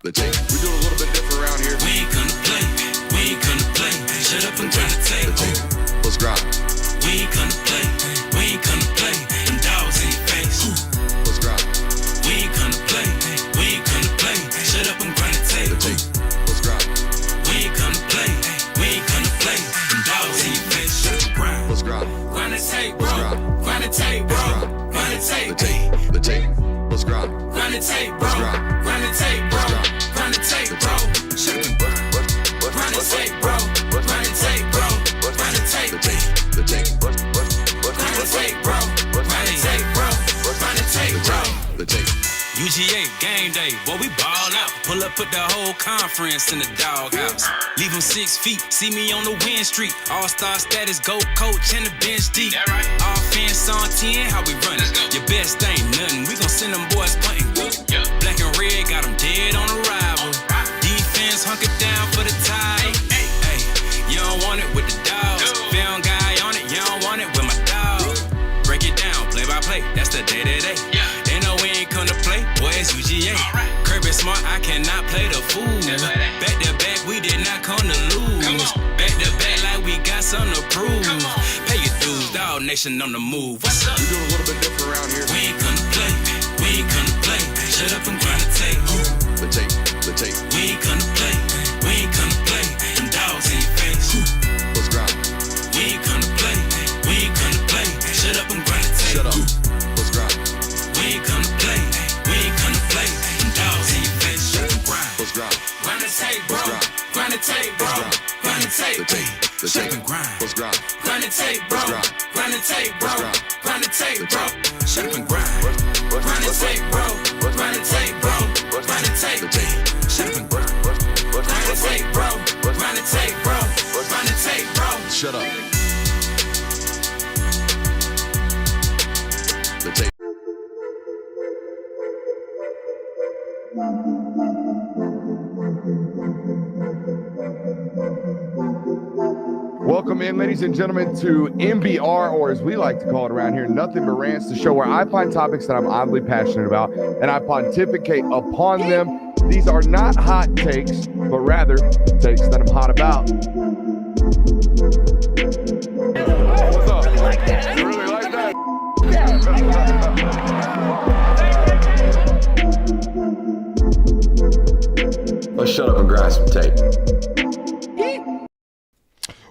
the tape. We do it a little bit different around here. We ain't gonna play. We ain't gonna play. Shut up and grind the tape. Let's grind. We ain't gonna play. We ain't gonna play. Them dogs in your face. Let's grind. We ain't gonna play. We ain't gonna play. Shut up and grind the tape. Let's grind. We ain't gonna play. We ain't gonna play. Them dogs in your face. Shut up and grind. Let's grind. Grind the tape, bro. Grind the tape, bro. Grind the tape. The tape. Let's grind. Grind the tape, bro. Grind the tape, bro. Grind the tape, bro. Shut up and grind. Grind the tape, bro. Grind the tape, bro. Grind the tape. The tape. Grind the tape, bro. Grind the tape, bro. Grind the tape, bro. The tape. UGA game day, boy, we ball out. Pull up, put the whole conference in the doghouse. Leave them 6 feet, see me on the win streak. All-star status, go coach and the bench deep. Offense on 10, how we run it? Your best ain't nothing, we gon' send them boys punting. Black and red, got them dead on arrival. Defense hunker down for the tie. Hey, you don't want it with the dogs. Found guy on it, you don't want it with my dog. Break it down, play by play, that's the day-to-day. They know we ain't come to play, boy, it's UGA. Kirby smart, I cannot play the fool. Back to back, we did not come to lose. Back to back, like we got something to prove. Pay your dues, dog nation on the move. What's up? We do it a little bit different around here. We ain't gonna play, we ain't gonna play. Shut up and grind the tape. The tape. The tape. We ain't gonna play, we ain't gonna play. Them dogs in your face. Let's grind. We ain't gonna play, we ain't gonna play. Shut up and grind the tape. Shut up. Let's grind. We ain't gonna play, we ain't gonna play. Them dogs in your face. Shut up and grind. Let's grind. Grind the tape, bro. Grind the tape, bro. Grind the tape. The Shut tape. up and grind. Let's grind. Grind the tape, bro. Grind the tape, bro. Grind the tape, bro. Shut up and grind. Grind the tape, bro. Grind the tape, bro. Grind the tape. Shut up and grind. Grind the tape, bro. Grind the tape, bro. Grind the tape, bro. Shut up. The tape. Welcome in, ladies and gentlemen, to MBR, or as we like to call it around here, Nothing But Rants, the show where I find topics that I'm oddly passionate about and I pontificate upon them. These are not hot takes, but rather takes that I'm hot about. What's up? You really like that? Let's shut up and grind some tape.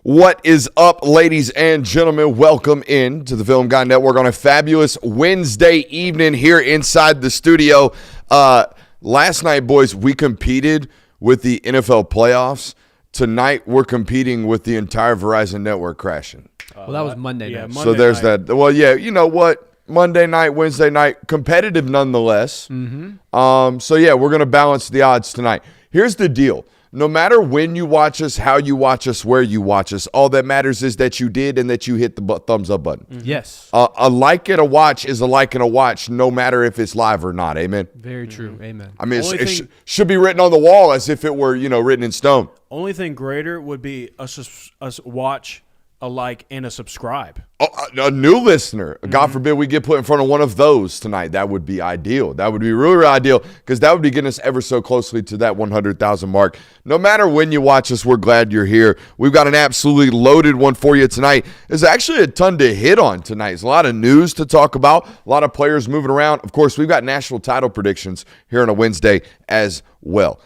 What is up, ladies and gentlemen? Welcome in to the Film Guy Network on a fabulous Wednesday evening here inside the studio. Last night, boys, we competed with the NFL playoffs. Tonight, we're competing with the entire Verizon network crashing. Well, that was Monday night. So there's that. Well, yeah, you know what? Monday night, Wednesday night, competitive nonetheless. So, yeah, we're going to balance the odds tonight. Here's the deal. No matter when you watch us, how you watch us, where you watch us, all that matters is that you did and that you hit the thumbs up button. Yes. A like and a watch is a like and a watch, no matter if it's live or not. Amen. Very true. Amen. I mean, it should be written on the wall as if it were, written in stone. Only thing greater would be us watch, a like, and a subscribe. A new listener. God forbid we get put in front of one of those tonight. That would be ideal. That would be really, really ideal because that would be getting us ever so closely to that 100,000 mark. No matter when you watch us, we're glad you're here. We've got an absolutely loaded one for you tonight. There's actually a ton to hit on tonight. There's a lot of news to talk about, a lot of players moving around. Of course, we've got national title predictions here on a Wednesday as well.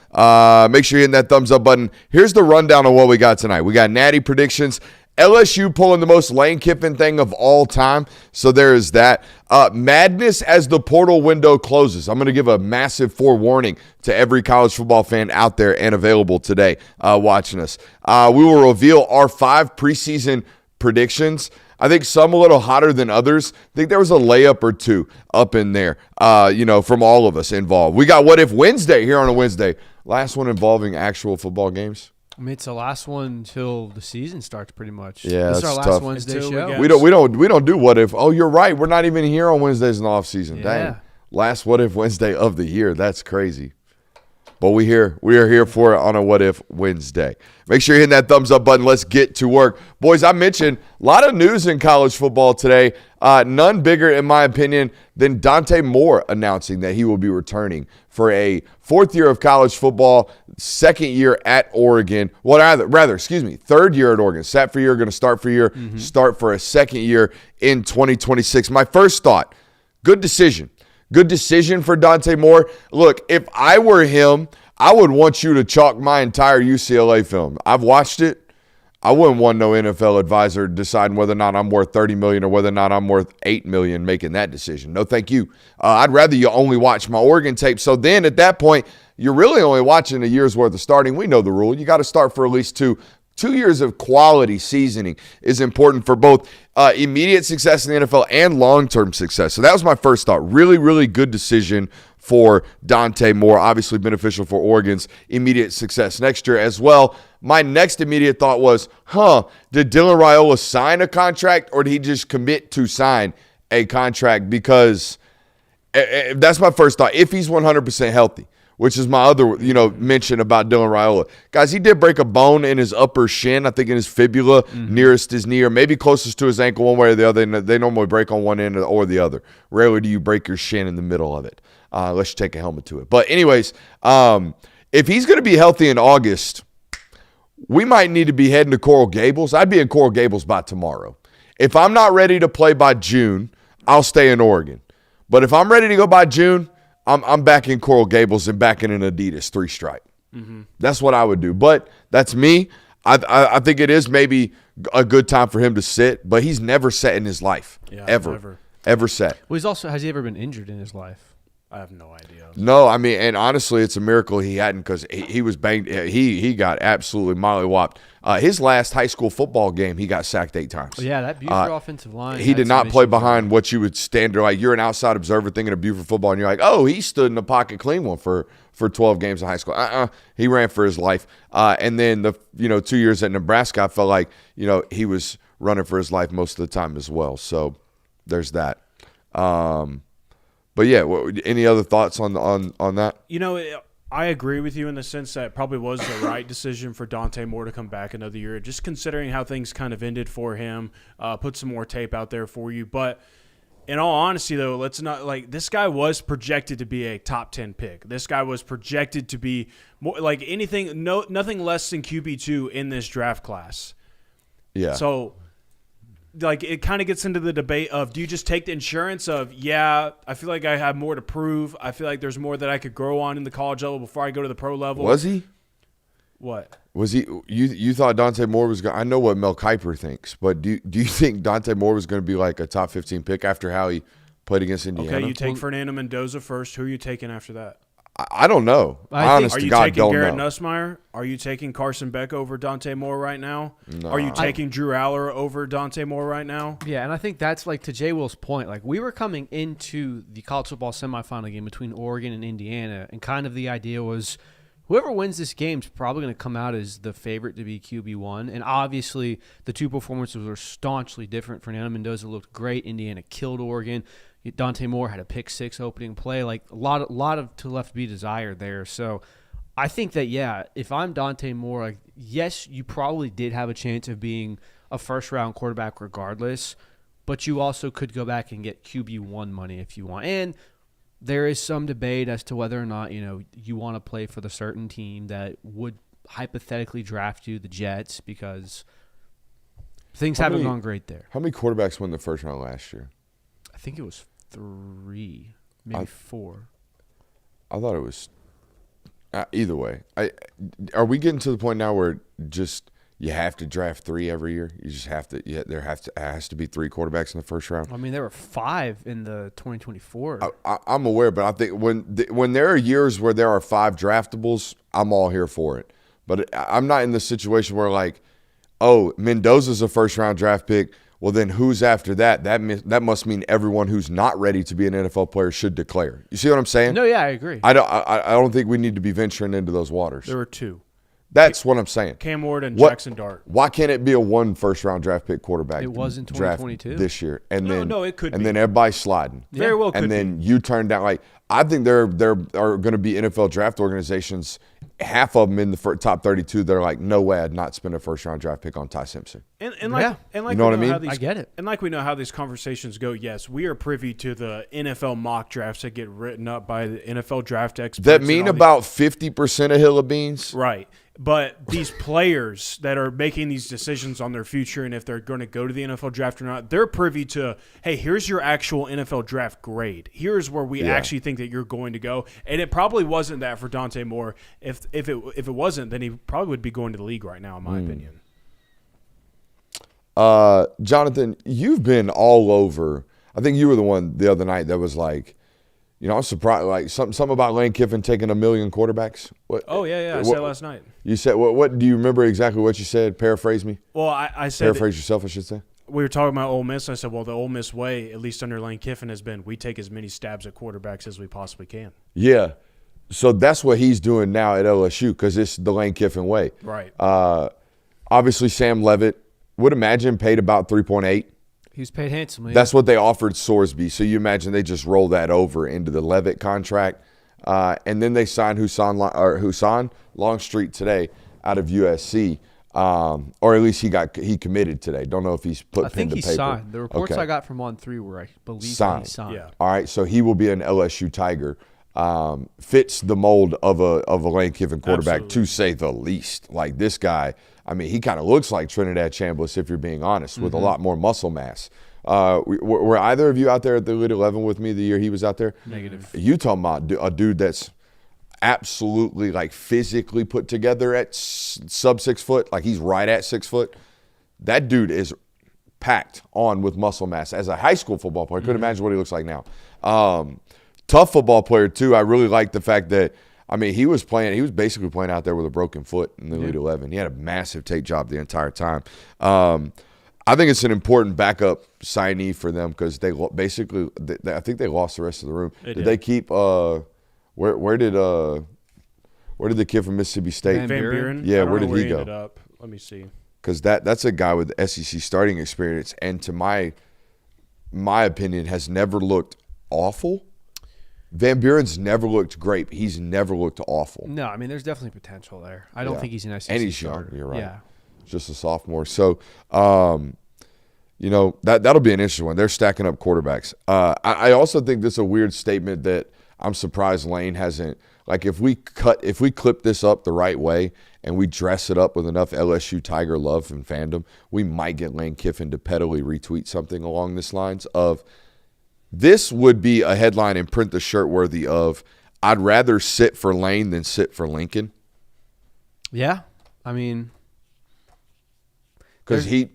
Make sure you're hitting that thumbs up button. Here's the rundown of what we got tonight. We got Natty predictions. LSU pulling the most Lane Kiffin thing of all time. So there is that. Madness as the portal window closes. I'm going to give a massive forewarning to every college football fan out there and available today watching us. We will reveal our 5 preseason predictions. I think some a little hotter than others. I think there was a layup or two up in there, from all of us involved. We got What If Wednesday here on a Wednesday. Last one involving actual football games. I mean, it's the last one until the season starts, pretty much. Yeah, this is our that's last tough. Wednesday Until show. we We don't do What If. Oh, you're right. We're not even here on Wednesdays in the off season. Yeah. Dang. Last What If Wednesday of the year. That's crazy. But we are here for it on a What If Wednesday. Make sure you're hitting that thumbs up button. Let's get to work. Boys, I mentioned a lot of news in college football today. None bigger, in my opinion, than Dante Moore announcing that he will be returning for a fourth year of college football, second year at Oregon. Well, rather, third year at Oregon. Sat for a year, going to start for a year, start for a second year in 2026. My first thought, good decision. Good decision for Dante Moore. Look, if I were him, I would want you to chalk my entire UCLA film. I've watched it. I wouldn't want no NFL advisor deciding whether or not I'm worth $30 million or whether or not I'm worth $8 million making that decision. No, thank you. I'd rather you only watch my Oregon tape. So then at that point, you're really only watching a year's worth of starting. We know the rule. You got to start for at least 2 years of quality seasoning is important for both immediate success in the NFL and long-term success. So that was my first thought. Really, really good decision for Dante Moore. Obviously beneficial for Oregon's immediate success next year as well. My next immediate thought was, did Dylan Raiola sign a contract or did he just commit to sign a contract? Because that's my first thought. If he's 100% healthy, which is my other, mention about Dylan Raiola. Guys, he did break a bone in his upper shin, I think in his fibula, nearest his knee, or maybe closest to his ankle one way or the other. And they normally break on one end or the other. Rarely do you break your shin in the middle of it, unless you take a helmet to it. But anyways, if he's going to be healthy in August, we might need to be heading to Coral Gables. I'd be in Coral Gables by tomorrow. If I'm not ready to play by June, I'll stay in Oregon. But if I'm ready to go by June, I'm back in Coral Gables and back in an Adidas 3-stripe. That's what I would do. But that's me. I think it is maybe a good time for him to sit, but he's never sat in his life. Yeah, ever sat. Well, has he ever been injured in his life? I have no idea. No, I mean, and honestly, it's a miracle he hadn't because he was banged. He got absolutely mollywopped. His last high school football game, he got sacked 8 times. Well, yeah, that Buford offensive line. He did not play behind what you would stand there. Like, you're an outside observer thinking of Buford football, and you're like, oh, he stood in the pocket clean one for 12 games in high school. He ran for his life. And then the 2 years at Nebraska, I felt like he was running for his life most of the time as well. So there's that. But yeah, any other thoughts on that? I agree with you in the sense that it probably was the right decision for Dante Moore to come back another year, just considering how things kind of ended for him. Put some more tape out there for you. But in all honesty, though, let's not this guy was projected to be a top 10 pick. This guy was projected to be more nothing less than QB2 in this draft class. Yeah. So it kind of gets into the debate of, do you just take the insurance of, I feel like I have more to prove. I feel like there's more that I could grow on in the college level before I go to the pro level. Was he? What? Was he? You thought Dante Moore was going to – I know what Mel Kiper thinks, but do you think Dante Moore was going to be like a top 15 pick after how he played against Indiana? Okay, you take Fernando Mendoza first. Who are you taking after that? I don't know. Honest to God, are you taking Garrett know. Nussmeier? Are you taking Carson Beck over Dante Moore right now? No. Are you taking Drew Aller over Dante Moore right now? Yeah, and I think that's to Jay Will's point. We were coming into the college football semifinal game between Oregon and Indiana, and kind of the idea was whoever wins this game is probably going to come out as the favorite to be QB1. And obviously, the two performances were staunchly different. Fernando Mendoza looked great. Indiana killed Oregon. Dante Moore had a pick 6 opening play. A lot of to left to be desired there. So I think that, if I'm Dante Moore, yes, you probably did have a chance of being a first-round quarterback regardless, but you also could go back and get QB1 money if you want. And there is some debate as to whether or not, you want to play for the certain team that would hypothetically draft you, the Jets, because things haven't gone great there. How many quarterbacks won the first round last year? I think it was 3, maybe 4. I thought it was either way. Are we getting to the point now where just you have to draft 3 every year? You just have to. Yeah, there has to be 3 quarterbacks in the first round. I mean, there were 5 in the 2024. I'm aware, but I think when there are years where there are 5 draftables, I'm all here for it. But I'm not in the situation where Mendoza's a first round draft pick. Well, then who's after that? That must mean everyone who's not ready to be an NFL player should declare. You see what I'm saying? No, yeah, I agree. I don't think we need to be venturing into those waters. There were 2. That's what I'm saying. Cam Ward and Jackson Dart. Why can't it be a 1 first-round draft pick quarterback? It was in 2022 this year, and no, it could. And then everybody's sliding. Very well could. And then you turn down I think there are going to be NFL draft organizations, half of them in the top 32, that are like, no way I'd not spend a first-round draft pick on Tai Simpson. And Yeah. like You know what I mean? I get it. And like we know how these conversations go, yes, we are privy to the NFL mock drafts that get written up by the NFL draft experts. That and mean all about 50% of Hill of Beans? right. But these players that are making these decisions on their future and if they're going to go to the NFL draft or not, they're privy to, hey, here's your actual NFL draft grade. Here's where we actually think that you're going to go. And it probably wasn't that for Dante Moore. If it wasn't, then he probably would be going to the league right now, in my opinion. Jonathan, you've been all over. I think you were the one the other night that was like, I'm surprised. Like something about Lane Kiffin taking 1 million quarterbacks. What? Oh, yeah. I said last night. You said what? Do you remember exactly what you said? Paraphrase me. Well, I said Paraphrase yourself, I should say. we were talking about Ole Miss. I said, well, the Ole Miss way, at least under Lane Kiffin, has been we take as many stabs at quarterbacks as we possibly can. Yeah. So that's what he's doing now at LSU because it's the Lane Kiffin way. Right. Obviously, Sam Levitt would imagine paid about 3.8. He was paid handsomely. That's what they offered Sorsby. So you imagine they just roll that over into the Levitt contract. And then they signed Husan Longstreet today out of USC. Or at least he committed today. Don't know if he's put pen to paper. I think he signed. The reports Okay. I got from On3 were, I believe, Signed. he signed. Yeah. All right, so he will be an LSU Tiger. Fits the mold of a Lane Kiffin quarterback, Absolutely. to say the least. Like this guy, I mean, he kind of looks like Trinidad Chambliss, if you're being honest, with a lot more muscle mass. Were either of you out there at the Elite 11 with me the year he was out there? Negative. You talking about a dude that's absolutely like physically put together at sub 6 foot, like he's right at 6 foot. That dude is packed on with muscle mass as a high school football player. I couldn't imagine what he looks like now. Tough football player too. I really like the fact that, I mean, he was basically playing out there with a broken foot in the Elite 11. He had a massive tape job the entire time. I think it's an important backup signee for them because they basically, I think they lost the rest of the room. Did they keep? Where did the kid from Mississippi State? Van Van Buren? Buren? Yeah, I don't where know did he he go? ended up. Let me see. Because that's a guy with SEC starting experience, and to my opinion, has never looked awful. Van Buren's never looked great. He's never looked awful. No, I mean, there's definitely potential there. I don't Yeah. think he's an SEC And he's starter. young. You're right. Yeah. Just a sophomore. So, that'll be an interesting one. They're stacking up quarterbacks. I also think this is a weird statement that I'm surprised Lane hasn't. Like, if we clip this up the right way and we dress it up with enough LSU Tiger love and fandom, we might get Lane Kiffin to pettily retweet something along this lines of, this would be a headline and print the shirt worthy of, I'd rather sit for Lane than sit for Lincoln. Yeah. I mean, Because he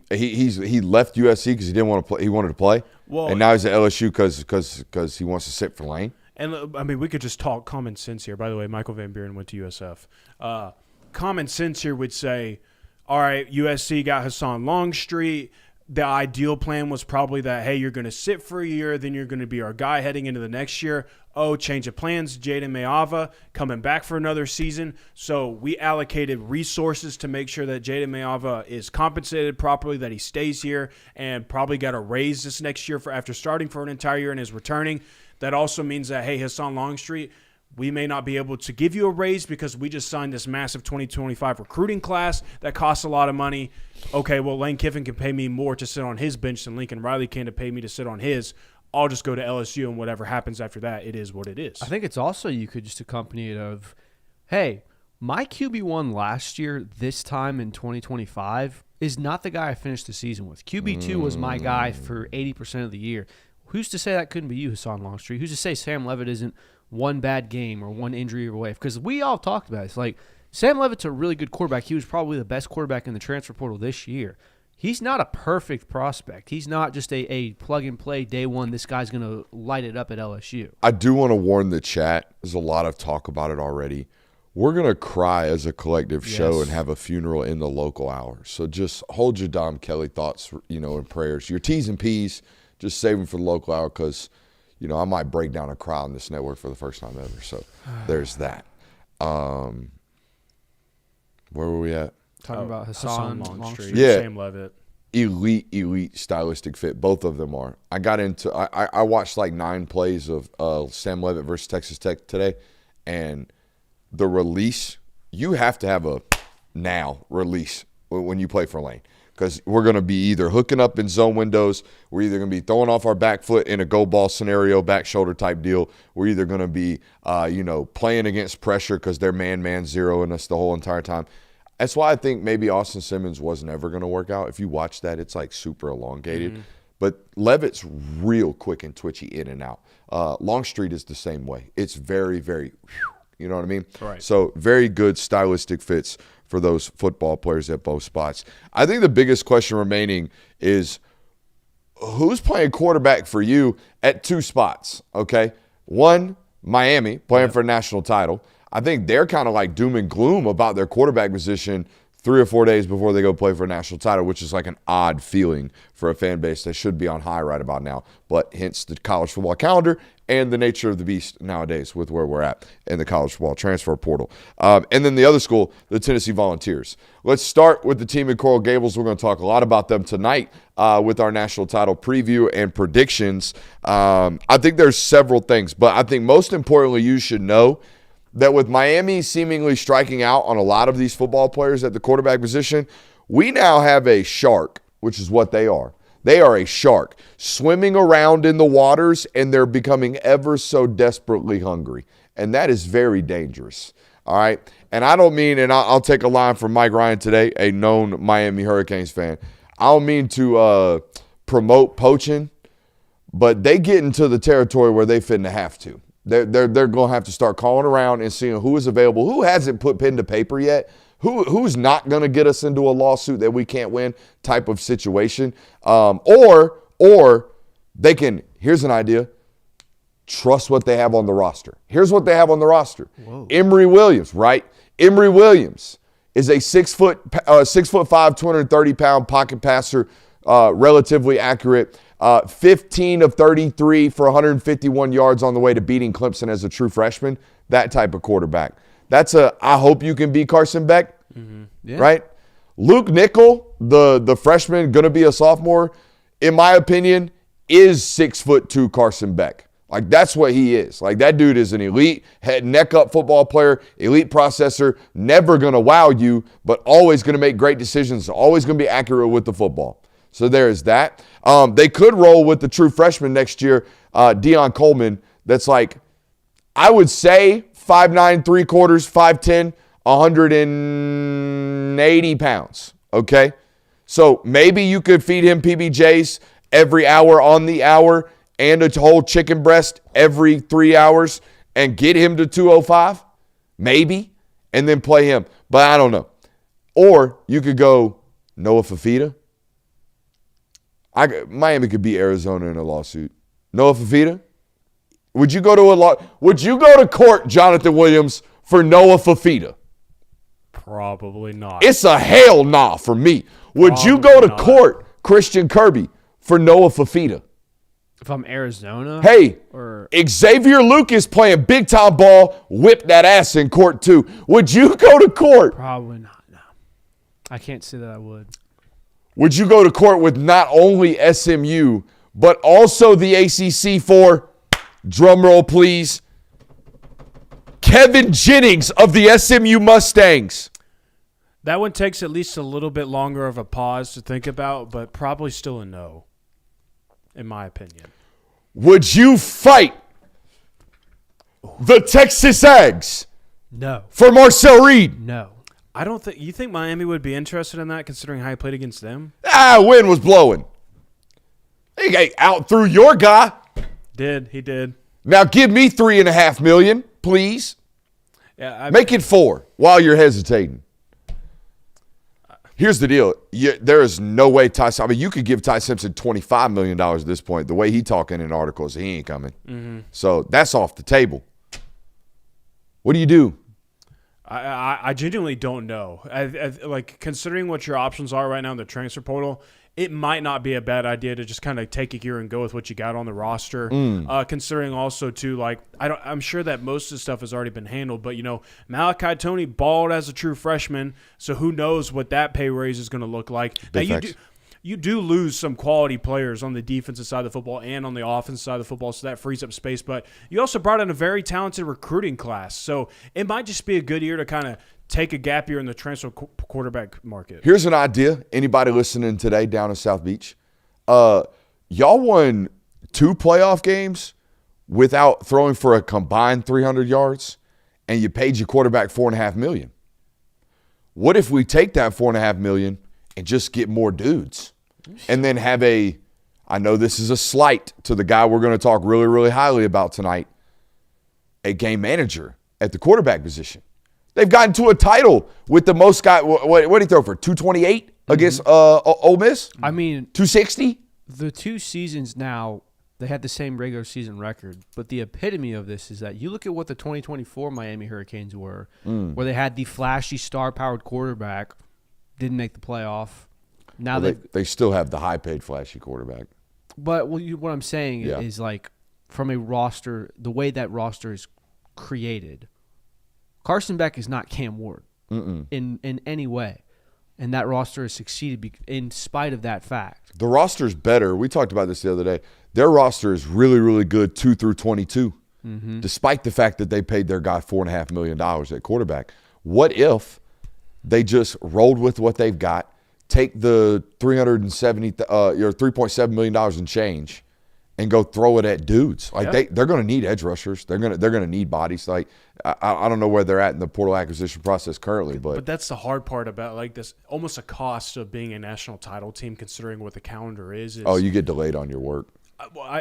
left USC because he didn't want to play. He wanted to play, Well, and now he's at LSU because he wants to sit for Lane. And I mean, we could just talk common sense here. By the way, Michael Van Buren went to USF. Common sense here would say, all right, USC got Hassan Longstreet. The ideal plan was probably that, hey, you're going to sit for a year, then you're going to be our guy heading into the next year. Oh, change of plans, Jaden Mayava coming back for another season. So we allocated resources to make sure that Jaden Mayava is compensated properly, that he stays here, and probably got a raise this next year after starting for an entire year and is returning. That also means that, hey, Hassan Longstreet, we may not be able to give you a raise because we just signed this massive 2025 recruiting class that costs a lot of money. Okay, well, Lane Kiffin can pay me more to sit on his bench than Lincoln Riley can to pay me to sit on his. I'll just go to LSU, and whatever happens after that, it is what it is. I think it's also, you could just accompany it of, hey, my QB1 last year, this time in 2025, is not the guy I finished the season with. QB2 was my guy for 80% of the year. Who's to say that couldn't be you, Hassan Longstreet? Who's to say Sam Levitt isn't one bad game or one injury away? Because we all talked about it. It's like, Sam Levitt's a really good quarterback. He was probably the best quarterback in the transfer portal this year. He's not a perfect prospect. He's not just a plug-and-play day one, this guy's going to light it up at LSU. I do want to warn the chat. There's a lot of talk about it already. We're going to cry as a collective show and have a funeral in the local hour. So just hold your Dom Kelly thoughts, and prayers. Your T's and P's, just save them for the local hour because, I might break down and cry on this network for the first time ever. So there's that. Where were we at? Talking about Hassan Longstreet, Yeah. Sam Levitt. elite stylistic fit. Both of them are. I watched like 9 plays of Sam Levitt versus Texas Tech today, and the release, you have to have a now release when you play for Lane, because we're going to be either hooking up in zone windows, we're either going to be throwing off our back foot in a go ball scenario, back shoulder type deal, we're either going to be playing against pressure because they're man zeroing us the whole entire time. That's why I think maybe Austin Simmons was never going to work out. If you watch that, it's like super elongated. Mm-hmm. But Levitt's real quick and twitchy in and out. Longstreet is the same way. It's very, very, you know what I mean? Right. So very good stylistic fits for those football players at both spots. I think the biggest question remaining is who's playing quarterback for you at 2 spots, okay? One, Miami, playing for a national title. I think they're kind of like doom and gloom about their quarterback position 3 or 4 days before they go play for a national title, which is like an odd feeling for a fan base that should be on high right about now. But hence the college football calendar and the nature of the beast nowadays with where we're at in the college football transfer portal. And then the other school, the Tennessee Volunteers. Let's start with the team in Coral Gables. We're going to talk a lot about them tonight with our national title preview and predictions. I think there's several things, but I think most importantly you should know that with Miami seemingly striking out on a lot of these football players at the quarterback position, we now have a shark, which is what they are. They are a shark swimming around in the waters, and they're becoming ever so desperately hungry. And that is very dangerous, all right? And I don't mean, and I'll take a line from Mike Ryan today, a known Miami Hurricanes fan. I don't mean to promote poaching, but they get into the territory where they finna have to. They're going to have to start calling around and seeing who is available, who hasn't put pen to paper yet, who's not going to get us into a lawsuit that we can't win type of situation. Or they can, here's an idea, trust what they have on the roster. Here's what they have on the roster. Whoa. Emory Williams, right? Emory Williams is a 6'5", 230-pound pocket passer, relatively accurate. 15 of 33 for 151 yards on the way to beating Clemson as a true freshman. That type of quarterback. I hope you can be Carson Beck, right? Luke Nickel, the freshman, going to be a sophomore, in my opinion, is 6'2" Carson Beck. Like, that's what he is. Like, that dude is an elite head neck up football player, elite processor, never going to wow you, but always going to make great decisions, always going to be accurate with the football. So there is that. They could roll with the true freshman next year, Deion Coleman, that's like, I would say 5'9", 3/4, 5'10", 180 pounds, okay? So maybe you could feed him PBJs every hour on the hour and a whole chicken breast every 3 hours and get him to 205, maybe, and then play him. But I don't know. Or you could go Noah Fafita. Miami could beat Arizona in a lawsuit. Noah Fafita? Would you go to court, Jonathan Williams, for Noah Fafita? Probably not. It's a hell nah for me. Would you go to court, Christian Kirby, for Noah Fafita? If I'm Arizona? Hey, Xavier Lucas playing big-time ball, whip that ass in court too. Would you go to court? Probably not, no. I can't say that I would. Would you go to court with not only SMU, but also the ACC for, drumroll please, Kevin Jennings of the SMU Mustangs? That one takes at least a little bit longer of a pause to think about, but probably still a no, in my opinion. Would you fight the Texas Ags? No. For Marcel Reed? No. I don't think – you think Miami would be interested in that considering how he played against them? Wind was blowing. He out through your guy. He did. Now give me $3.5 million, please. Yeah, Make it 4 while you're hesitating. Here's the deal. There is no way you could give Tai Simpson $25 million at this point. The way he talking in articles, he ain't coming. Mm-hmm. So that's off the table. What do you do? I genuinely don't know. Like, considering what your options are right now in the transfer portal, it might not be a bad idea to just kind of take a gear and go with what you got on the roster. Considering also, too, like, I'm sure that most of the stuff has already been handled, but, Malachi Toney balled as a true freshman, so who knows what that pay raise is going to look like. Now, you do lose some quality players on the defensive side of the football and on the offensive side of the football, so that frees up space. But you also brought in a very talented recruiting class. So it might just be a good year to kind of take a gap year in the transfer quarterback market. Here's an idea. Anybody listening today down in South Beach, y'all won 2 playoff games without throwing for a combined 300 yards, and you paid your quarterback $4.5 million. What if we take that $4.5 million and just get more dudes? And then have I know this is a slight to the guy we're going to talk really, really highly about tonight, a game manager at the quarterback position. They've gotten to a title with the most guy. What did he throw for? 228 against Ole Miss? I mean, 260? the 2 seasons now, they had the same regular season record. But the epitome of this is that you look at what the 2024 Miami Hurricanes were, where they had the flashy, star-powered quarterback, didn't make the playoff. Now they still have the high-paid, flashy quarterback. But what I'm saying is, like, from a roster, the way that roster is created, Carson Beck is not Cam Ward in any way. And that roster has succeeded in spite of that fact. The roster's better. We talked about this the other day. Their roster is really, really good 2 through 22, despite the fact that they paid their guy $4.5 million at quarterback. What if they just rolled with what they've got, take the $3.7 million and change, and go throw it at dudes? Like they're going to need edge rushers. They're going to need bodies. Like I don't know where they're at in the portal acquisition process currently, but that's the hard part about like this, almost a cost of being a national title team, considering what the calendar is. You get delayed on your work.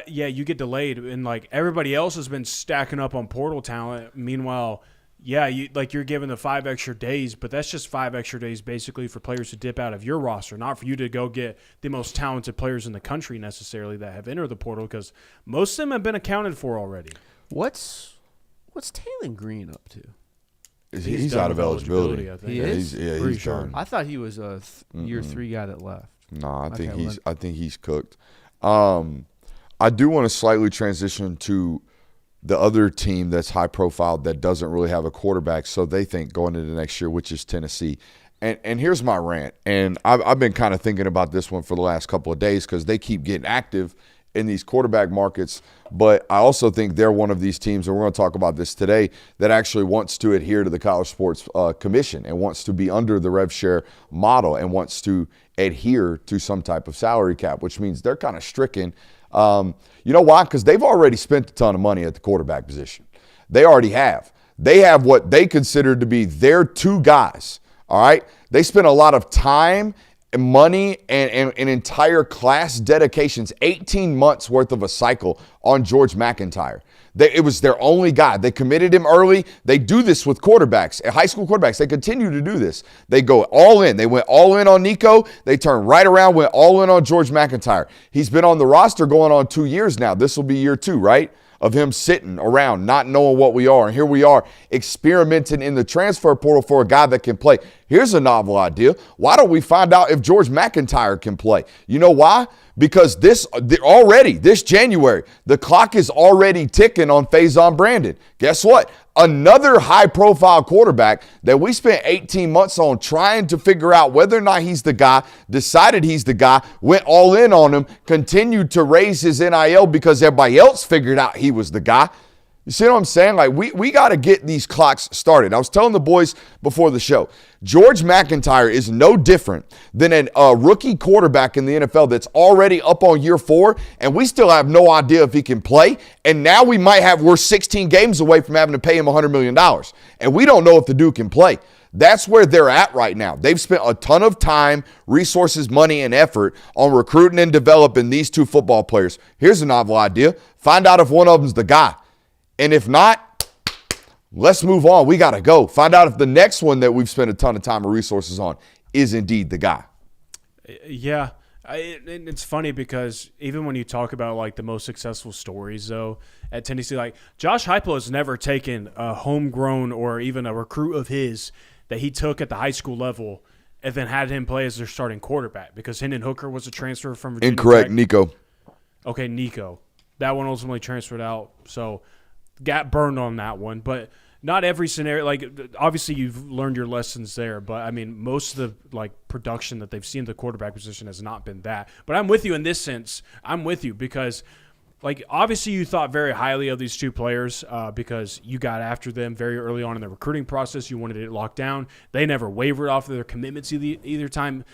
You get delayed, and like everybody else has been stacking up on portal talent. Meanwhile, you're given the 5 extra days, but that's just 5 extra days basically for players to dip out of your roster, not for you to go get the most talented players in the country necessarily that have entered the portal, because most of them have been accounted for already. What's Taylon Green up to? He's out of eligibility. I think. He is? He's done. I thought he was a year 3 guy that left. No, I think he's cooked. I do want to slightly transition to the other team that's high profile that doesn't really have a quarterback, so they think going into next year, which is Tennessee. And here's my rant. And I've been kind of thinking about this one for the last couple of days because they keep getting active in these quarterback markets. But I also think they're one of these teams, and we're going to talk about this today, that actually wants to adhere to the College Sports Commission and wants to be under the rev share model and wants to adhere to some type of salary cap, which means they're kind of stricken. You know why? Because they've already spent a ton of money at the quarterback position. They already have. They have what they consider to be their 2 guys, all right? They spent a lot of time and money and entire class dedications, 18 months worth of a cycle on George McIntyre. It was their only guy. They committed him early. They do this with quarterbacks, high school quarterbacks. They continue to do this. They go all in. They went all in on Nico. They turned right around, went all in on George McIntyre. He's been on the roster going on 2 years now. This will be year 2, right? Of him sitting around, not knowing what we are. And here we are experimenting in the transfer portal for a guy that can play. Here's a novel idea. Why don't we find out if George McIntyre can play? You know why? Because this January, the clock is already ticking on Faison Brandon. Guess what? Another high-profile quarterback that we spent 18 months on trying to figure out whether or not he's the guy, decided he's the guy, went all in on him, continued to raise his NIL because everybody else figured out he was the guy. You see what I'm saying? Like, we got to get these clocks started. I was telling the boys before the show, George McIntyre is no different than a rookie quarterback in the NFL that's already up on year 4, and we still have no idea if he can play. And now we're 16 games away from having to pay him $100 million. And we don't know if the dude can play. That's where they're at right now. They've spent a ton of time, resources, money, and effort on recruiting and developing these 2 football players. Here's a novel idea. Find out if one of them's the guy. And if not, let's move on. We got to go. Find out if the next one that we've spent a ton of time and resources on is indeed the guy. Yeah. It's funny because even when you talk about like the most successful stories though at Tennessee, like Josh Heupel has never taken a homegrown or even a recruit of his that he took at the high school level and then had him play as their starting quarterback, because Hendon Hooker was a transfer from Virginia Incorrect, Tech. Nico. Okay, Nico. That one ultimately transferred out, so got burned on that one. But not every scenario. Like, obviously, you've learned your lessons there, but I mean, most of the production that they've seen at the quarterback position has not been that. But I'm with you in this sense. I'm with you because, obviously, you thought very highly of these two players because you got after them very early on in the recruiting process. You wanted it locked down. They never wavered off of their commitments either time.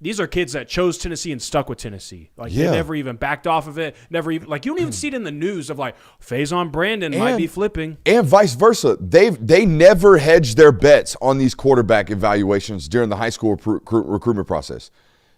These are kids that chose Tennessee and stuck with Tennessee. They never even backed off of it. Never even you don't even see it in the news of Faison Brandon might be flipping, and vice versa. They never hedged their bets on these quarterback evaluations during the high school recruitment process.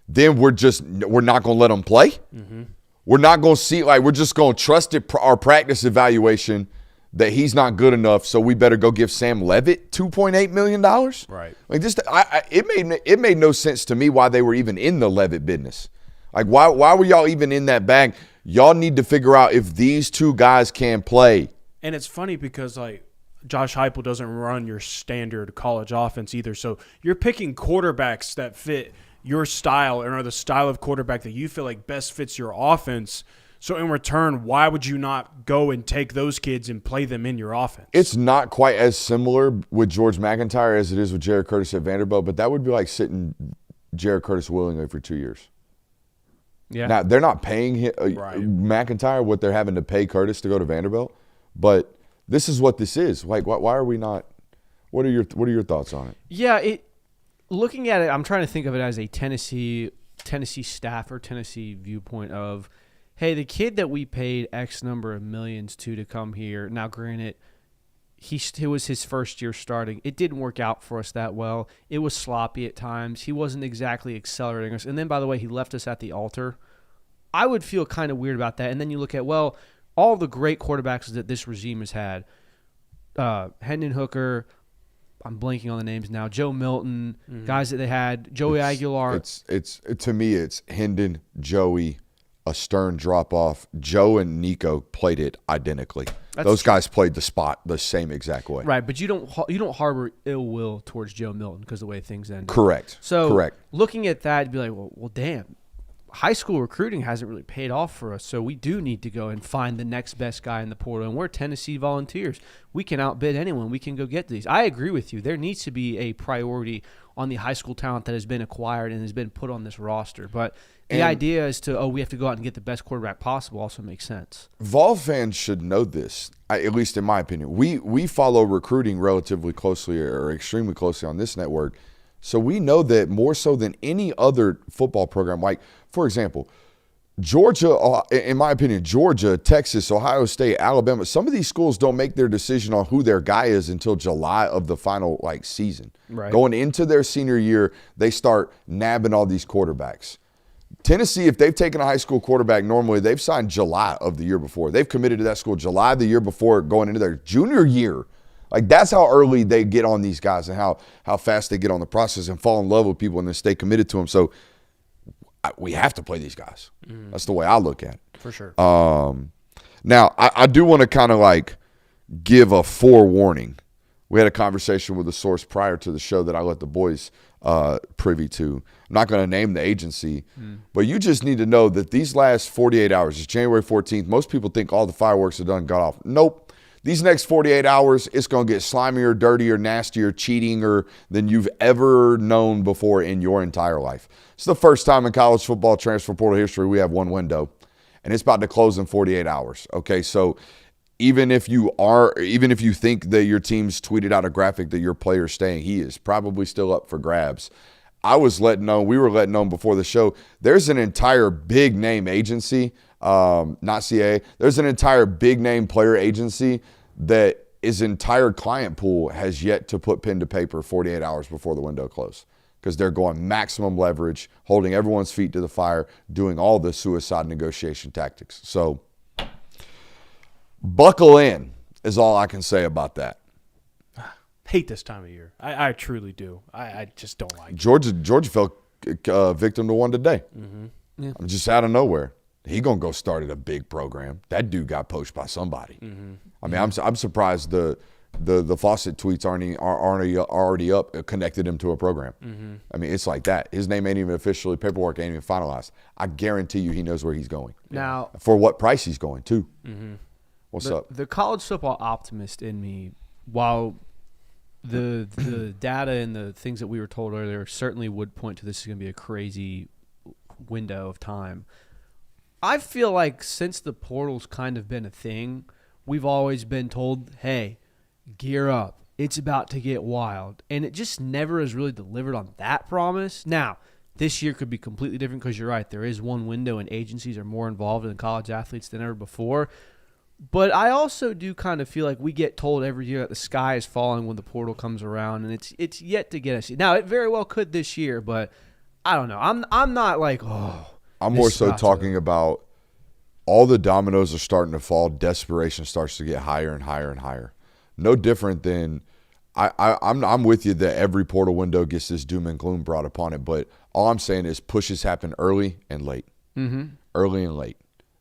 Then we're not going to let them play. Mm-hmm. We're not going to see, we're just going to trust our practice evaluation that he's not good enough, so we better go give Sam Levitt $2.8 million? Right. It made no sense to me why they were even in the Levitt business. Why were y'all even in that bag? Y'all need to figure out if these two guys can play. And it's funny because, Josh Heupel doesn't run your standard college offense either, so you're picking quarterbacks that fit – your style and are the style of quarterback that you feel like best fits your offense. So in return, why would you not go and take those kids and play them in your offense? It's not quite as similar with George McIntyre as it is with Jared Curtis at Vanderbilt, but that would be like sitting Jared Curtis willingly for 2 years. Yeah. Now, they're not paying McIntyre what they're having to pay Curtis to go to Vanderbilt, but this is what this is. Why are we not – what are your thoughts on it? Yeah, looking at it, I'm trying to think of it as a Tennessee staff or Tennessee viewpoint of, hey, the kid that we paid X number of millions to come here. Now, granted, it was his first year starting. It didn't work out for us that well. It was sloppy at times. He wasn't exactly accelerating us. And then, by the way, he left us at the altar. I would feel kind of weird about that. And then you look at, all the great quarterbacks that this regime has had, Hendon Hooker, I'm blanking on the names now. Joe Milton, guys that they had, Joey Aguilar. It's to me, it's Hendon, Joey, a stern drop off. Joe and Nico played it identically. Those guys played the spot the same exact way. Right, but you don't harbor ill will towards Joe Milton because of the way things ended. Correct. Looking at that, you'd be like, well, damn. High school recruiting hasn't really paid off for us, so we do need to go and find the next best guy in the portal. And we're Tennessee Volunteers. We can outbid anyone. We can go get these. I agree with you. There needs to be a priority on the high school talent that has been acquired and has been put on this roster. But the idea is we have to go out and get the best quarterback possible also makes sense. Vol fans should know this, at least in my opinion. We follow recruiting relatively closely or extremely closely on this network. So we know that more so than any other football program, for example, Georgia, in my opinion, Georgia, Texas, Ohio State, Alabama, some of these schools don't make their decision on who their guy is until July of the final season. Right. Going into their senior year, they start nabbing all these quarterbacks. Tennessee, if they've taken a high school quarterback, normally they've signed July of the year before. They've committed to that school July the year before going into their junior year. That's how early they get on these guys and how fast they get on the process and fall in love with people and then stay committed to them. So we have to play these guys. That's the way I look at it. For sure. Now, I do want to kind of give a forewarning. We had a conversation with a source prior to the show that I let the boys privy to. I'm not going to name the agency, but you just need to know that these last 48 hours, it's January 14th. Most people think all the fireworks are done, got off. Nope. These next 48 hours, it's going to get slimier, dirtier, nastier, cheatinger than you've ever known before in your entire life. It's the first time in college football transfer portal history we have one window, and it's about to close in 48 hours. Okay, so even if you think that your team's tweeted out a graphic that your player's staying, he is probably still up for grabs. We were letting known before the show, there's an entire big name agency, not CA. There's an entire big name player agency that his entire client pool has yet to put pen to paper 48 hours before the window closes because they're going maximum leverage, holding everyone's feet to the fire, doing all the suicide negotiation tactics. So buckle in is all I can say about that. Hate this time of year. I truly do. I just don't like it. Georgia fell victim to one today. Mm-hmm. Yeah. I'm just out of nowhere. He gonna go start at a big program. That dude got poached by somebody. Mm-hmm. I mean, I'm surprised the Fawcett tweets aren't already up connected him to a program. Mm-hmm. I mean, it's like that. His name ain't even officially, paperwork ain't even finalized. I guarantee you he knows where he's going. Now, for what price he's going too. Mm-hmm. What's up? The college football optimist in me while the data and the things that we were told earlier certainly would point to this is going to be a crazy window of time, I feel like since the portal's kind of been a thing, we've always been told, hey, gear up. It's about to get wild. And it just never has really delivered on that promise. Now, this year could be completely different because you're right. There is one window and agencies are more involved in college athletes than ever before. But I also do kind of feel like we get told every year that the sky is falling when the portal comes around, and it's yet to get us. Now, it very well could this year, but I don't know. I'm not like, I'm more so talking about all the dominoes are starting to fall. Desperation starts to get higher and higher and higher. No different than I'm with you that every portal window gets this doom and gloom brought upon it, but all I'm saying is pushes happen early and late. Mm-hmm. Early and late.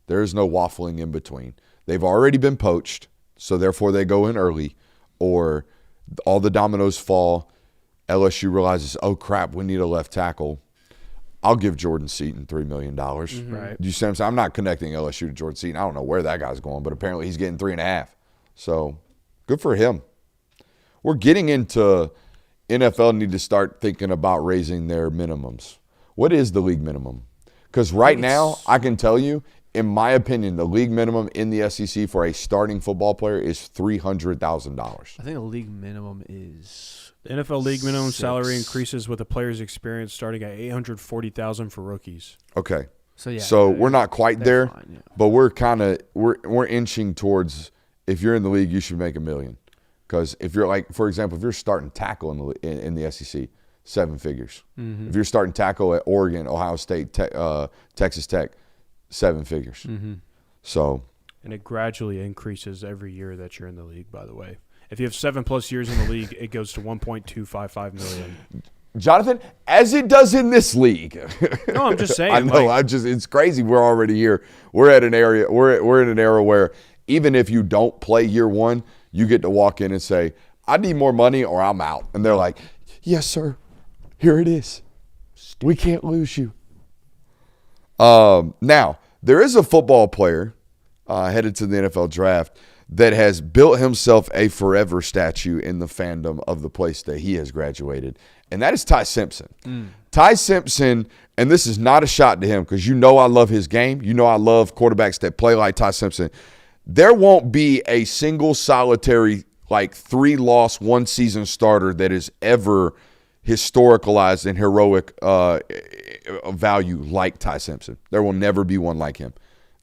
There is no waffling in between. They've already been poached, so therefore they go in early, or all the dominoes fall. LSU realizes, oh, crap, we need a left tackle. I'll give Jordan Seaton $3 million. Mm-hmm. Right. You see what I'm saying? I'm not connecting LSU to Jordan Seaton. I don't know where that guy's going, but apparently he's getting 3.5. So good for him. We're getting into NFL need to start thinking about raising their minimums. What is the league minimum? Because right now, I can tell you, in my opinion, the league minimum in the SEC for a starting football player is $300,000. I think the league minimum is the NFL league minimum salary increases with a player's experience, starting at $840,000 for rookies. Okay, so we're not quite there, fine, yeah. but we're inching towards. If you're in the league, you should make $1 million. Because if you're like, for example, if you're starting tackle in the SEC, 7 figures. Mm-hmm. If you're starting tackle at Oregon, Ohio State, Texas Tech, 7 figures. Mm-hmm. So, and it gradually increases every year that you're in the league, by the way. If you have 7+ years in the league, it goes to $1.255 million. Jonathan, as it does in this league. No, I'm just saying. I know. It's crazy. We're already here. We're at an area. We're in an era where even if you don't play year one, you get to walk in and say, I need more money or I'm out. And they're like, yes, sir. Here it is. We can't lose you. Now, there is a football player headed to the NFL draft that has built himself a forever statue in the fandom of the place that he has graduated, and that is Tai Simpson. Tai Simpson, and this is not a shot to him because you know I love his game. You know I love quarterbacks that play like Tai Simpson. There won't be a single solitary, 3-loss, 1-season starter that is ever historicalized and heroic value like Tai Simpson. There will never be one like him.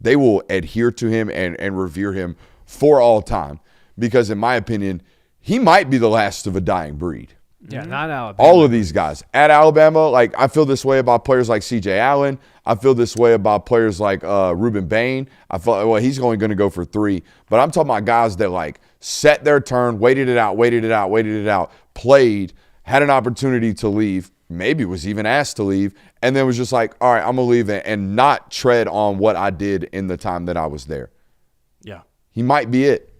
They will adhere to him and revere him for all time because, in my opinion, he might be the last of a dying breed. Yeah, not Alabama. All of these guys. At Alabama, I feel this way about players like C.J. Allen. I feel this way about players like Reuben Bain. I feel, well, he's only going to go for 3. But I'm talking about guys that, set their turn, waited it out, played, had an opportunity to leave, maybe was even asked to leave, and then was just like, all right, I'm going to leave and not tread on what I did in the time that I was there. Yeah. He might be it.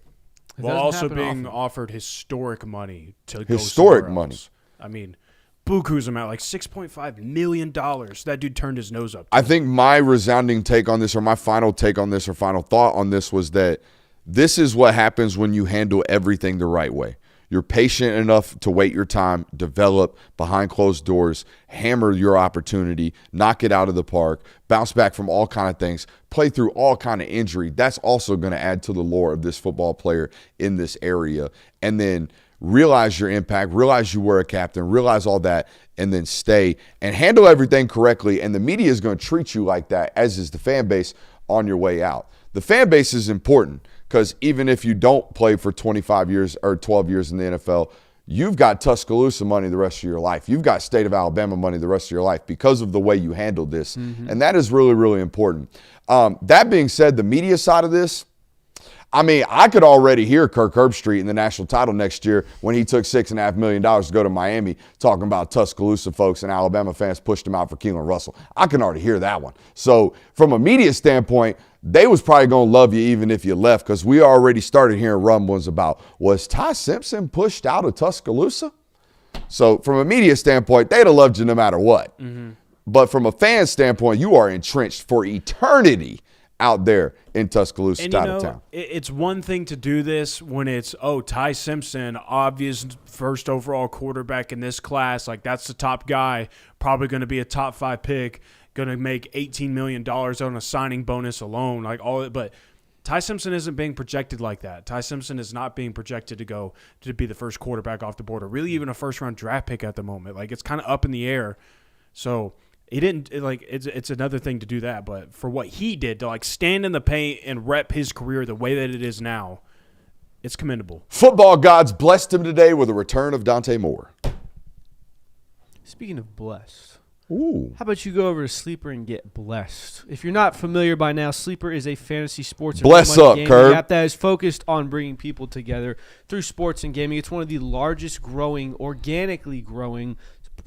While also being offered historic money to go historic somewhere money. Else. I mean, buku's amount, $6.5 million. That dude turned his nose up. I think my resounding take on this, or my final take on this, or final thought on this was that this is what happens when you handle everything the right way. You're patient enough to wait your time, develop behind closed doors, hammer your opportunity, knock it out of the park, bounce back from all kind of things, play through all kind of injury. That's also going to add to the lore of this football player in this area. And then realize your impact, realize you were a captain, realize all that, and then stay and handle everything correctly. And the media is going to treat you like that, as is the fan base on your way out. The fan base is important. Because even if you don't play for 25 years or 12 years in the NFL, you've got Tuscaloosa money the rest of your life. You've got State of Alabama money the rest of your life because of the way you handled this. Mm-hmm. And that is really, really important. That being said, the media side of this, I mean, I could already hear Kirk Herbstreit in the national title next year when he took $6.5 million to go to Miami talking about Tuscaloosa folks and Alabama fans pushed him out for Keelan Russell. I can already hear that one. So from a media standpoint, they was probably going to love you even if you left because we already started hearing rumblings about, was Tai Simpson pushed out of Tuscaloosa? So from a media standpoint, they'd have loved you no matter what. Mm-hmm. But from a fan standpoint, you are entrenched for eternity out there in Tuscaloosa, And out of town. it's one thing to do this when it's, Tai Simpson, obvious first overall quarterback in this class. Like, that's the top guy, probably going to be a top 5 pick, going to make $18 million on a signing bonus alone. Like, but Tai Simpson isn't being projected like that. Tai Simpson is not being projected to be the first quarterback off the board, or really even a first-round draft pick at the moment. Like, it's kind of up in the air. So he didn't it's another thing to do that, but for what he did to stand in the paint and rep his career the way that it is now, it's commendable. Football gods blessed him today with a return of Dante Moore. Speaking of blessed, Ooh. how about you go over to Sleeper and get blessed? If you're not familiar by now, Sleeper is a fantasy sports and Bless real money up, gaming Curb. app that is focused on bringing people together through sports and gaming. It's one of the largest growing, organically growing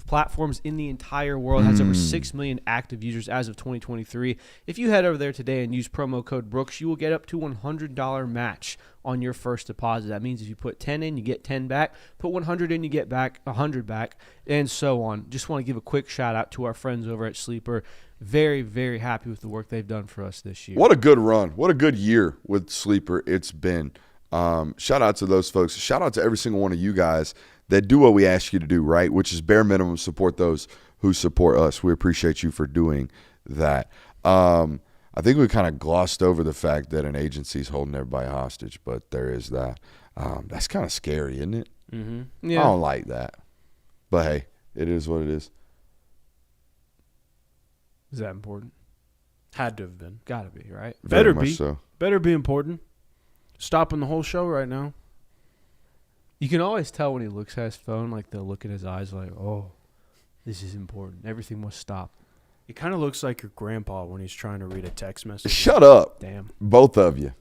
platforms in the entire world. Has over 6 million active users as of 2023. If you head over there today and use promo code Brooks, you will get up to $100 match on your first deposit. That means if you put 10 in, you get 10 back. Put 100 in, you get back 100 back, and so on. Just want to give a quick shout out to our friends over at Sleeper. Very, very happy with the work they've done for us this year. What a good run. What a good year with Sleeper it's been. Shout out to those folks. Shout out to every single one of you guys that do what we ask you to do, right? Which is bare minimum support those who support us. We appreciate you for doing that. I think we kind of glossed over the fact that an agency's holding everybody hostage, but there is that. That's kind of scary, isn't it? Mm-hmm. Yeah. I don't like that. But hey, it is what it is. Is that important? Had to have been. Gotta be, right? Very Better much be. so. Better be important. Stopping the whole show right now. You can always tell when he looks at his phone, like they'll look in his eyes like, oh, this is important. Everything must stop. It kind of looks like your grandpa when he's trying to read a text message. Shut up, Damn. both of you.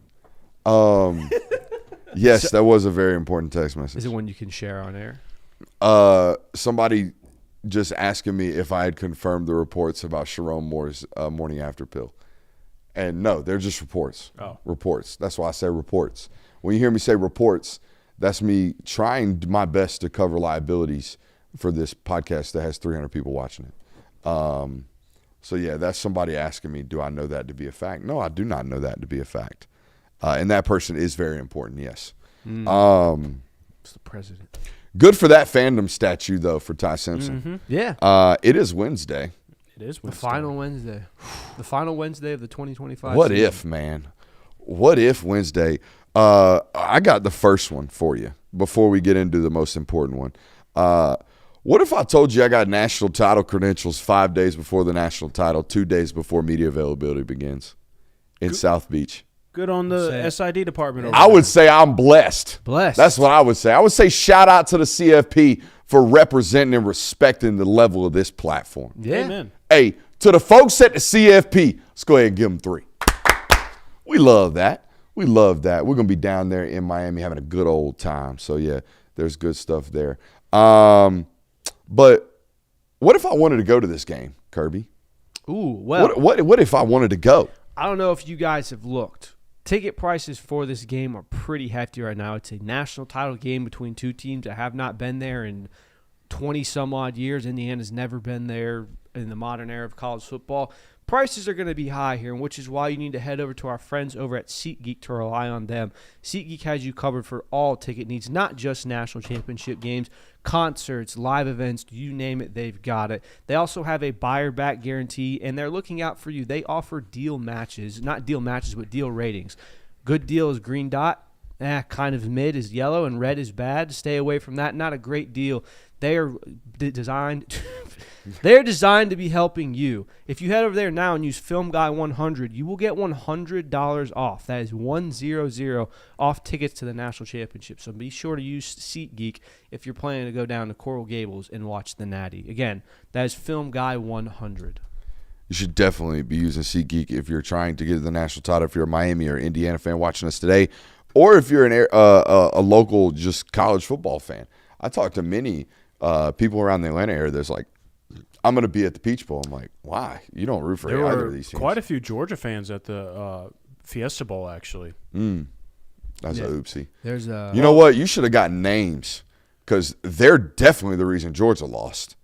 Yes, that was a very important text message. Is it one you can share on air? Somebody just asking me if I had confirmed the reports about Sharon Moore's morning after pill. And no, they're just reports. Oh. Reports. That's why I say reports. When you hear me say reports, that's me trying my best to cover liabilities for this podcast that has 300 people watching it. So, yeah, that's somebody asking me, do I know that to be a fact? No, I do not know that to be a fact. And that person is very important, yes. It's the president. Good for that fandom statue, though, for Tai Simpson. Mm-hmm. Yeah. It is Wednesday. It is The Wednesday. final Wednesday. The final Wednesday of the 2025 What season. if, man? What if Wednesday? I got the first one for you before we get into the most important one. What if I told you I got national title credentials 5 days before the national title, 2 days before media availability begins in South Beach? Good on the SID department. Over I there. would say I'm blessed. Blessed. That's what I would say. I would say shout out to the CFP for representing and respecting the level of this platform. Yeah. Amen. Hey, to the folks at the CFP, let's go ahead and give them 3. We love that. We love that. We're going to be down there in Miami having a good old time. So, yeah, there's good stuff there. But what if I wanted to go to this game, Kirby? Ooh, well. What if I wanted to go? I don't know if you guys have looked. Ticket prices for this game are pretty hefty right now. It's a national title game between two teams that have not been there in 20-some-odd years. Indiana's never been there in the modern era of college football. Prices are going to be high here, which is why you need to head over to our friends over at SeatGeek to rely on them. SeatGeek has you covered for all ticket needs, not just national championship games, concerts, live events, you name it, they've got it. They also have a buyer back guarantee, and they're looking out for you. They offer deal matches, not deal matches, but deal ratings. Good deal is green dot. Kind of mid is yellow, and red is bad. Stay away from that. Not a great deal. They are designed to be helping you. If you head over there now and use FilmGuy100, you will get $100 off. That is 100 off tickets to the national championship. So be sure to use SeatGeek if you're planning to go down to Coral Gables and watch the Natty. Again, that is FilmGuy100. You should definitely be using SeatGeek if you're trying to get to the national title, if you're a Miami or Indiana fan watching us today, or if you're a local just college football fan. I talked to many people around the Atlanta area that's like, I'm going to be at the Peach Bowl. I'm like, why? You don't root for There either were of these teams. quite a few Georgia fans at the Fiesta Bowl, actually. That's a oopsie. There's a You know what? You should have gotten names because they're definitely the reason Georgia lost.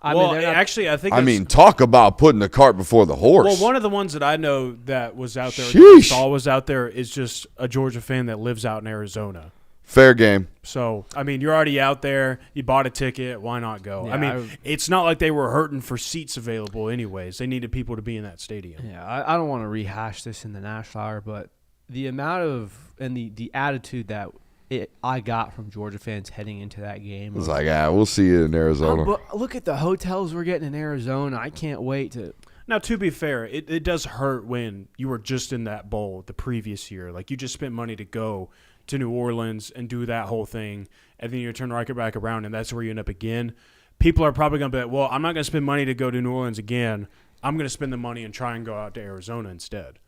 I well, mean, they're not- actually, I think. I mean, talk about putting the cart before the horse. well, one of the ones that I know that was out there, Sheesh. saw was out there, is just a Georgia fan that lives out in Arizona. Fair game. So, I mean, you're already out there. You bought a ticket. Why not go? Yeah, I mean, it's not like they were hurting for seats available anyways. They needed people to be in that stadium. Yeah, I don't want to rehash this in the National Hour, but the amount of and the attitude that I got from Georgia fans heading into that game. It's like, we'll see you in Arizona. But look at the hotels we're getting in Arizona. I can't wait to. Now, to be fair, it does hurt when you were just in that bowl the previous year. Like, you just spent money to go to New Orleans and do that whole thing, and then you turn right back around, and that's where you end up again. People are probably going to be like, well, I'm not going to spend money to go to New Orleans again. I'm going to spend the money and try and go out to Arizona instead.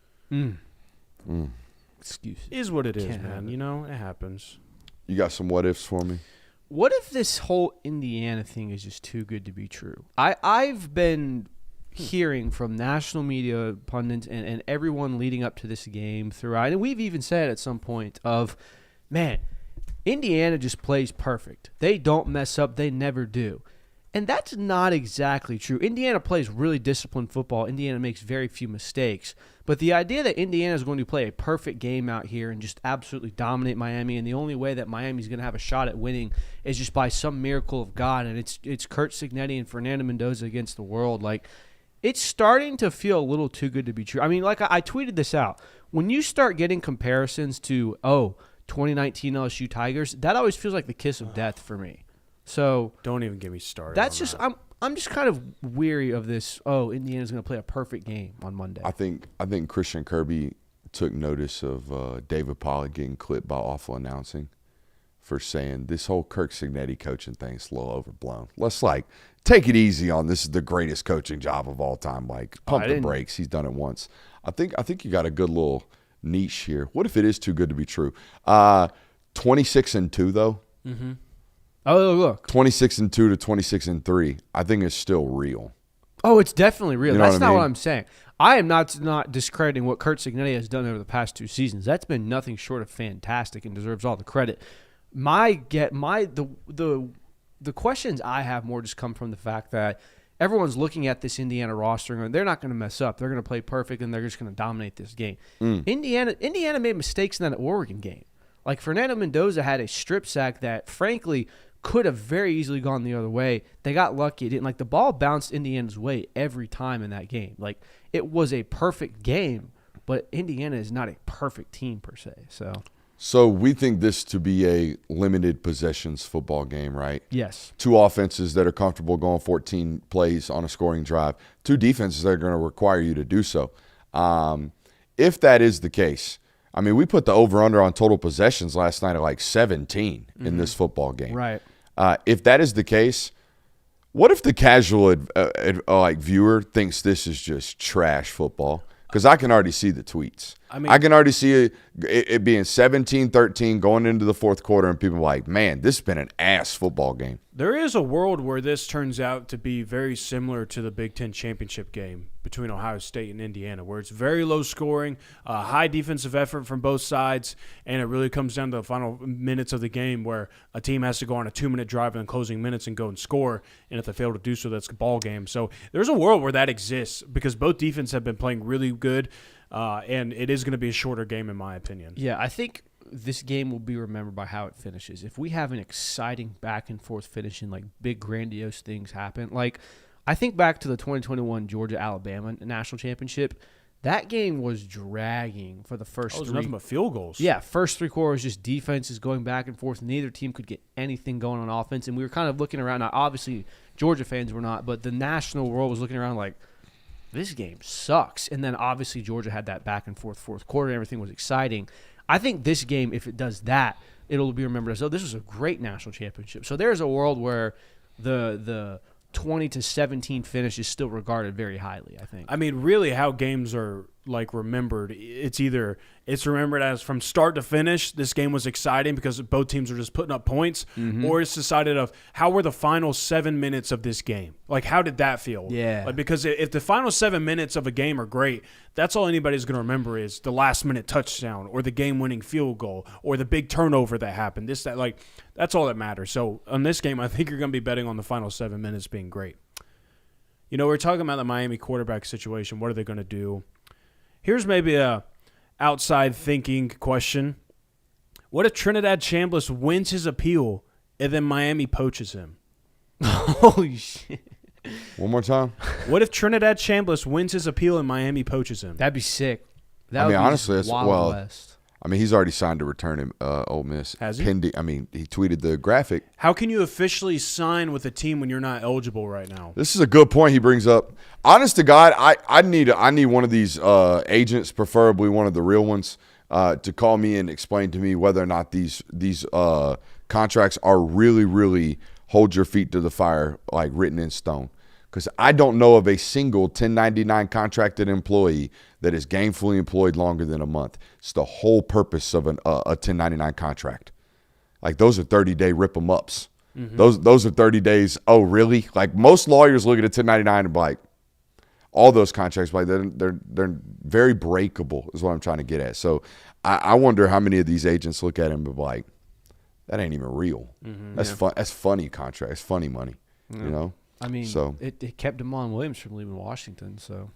Excuses. Is what it is, Can't have man. it. You know, it happens. You got some what ifs for me? What if this whole Indiana thing is just too good to be true? I've been hearing from national media pundits and everyone leading up to this game throughout, and we've even said at some point of, man, Indiana just plays perfect. They don't mess up. They never do. And that's not exactly true. Indiana plays really disciplined football. Indiana makes very few mistakes. But the idea that Indiana is going to play a perfect game out here and just absolutely dominate Miami, and the only way that Miami's going to have a shot at winning is just by some miracle of God, and it's Kurt Cignetti and Fernando Mendoza against the world. Like, it's starting to feel a little too good to be true. I mean, like I tweeted this out. When you start getting comparisons to, 2019 LSU Tigers, that always feels like the kiss of death for me. So Don't even get me started. that's on just that. I'm just kind of weary of this. Indiana's going to play a perfect game on Monday. I think Christian Kirby took notice of David Pollack getting clipped by awful announcing for saying this whole Kirk Cignetti coaching thing's a little overblown. Let's take it easy on this is the greatest coaching job of all time. Like, pump the brakes. He's done it once. I think you got a good little niche here. What if it is too good to be true? 26-2 though. Mm-hmm. Oh, look. 26-2 to 26-3. I think it's still real. Oh, it's definitely real. You know That's what I not what mean? I'm saying. I am not discrediting what Kurt Cignetti has done over the past 2 seasons. That's been nothing short of fantastic and deserves all the credit. The questions I have more just come from the fact that everyone's looking at this Indiana roster and going, they're not going to mess up. They're going to play perfect and they're just going to dominate this game. Indiana made mistakes in that Oregon game. Like, Fernando Mendoza had a strip sack that, frankly, could have very easily gone the other way. They got lucky. It didn't. Like, the ball bounced Indiana's way every time in that game. Like, it was a perfect game, but Indiana is not a perfect team per se. So we think this to be a limited possessions football game, right? Yes. 2 offenses that are comfortable going 14 plays on a scoring drive. 2 defenses that are going to require you to do so. If that is the case, I mean, we put the over-under on total possessions last night at like 17 in this football game. Right. If that is the case, what if the casual viewer thinks this is just trash football? Because I can already see the tweets. I can already see it being 17-13 going into the fourth quarter, and people are like, man, this has been an ass football game. There is a world where this turns out to be very similar to the Big Ten championship game between Ohio State and Indiana, where it's very low scoring, high defensive effort from both sides, and it really comes down to the final minutes of the game where a team has to go on a 2-minute drive in the closing minutes and go and score, and if they fail to do so, that's a ball game. So there's a world where that exists because both defenses have been playing really good, and it is going to be a shorter game in my opinion. Yeah, I think this game will be remembered by how it finishes. If we have an exciting back and forth finish and like big grandiose things happen, like I think back to the 2021 Georgia-Alabama national championship, that game was dragging for the first It was 3. nothing but field goals. Yeah, first 3 quarters, just defenses going back and forth. Neither team could get anything going on offense, and we were kind of looking around. Now, obviously, Georgia fans were not, but the national world was looking around like, this game sucks. And then, obviously, Georgia had that back and forth fourth quarter, and everything was exciting. I think this game, if it does that, it'll be remembered as, this was a great national championship. So there's a world where the 20-17 finish is still regarded very highly, I think. I mean, really how games are like remembered, it's either it's remembered as from start to finish, this game was exciting because both teams are just putting up points, or it's decided of how were the final 7 minutes of this game? Like, how did that feel? Yeah. Like, because if the final 7 minutes of a game are great, that's all anybody's going to remember is the last minute touchdown or the game-winning field goal or the big turnover that happened. That's all that matters. So on this game, I think you're going to be betting on the final 7 minutes being great. We're talking about the Miami quarterback situation. What are they going to do? Here's maybe a outside thinking question. What if Trinidad Chambliss wins his appeal and then Miami poaches him? Holy shit. One more time. What if Trinidad Chambliss wins his appeal and Miami poaches him? That'd be sick. I mean, honestly, it's Wild West. I mean, he's already signed to return him, Ole Miss. Has he? Pending, I mean, he tweeted the graphic. How can you officially sign with a team when you're not eligible right now? This is a good point he brings up. Honest to God, I need one of these agents, preferably one of the real ones, to call me and explain to me whether or not these contracts are really, really hold your feet to the fire, like written in stone. Because I don't know of a single 1099 contracted employee that is gainfully employed longer than a month. It's the whole purpose of a 1099 contract. Like, those are 30-day rip-em-ups. Mm-hmm. Those are 30 days. Oh, really? Like, most lawyers look at a 1099 and be like, all those contracts, like they're very breakable is what I'm trying to get at. So I wonder how many of these agents look at him and be like, that ain't even real. Mm-hmm, that's fun. That's funny contract. It's funny money, you know? I mean, it kept Damon Williams from leaving Washington. So,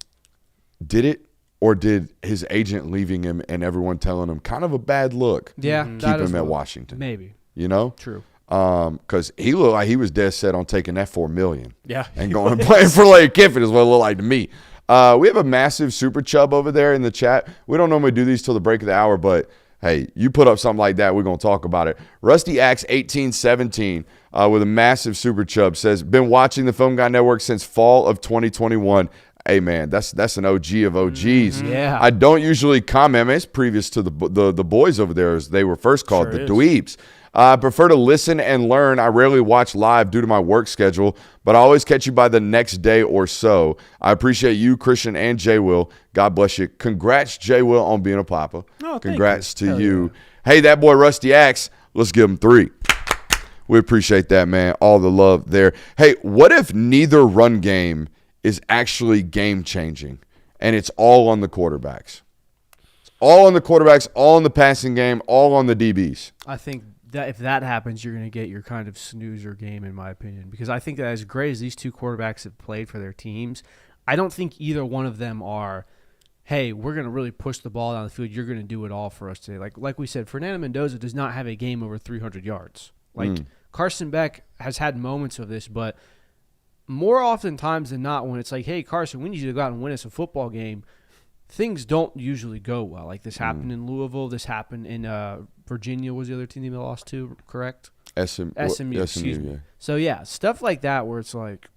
did it, or did his agent leaving him and everyone telling him kind of a bad look? Yeah, keep him at Washington. Maybe, True. Because he looked like he was dead set on taking that $4 million. Yeah, and going and playing for Lane Kiffin is what it looked like to me. We have a massive super chub over there in the chat. We don't normally do these till the break of the hour, but hey, you put up something like that, we're going to talk about it. Rusty Axe 1817 with a massive super chub says, been watching the Film Guy Network since fall of 2021. Hey, man, that's an OG of OGs. Mm-hmm. Yeah. I don't usually comment. I mean, it's previous to the boys over there, as they were first called, the dweebs. I prefer to listen and learn. I rarely watch live due to my work schedule, but I always catch you by the next day or so. I appreciate you, Christian, and J. Will. God bless you. Congrats, J. Will, on being a papa. Oh, congrats to you. Yeah. Hey, that boy Rusty Axe, let's give him 3. We appreciate that, man. All the love there. Hey, what if neither run game is actually game-changing and it's all on the quarterbacks? It's all on the quarterbacks, all on the passing game, all on the DBs. I think that if that happens, you're going to get your kind of snoozer game, in my opinion, because I think that as great as these two quarterbacks have played for their teams, I don't think either one of them are, hey, we're going to really push the ball down the field. You're going to do it all for us today. Like we said, Fernando Mendoza does not have a game over 300 yards. Carson Beck has had moments of this, but more often times than not, when it's like, hey, Carson, we need you to go out and win us a football game, things don't usually go well. Like this happened in Louisville. This happened in Virginia was the other team they lost to, correct? SMU, excuse me. Yeah. So, yeah, stuff like that where it's like.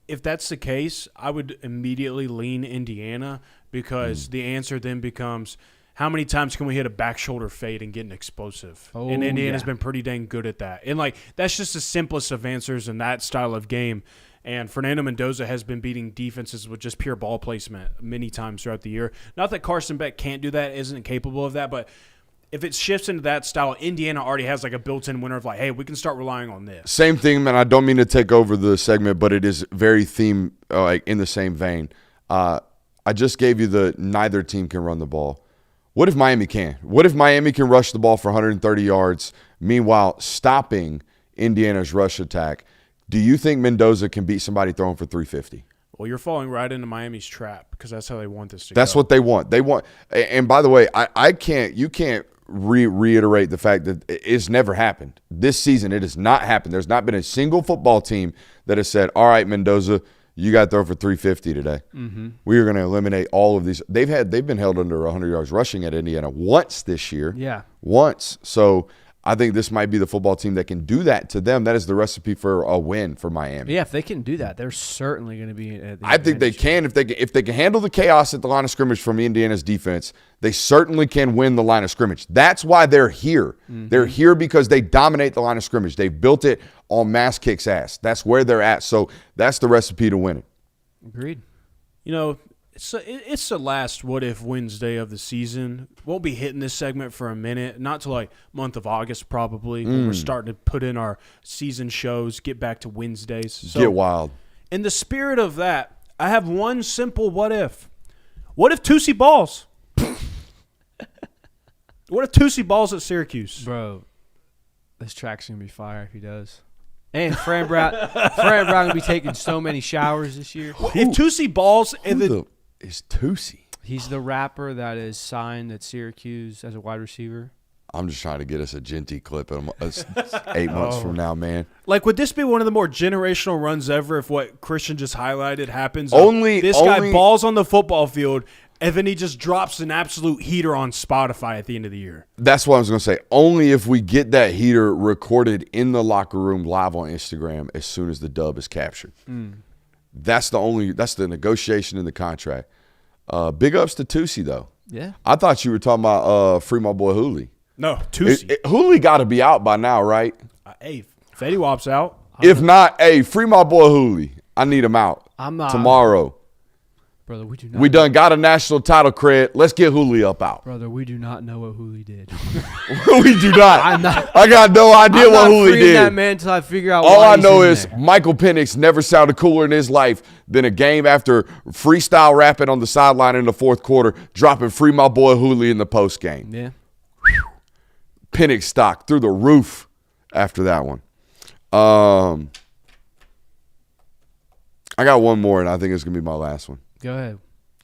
If that's the case, I would immediately lean Indiana because the answer then becomes, how many times can we hit a back shoulder fade and get an explosive? Oh, and Indiana's been pretty dang good at that. And, that's just the simplest of answers in that style of game. And Fernando Mendoza has been beating defenses with just pure ball placement many times throughout the year. Not that Carson Beck can't do that, isn't capable of that, but if it shifts into that style, Indiana already has a built-in winner of hey, we can start relying on this. Same thing, man. I don't mean to take over the segment, but it is very theme, in the same vein. I just gave you the neither team can run the ball. What if Miami can? What if Miami can rush the ball for 130 yards, meanwhile stopping Indiana's rush attack? Do you think Mendoza can beat somebody throwing for 350? Well, you're falling right into Miami's trap because that's how they want this to go. That's what they want. They want, and by the way, you can't reiterate the fact that it's never happened. This season, it has not happened. There's not been a single football team that has said, all right, Mendoza, you got to throw for 350 today. Mm-hmm. We are going to eliminate all of these. They've been held under 100 yards rushing at Indiana once this year. Yeah. Once. So I think this might be the football team that can do that to them. That is the recipe for a win for Miami. Yeah, if they can do that, they're certainly going to be at the I think they can. If they can handle the chaos at the line of scrimmage from Indiana's defense, they certainly can win the line of scrimmage. That's why they're here. Mm-hmm. They're here because they dominate the line of scrimmage. They've built it on Mass Kick's ass. That's where they're at. So that's the recipe to win it. Agreed. It's the last What If Wednesday of the season. Won't be hitting this segment for a minute, not till month of August probably. When we're starting to put in our season shows, get back to Wednesdays. So, get wild. In the spirit of that, I have one simple what if. What if Tusi balls? What if Tusi balls at Syracuse? Bro, this track's going to be fire if he does. And Fran Brown going to be taking so many showers this year. If Tusi balls and Who then the is Tusi? He's the rapper that is signed at Syracuse as a wide receiver. I'm just trying to get us a Genty clip in 8 months from now, man. like, would this be one of the more generational runs ever if what Christian just highlighted happens? Only- Guy balls on the football field, and then he just drops an absolute heater on Spotify at the end of the year. That's what I was going to say. Only if we get that heater recorded in the locker room live on Instagram as soon as the dub is captured. That's the negotiation in the contract. Big ups to Tusi, though. Yeah. I thought you were talking about free my boy Hooley. No, Tusi. Hooley got to be out by now, right? Hey, Fetty Wap's out. If not, hey, free my boy Hooley. I need him out I'm not. tomorrow. Brother, we do not. We done got a national title cred. Let's get Hooley up out. Brother, we do not know what Hooley did. We do not. I'm not. I got no idea I'm what not Hooley freeing did. that man until I figure out. All why I he's know in is there. Michael Penix never sounded cooler in his life than a game after freestyle rapping on the sideline in the fourth quarter, dropping free my boy Hooley in the post game. Yeah. Penix stock through the roof after that one. I got one more, and I think it's gonna be my last one. Go ahead.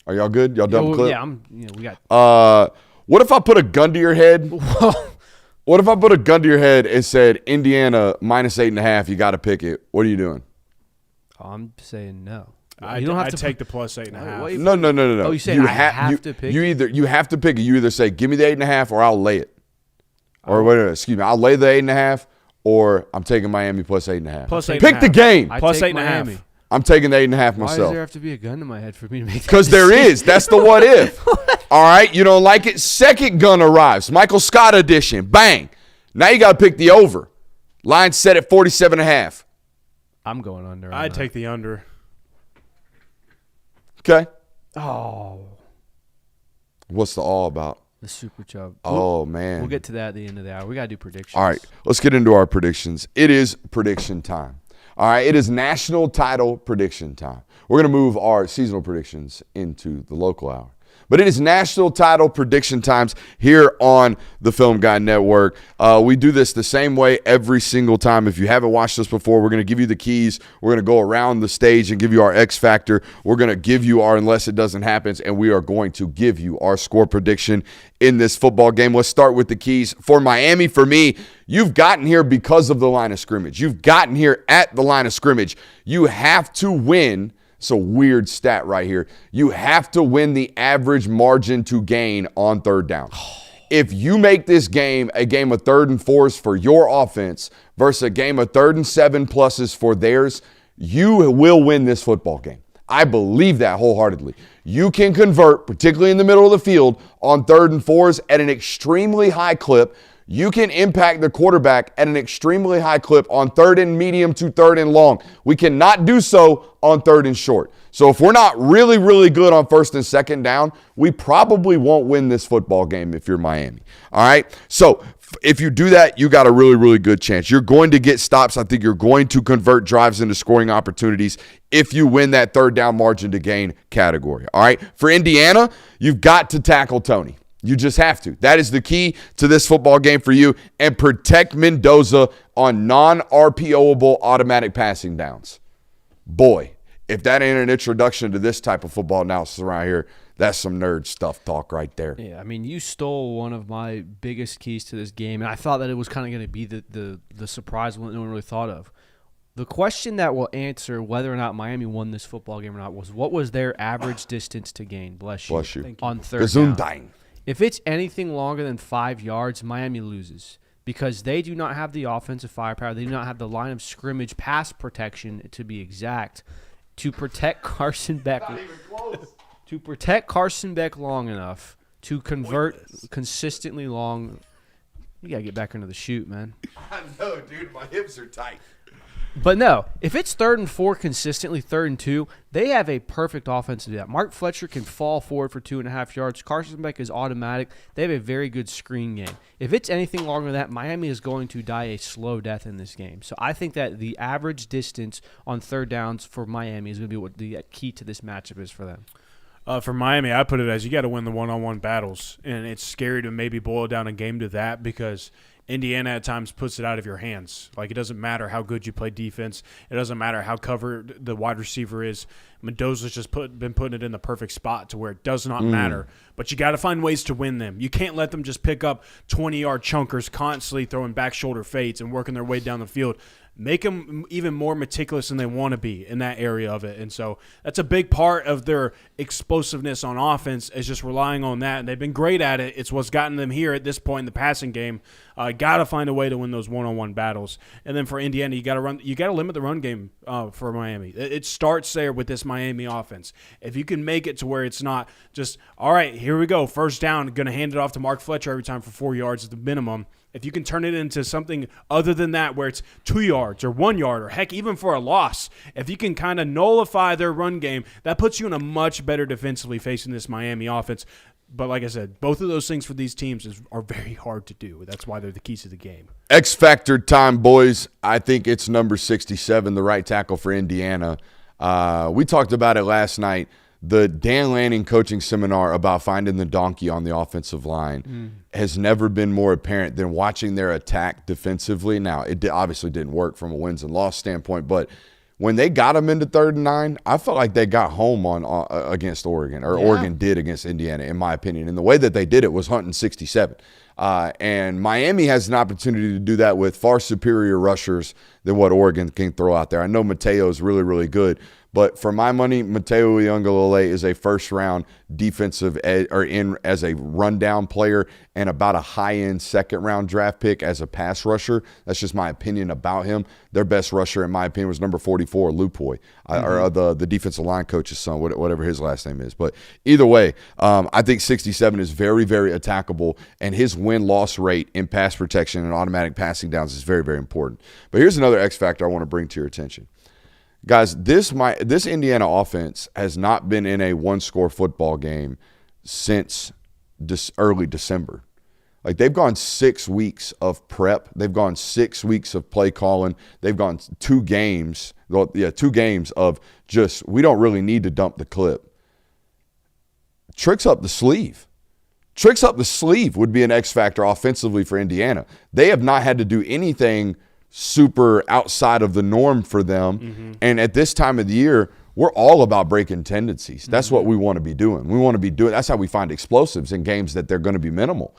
Are y'all good? Y'all done with clip? Yeah, we got. What if I put a gun to your head? What if I put a gun to your head and said Indiana -8.5? You got to pick it. What are you doing? I'm saying no. I You don't have to take put- the plus 8.5. Wait, No. Oh, you said I have to pick you it? You have to pick it. You either say give me the 8.5 or I'll lay it, or whatever. Excuse me, I'll lay the 8.5, or I'm taking Miami plus 8.5. Plus Pick 8.5. the game. I Plus take 8.5. Miami. I'm taking the 8.5 Why does myself. there have to be a gun to my head for me to make that Because there decision? is. That's the what if. All right. You don't like it? Second gun arrives. Michael Scott edition. Bang. Now you got to pick the over. Line set at 47.5. I'm going under. on I'd that. take the under. Okay. Oh, What's the all about? the super chub. Oh, man. We'll get to that at the end of the hour. We got to do predictions. All right. Let's get into our predictions. It is prediction time. All right. It is national title prediction time. We're going to move our seasonal predictions into the local hour. But it is national title prediction times here on the Film Guy Network. We do this the same way every single time. If you haven't watched us before, we're going to give you the keys. We're going to go around the stage and give you our X factor. We're going to give you our unless it doesn't happen, and we are going to give you our score prediction in this football game. Let's start with the keys. For Miami, for me, you've gotten here because of the line of scrimmage. You've gotten here at the line of scrimmage. You have to win. It's a weird stat right here. You have to win the average margin to gain on third down. If you make this game a game of 3rd and 4s for your offense versus a game of 3rd and 7 pluses for theirs, you will win this football game. I believe that wholeheartedly. You can convert, particularly in the middle of the field, on 3rd and 4s at an extremely high clip. You can impact the quarterback at an extremely high clip on 3rd and medium to 3rd and long. We cannot do so on 3rd and short. So if we're not really, really good on 1st and 2nd down, we probably won't win this football game if you're Miami. All right? So if you do that, you got a really, really good chance. You're going to get stops. I think you're going to convert drives into scoring opportunities if you win that 3rd down margin to gain category. All right? For Indiana, you've got to tackle Tony. You just have to. That is the key to this football game for you. And protect Mendoza on non-RPOable automatic passing downs. Boy, if that ain't an introduction to this type of football analysis around here, that's some nerd stuff talk right there. Yeah, I mean, you stole one of my biggest keys to this game, and I thought that it was kind of going to be the surprise one that no one really thought of. The question that will answer whether or not Miami won this football game or not was, what was their average distance to gain? Bless you. Bless you. On 3rd down. Gesundheit. If it's anything longer than 5 yards, Miami loses because they do not have the offensive firepower. They do not have the line of scrimmage pass protection, to be exact, to protect Carson Beck. Not even close. To protect Carson Beck long enough to convert consistently long. You got to get back into the shoot, man. I know, dude. My hips are tight. But no, if it's 3rd and 4 consistently, 3rd and 2, they have a perfect offense to do that. Mark Fletcher can fall forward for 2.5 yards. Carson Beck is automatic. They have a very good screen game. If it's anything longer than that, Miami is going to die a slow death in this game. So I think that the average distance on 3rd downs for Miami is going to be what the key to this matchup is for them. For Miami, I put it as you got to win the one-on-one battles, and it's scary to maybe boil down a game to that because Indiana at times puts it out of your hands. Like, it doesn't matter how good you play defense. It doesn't matter how covered the wide receiver is. Mendoza's just been putting it in the perfect spot to where it does not matter. But you got to find ways to win them. You can't let them just pick up 20-yard chunkers constantly throwing back shoulder fades and working their way down the field. Make them even more meticulous than they want to be in that area of it. And so that's a big part of their explosiveness on offense, is just relying on that. And they've been great at it. It's what's gotten them here at this point in the passing game. Got to find a way to win those one-on-one battles. And then for Indiana, you got to limit the run game for Miami. It starts there with this Miami offense. If you can make it to where it's not just, all right, here we go, first down, going to hand it off to Mark Fletcher every time for 4 yards at the minimum. If you can turn it into something other than that, where it's 2 yards or 1 yard, or heck, even for a loss, if you can kind of nullify their run game, that puts you in a much better defensively facing this Miami offense. But like I said, both of those things for these teams are very hard to do. That's why they're the keys to the game. X Factor time, boys. I think it's number 67, the right tackle for Indiana. We talked about it last night. The Dan Lanning coaching seminar about finding the donkey on the offensive line has never been more apparent than watching their attack defensively. Now, it obviously didn't work from a wins and loss standpoint, but when they got them into 3rd and 9, I felt like they got home on against Oregon, or Oregon did against Indiana, in my opinion. And the way that they did it was hunting 67. And Miami has an opportunity to do that with far superior rushers than what Oregon can throw out there. I know Mateo's really, really good, but for my money, Mateo Uiagalelei is a first-round defensive as a rundown player and about a high-end second-round draft pick as a pass rusher. That's just my opinion about him. Their best rusher, in my opinion, was number 44, Lupoy, or the defensive line coach's son, whatever his last name is. But either way, I think 67 is very, very attackable, and his win-loss rate in pass protection and automatic passing downs is very, very important. But here's another X factor I want to bring to your attention. Guys, this Indiana offense has not been in a one-score football game since early December. Like, they've gone 6 weeks of prep. They've gone 6 weeks of play calling. They've gone 2 games. 2 games of just, we don't really need to dump the clip. Tricks up the sleeve. Tricks up the sleeve would be an X factor offensively for Indiana. They have not had to do anything super outside of the norm for them. And at this time of the year, we're all about breaking tendencies. That's what we want to be doing. That's how we find explosives in games that they're going to be minimal.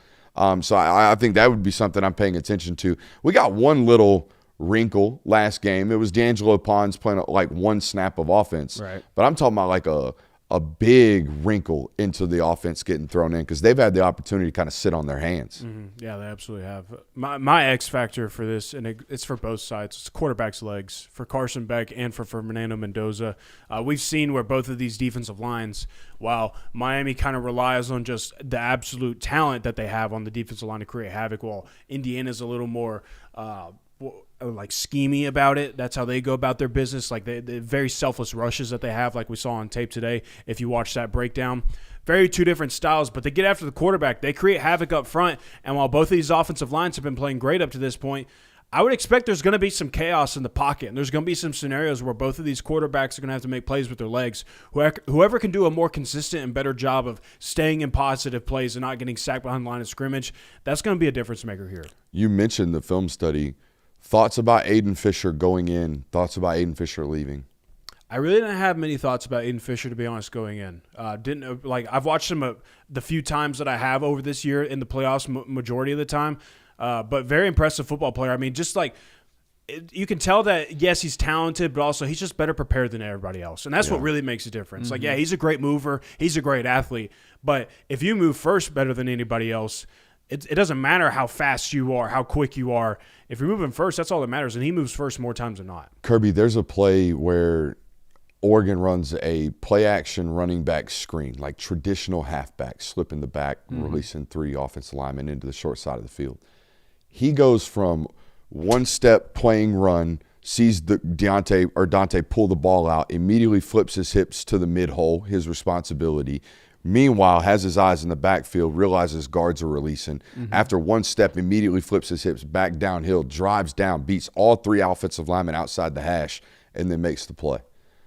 So I think that would be something I'm paying attention to. We got one little wrinkle last game. It was D'Angelo Pons playing like one snap of offense. Right. But I'm talking about like a big wrinkle into the offense getting thrown in, because they've had the opportunity to kind of sit on their hands. Yeah, they absolutely have. My X factor for this, and it's for both sides, it's quarterback's legs, for Carson Beck and for Fernando Mendoza. We've seen where both of these defensive lines, while Miami kind of relies on just the absolute talent that they have on the defensive line to create havoc, while Indiana's a little more like schemy about it. That's how they go about their business. Like the very selfless rushes that they have, like we saw on tape today, if you watch that breakdown. Very two different styles, but they get after the quarterback. They create havoc up front, and while both of these offensive lines have been playing great up to this point, I would expect there's going to be some chaos in the pocket, and there's going to be some scenarios where both of these quarterbacks are going to have to make plays with their legs. Whoever can do a more consistent and better job of staying in positive plays and not getting sacked behind the line of scrimmage, that's going to be a difference maker here. You mentioned the film study. Thoughts about Aiden Fisher going in? Thoughts about Aiden Fisher leaving? I really didn't have many thoughts about Aiden Fisher, to be honest, going in. I've watched him the few times that I have over this year in the playoffs, majority of the time. But very impressive football player. I mean, just like you can tell that, yes, he's talented, but also he's just better prepared than everybody else. And that's what really makes a difference. Like, yeah, he's a great mover. He's a great athlete. But if you move first better than anybody else, it doesn't matter how fast you are, how quick you are. If you're moving first, that's all that matters. And he moves first more times than not. Kirby, there's a play where Oregon runs a play-action running back screen, like traditional halfback, slipping the back, releasing 3 offensive linemen into the short side of the field. He goes from one-step playing run, sees Dante pull the ball out, immediately flips his hips to the mid-hole, his responsibility. Meanwhile, has his eyes in the backfield, realizes guards are releasing. After one step, immediately flips his hips back downhill, drives down, beats all 3 offensive linemen outside the hash, and then makes the play.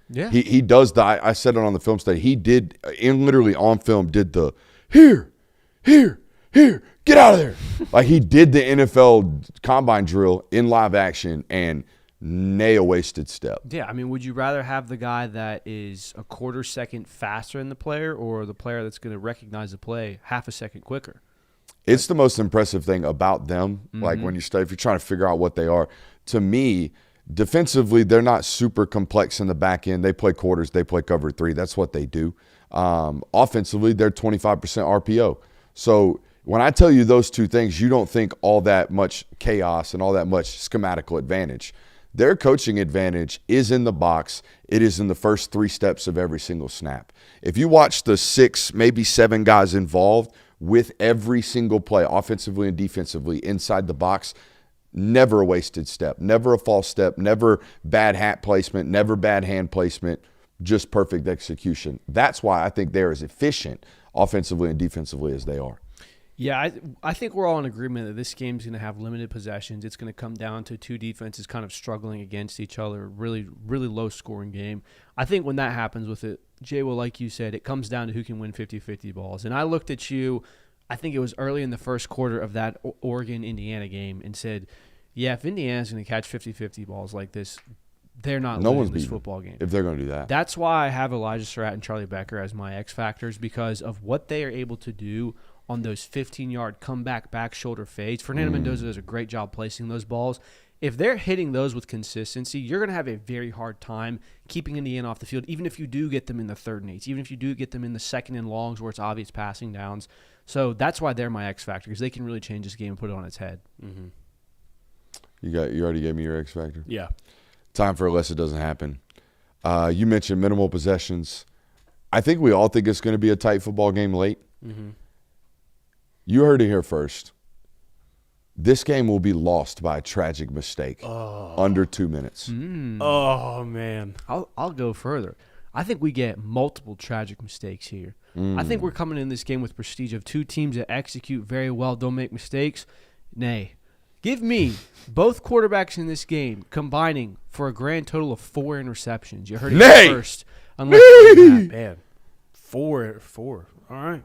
Yeah, he does that. I said it on the film study. He did, literally on film, did the here, here, get out of there. Like he did the NFL combine drill in live action and nail wasted step. Yeah, I mean, would you rather have the guy that is a quarter second faster than the player or the player that's going to recognize the play half a second quicker? It's the most impressive thing about them. Like when if you're trying to figure out what they are, to me, defensively, they're not super complex in the back end. They play quarters, they play cover three. That's what they do. Offensively, they're 25% RPO. So when I tell you those two things, you don't think all that much chaos and all that much schematical advantage. Their coaching advantage is in the box. It is in the first 3 steps of every single snap. If you watch the 6, maybe 7 guys involved with every single play, offensively and defensively, inside the box, never a wasted step, never a false step, never bad hat placement, never bad hand placement, just perfect execution. That's why I think they're as efficient offensively and defensively as they are. Yeah, I think we're all in agreement that this game's going to have limited possessions. It's going to come down to 2 defenses kind of struggling against each other, really, really low-scoring game. I think when that happens with it, Jay, well, like you said, it comes down to who can win 50-50 balls. And I looked at you, I think it was early in the first quarter of that Oregon-Indiana game, and said, yeah, if Indiana's going to catch 50-50 balls like this, they're not losing this football game. If they're going to do that. That's why I have Elijah Surratt and Charlie Becker as my X factors, because of what they are able to do on those 15-yard comeback back shoulder fades. Fernando Mendoza does a great job placing those balls. If they're hitting those with consistency, you're going to have a very hard time keeping Indiana off the field, even if you do get them in the 3rd and 8s, even if you do get them in the 2nd and longs where it's obvious passing downs. So that's why they're my X factor, because they can really change this game and put it on its head. Mm-hmm. You already gave me your X factor? Yeah. Time for unless it doesn't happen. You mentioned minimal possessions. I think we all think it's going to be a tight football game late. Mm-hmm. You heard it here first. This game will be lost by a tragic mistake under 2 minutes. Oh, man. I'll go further. I think we get multiple tragic mistakes here. I think we're coming in this game with prestige of 2 teams that execute very well, don't make mistakes. Nay. Give me both quarterbacks in this game combining for a grand total of 4 interceptions. You heard it here first. Man. 4. All right.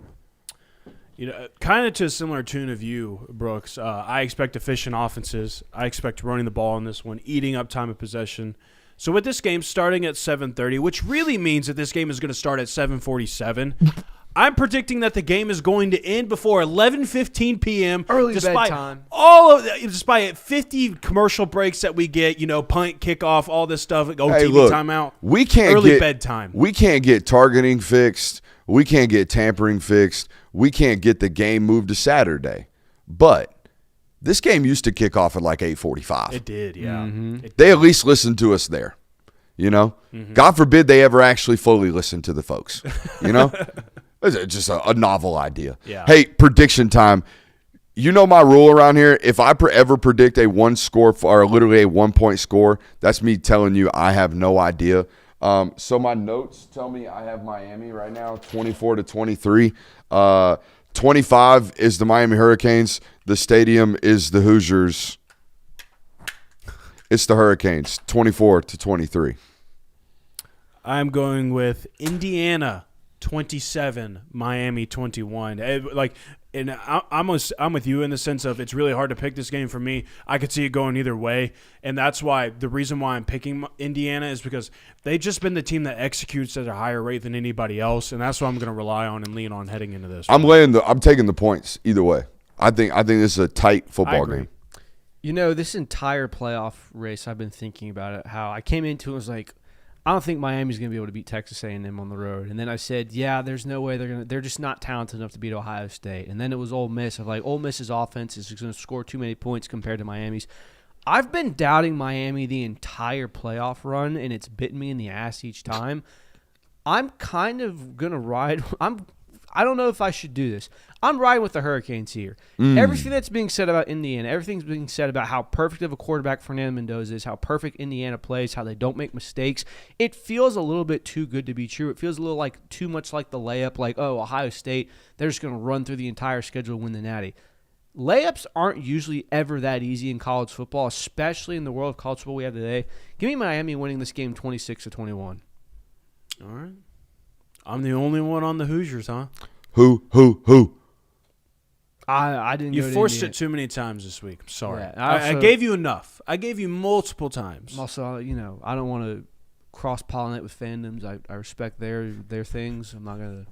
You know, kind of to a similar tune of you, Brooks. I expect efficient offenses. I expect running the ball in this one, eating up time of possession. So with this game starting at 7:30, which really means that this game is going to start at 7:47, I'm predicting that the game is going to end before 11:15 p.m. Early despite bedtime. Despite 50 commercial breaks that we get, punt, kickoff, all this stuff, OT, Hey, look, timeout. We can't early get bedtime. We can't get targeting fixed. We can't get tampering fixed. We can't get the game moved to Saturday. But this game used to kick off at like 8:45. It did, yeah. They at least listened to us there. God forbid they ever actually fully listen to the folks. It's just a novel idea. Yeah. Hey, prediction time. You know my rule around here. If I ever predict a 1 score or literally a 1-point score, that's me telling you I have no idea. So my notes tell me I have Miami right now, 24-23. 25 is the Miami Hurricanes. The stadium is the Hoosiers. It's the Hurricanes, 24-23. I'm going with Indiana 27, Miami 21. I'm with you in the sense of it's really hard to pick this game for me. I could see it going either way, and that's why the reason why I'm picking Indiana is because they've just been the team that executes at a higher rate than anybody else, and that's what I'm going to rely on and lean on heading into this. I'm taking the points either way. I think this is a tight football game. This entire playoff race, I've been thinking about it. How I came into it was like, I don't think Miami's going to be able to beat Texas A&M on the road. And then I said, yeah, there's no way they're just not talented enough to beat Ohio State. And then it was Ole Miss. I'm like, Ole Miss's offense is going to score too many points compared to Miami's. I've been doubting Miami the entire playoff run, and it's bitten me in the ass each time. I'm kind of going to ride. I don't know if I should do this. I'm riding with the Hurricanes here. Everything that's being said about Indiana, everything's being said about how perfect of a quarterback Fernando Mendoza is, how perfect Indiana plays, how they don't make mistakes. It feels a little bit too good to be true. It feels a little like too much like the layup, like, Ohio State, they're just going to run through the entire schedule and win the Natty. Layups aren't usually ever that easy in college football, especially in the world of college football we have today. Give me Miami winning this game 26-21. All right. I'm the only one on the Hoosiers, huh? Who? I didn't. You go to forced Indiana. it too many times this week. I'm sorry. Yeah, I also- gave you enough. I gave you multiple times. Also, I don't want to cross pollinate with fandoms. I respect their things. I'm not gonna.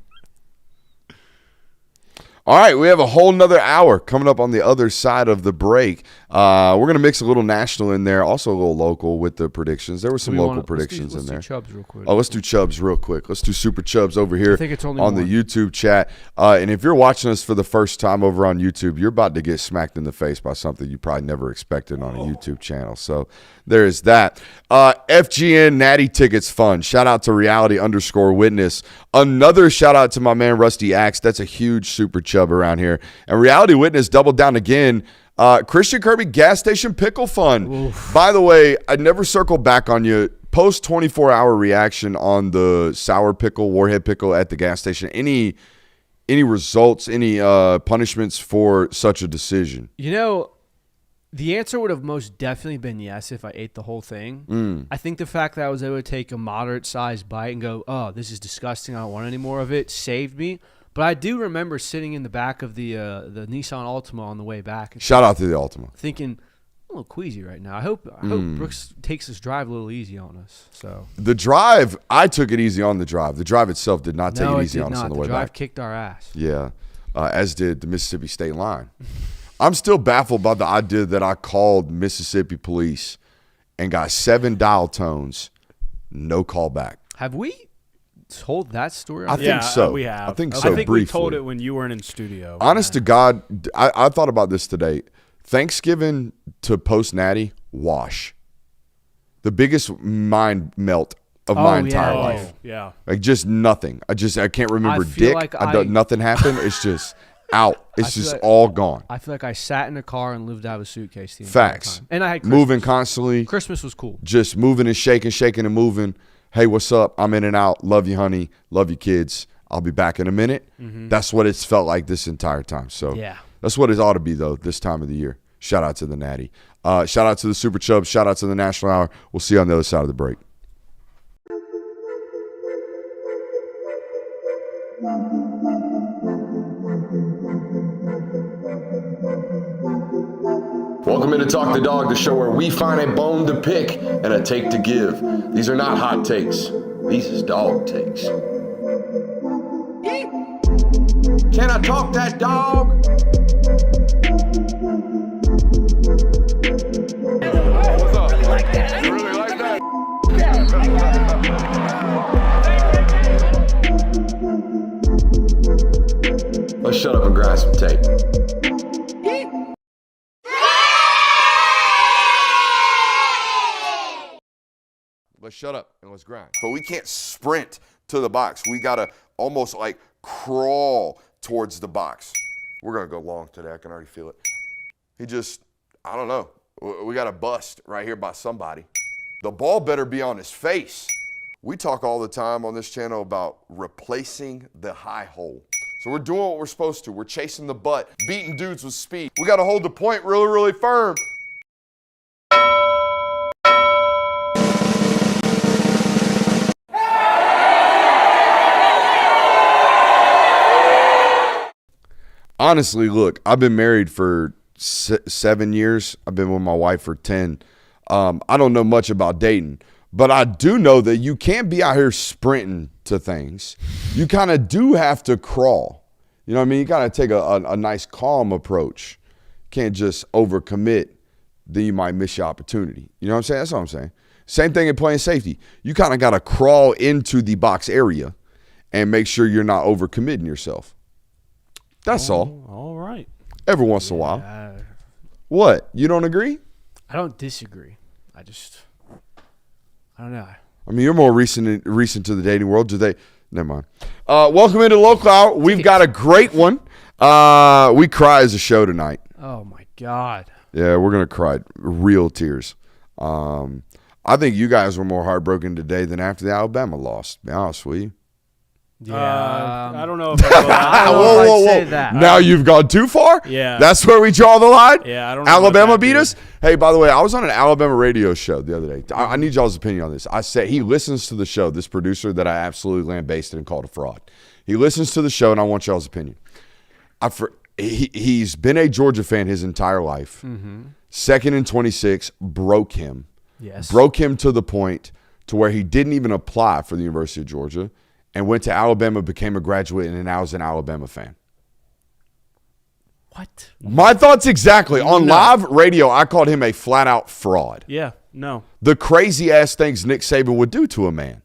All right, we have a whole nother hour coming up on the other side of the break. We're going to mix a little national in there, also a little local with the predictions. There were some local predictions in there. Let's do Chubbs real quick. Oh, let's do Chubbs real quick. Let's do Super Chubbs over here I think it's only on one. the YouTube chat. And if you're watching us for the first time over on YouTube, you're about to get smacked in the face by something you probably never expected on a YouTube channel. So there is that. FGN Natty Tickets Fund. Shout out to Reality_Witness. Another shout out to my man Rusty Axe. That's a huge Super Chub around here. And Reality Witness doubled down again. Christian Kirby Gas Station Pickle Fund. Oof. By the way, I never circled back on you. Post 24-hour reaction on the sour pickle, warhead pickle at the gas station. Any results, any punishments for such a decision? The answer would have most definitely been yes if I ate the whole thing. I think the fact that I was able to take a moderate-sized bite and go, oh, this is disgusting, I don't want any more of it, saved me. But I do remember sitting in the back of the Nissan Altima on the way back. And Shout out to the Altima. Thinking, I'm a little queasy right now. I hope Brooks takes this drive a little easy on us. So the drive, I took it easy on the drive. The drive itself did not take it easy on us on the way back. The drive kicked our ass. Yeah, as did the Mississippi State line. I'm still baffled by the idea that I called Mississippi police and got 7 dial tones, no call back. Have we told that story? I think so. We have. I think so. I think briefly. we told it when you weren't in studio. Honest to God, I thought about this today. Thanksgiving to post Natty, wash. The biggest mind melt of my entire life. Yeah. Like just nothing. I can't remember I feel dick. like nothing happened. It's just out. It's just like- all gone. I feel like I sat in a car and lived out of a suitcase the entire Facts. time. And I had Christmas. Moving constantly. Christmas was cool. Just moving and shaking and moving. Hey, what's up? I'm in and out. Love you, honey. Love you, kids. I'll be back in a minute. That's what it's felt like this entire time. So Yeah. that's what it ought to be, though, this time of the year. Shout out to the Natty. Shout out to the Super Chubbs. Shout out to the National Hour. We'll see you on the other side of the break. Welcome into Talk the Dog, the show where we find a bone to pick and a take to give. These are not hot takes. These is dog takes. Can I talk that dog? What's up? You really like that? Let's shut up and grind some tape. Let's shut up and let's grind. But we can't sprint to the box. We got to almost like crawl towards the box. We're going to go long today. I can already feel it. I don't know. We got a bust right here by somebody. The ball better be on his face. We talk all the time on this channel about replacing the high hole. So we're doing what we're supposed to. We're chasing the butt, beating dudes with speed. We got to hold the point really, really firm. Honestly, look, I've been married for 7 years. I've been with my wife for 10. I don't know much about dating, but I do know that you can't be out here sprinting to things. You kind of do have to crawl. You know what I mean? You got to take a nice, calm approach. Can't just overcommit, then you might miss your opportunity. You know what I'm saying? That's what I'm saying. Same thing in playing safety. You kind of got to crawl into the box area and make sure you're not overcommitting yourself. That's all. All right. Every once in a while. What? You don't agree? I don't disagree. I don't know. I mean, you're more recent to the dating world. Never mind. Welcome into Local Hour. We've got a great one. We cry as a show tonight. Oh, my God. Yeah, we're going to cry real tears. I think you guys were more heartbroken today than after the Alabama loss, to be honest with you. Yeah. I don't know if I Whoa. say that. Now you've gone too far? Yeah. That's where we draw the line? Yeah, I don't know. Alabama beat us? Hey, by the way, I was on an Alabama radio show the other day. I need y'all's opinion on this. I said he listens to the show, this producer that I absolutely lambasted and called a fraud. He listens to the show, and I want y'all's opinion. he's been a Georgia fan his entire life. Mm-hmm. 2nd and 26 broke him. Yes. Broke him to the point to where he didn't even apply for the University of Georgia and went to Alabama, became a graduate, and now is an Alabama fan. What? My thoughts exactly. On live radio, I called him a flat-out fraud. Yeah, no. The crazy-ass things Nick Saban would do to a man.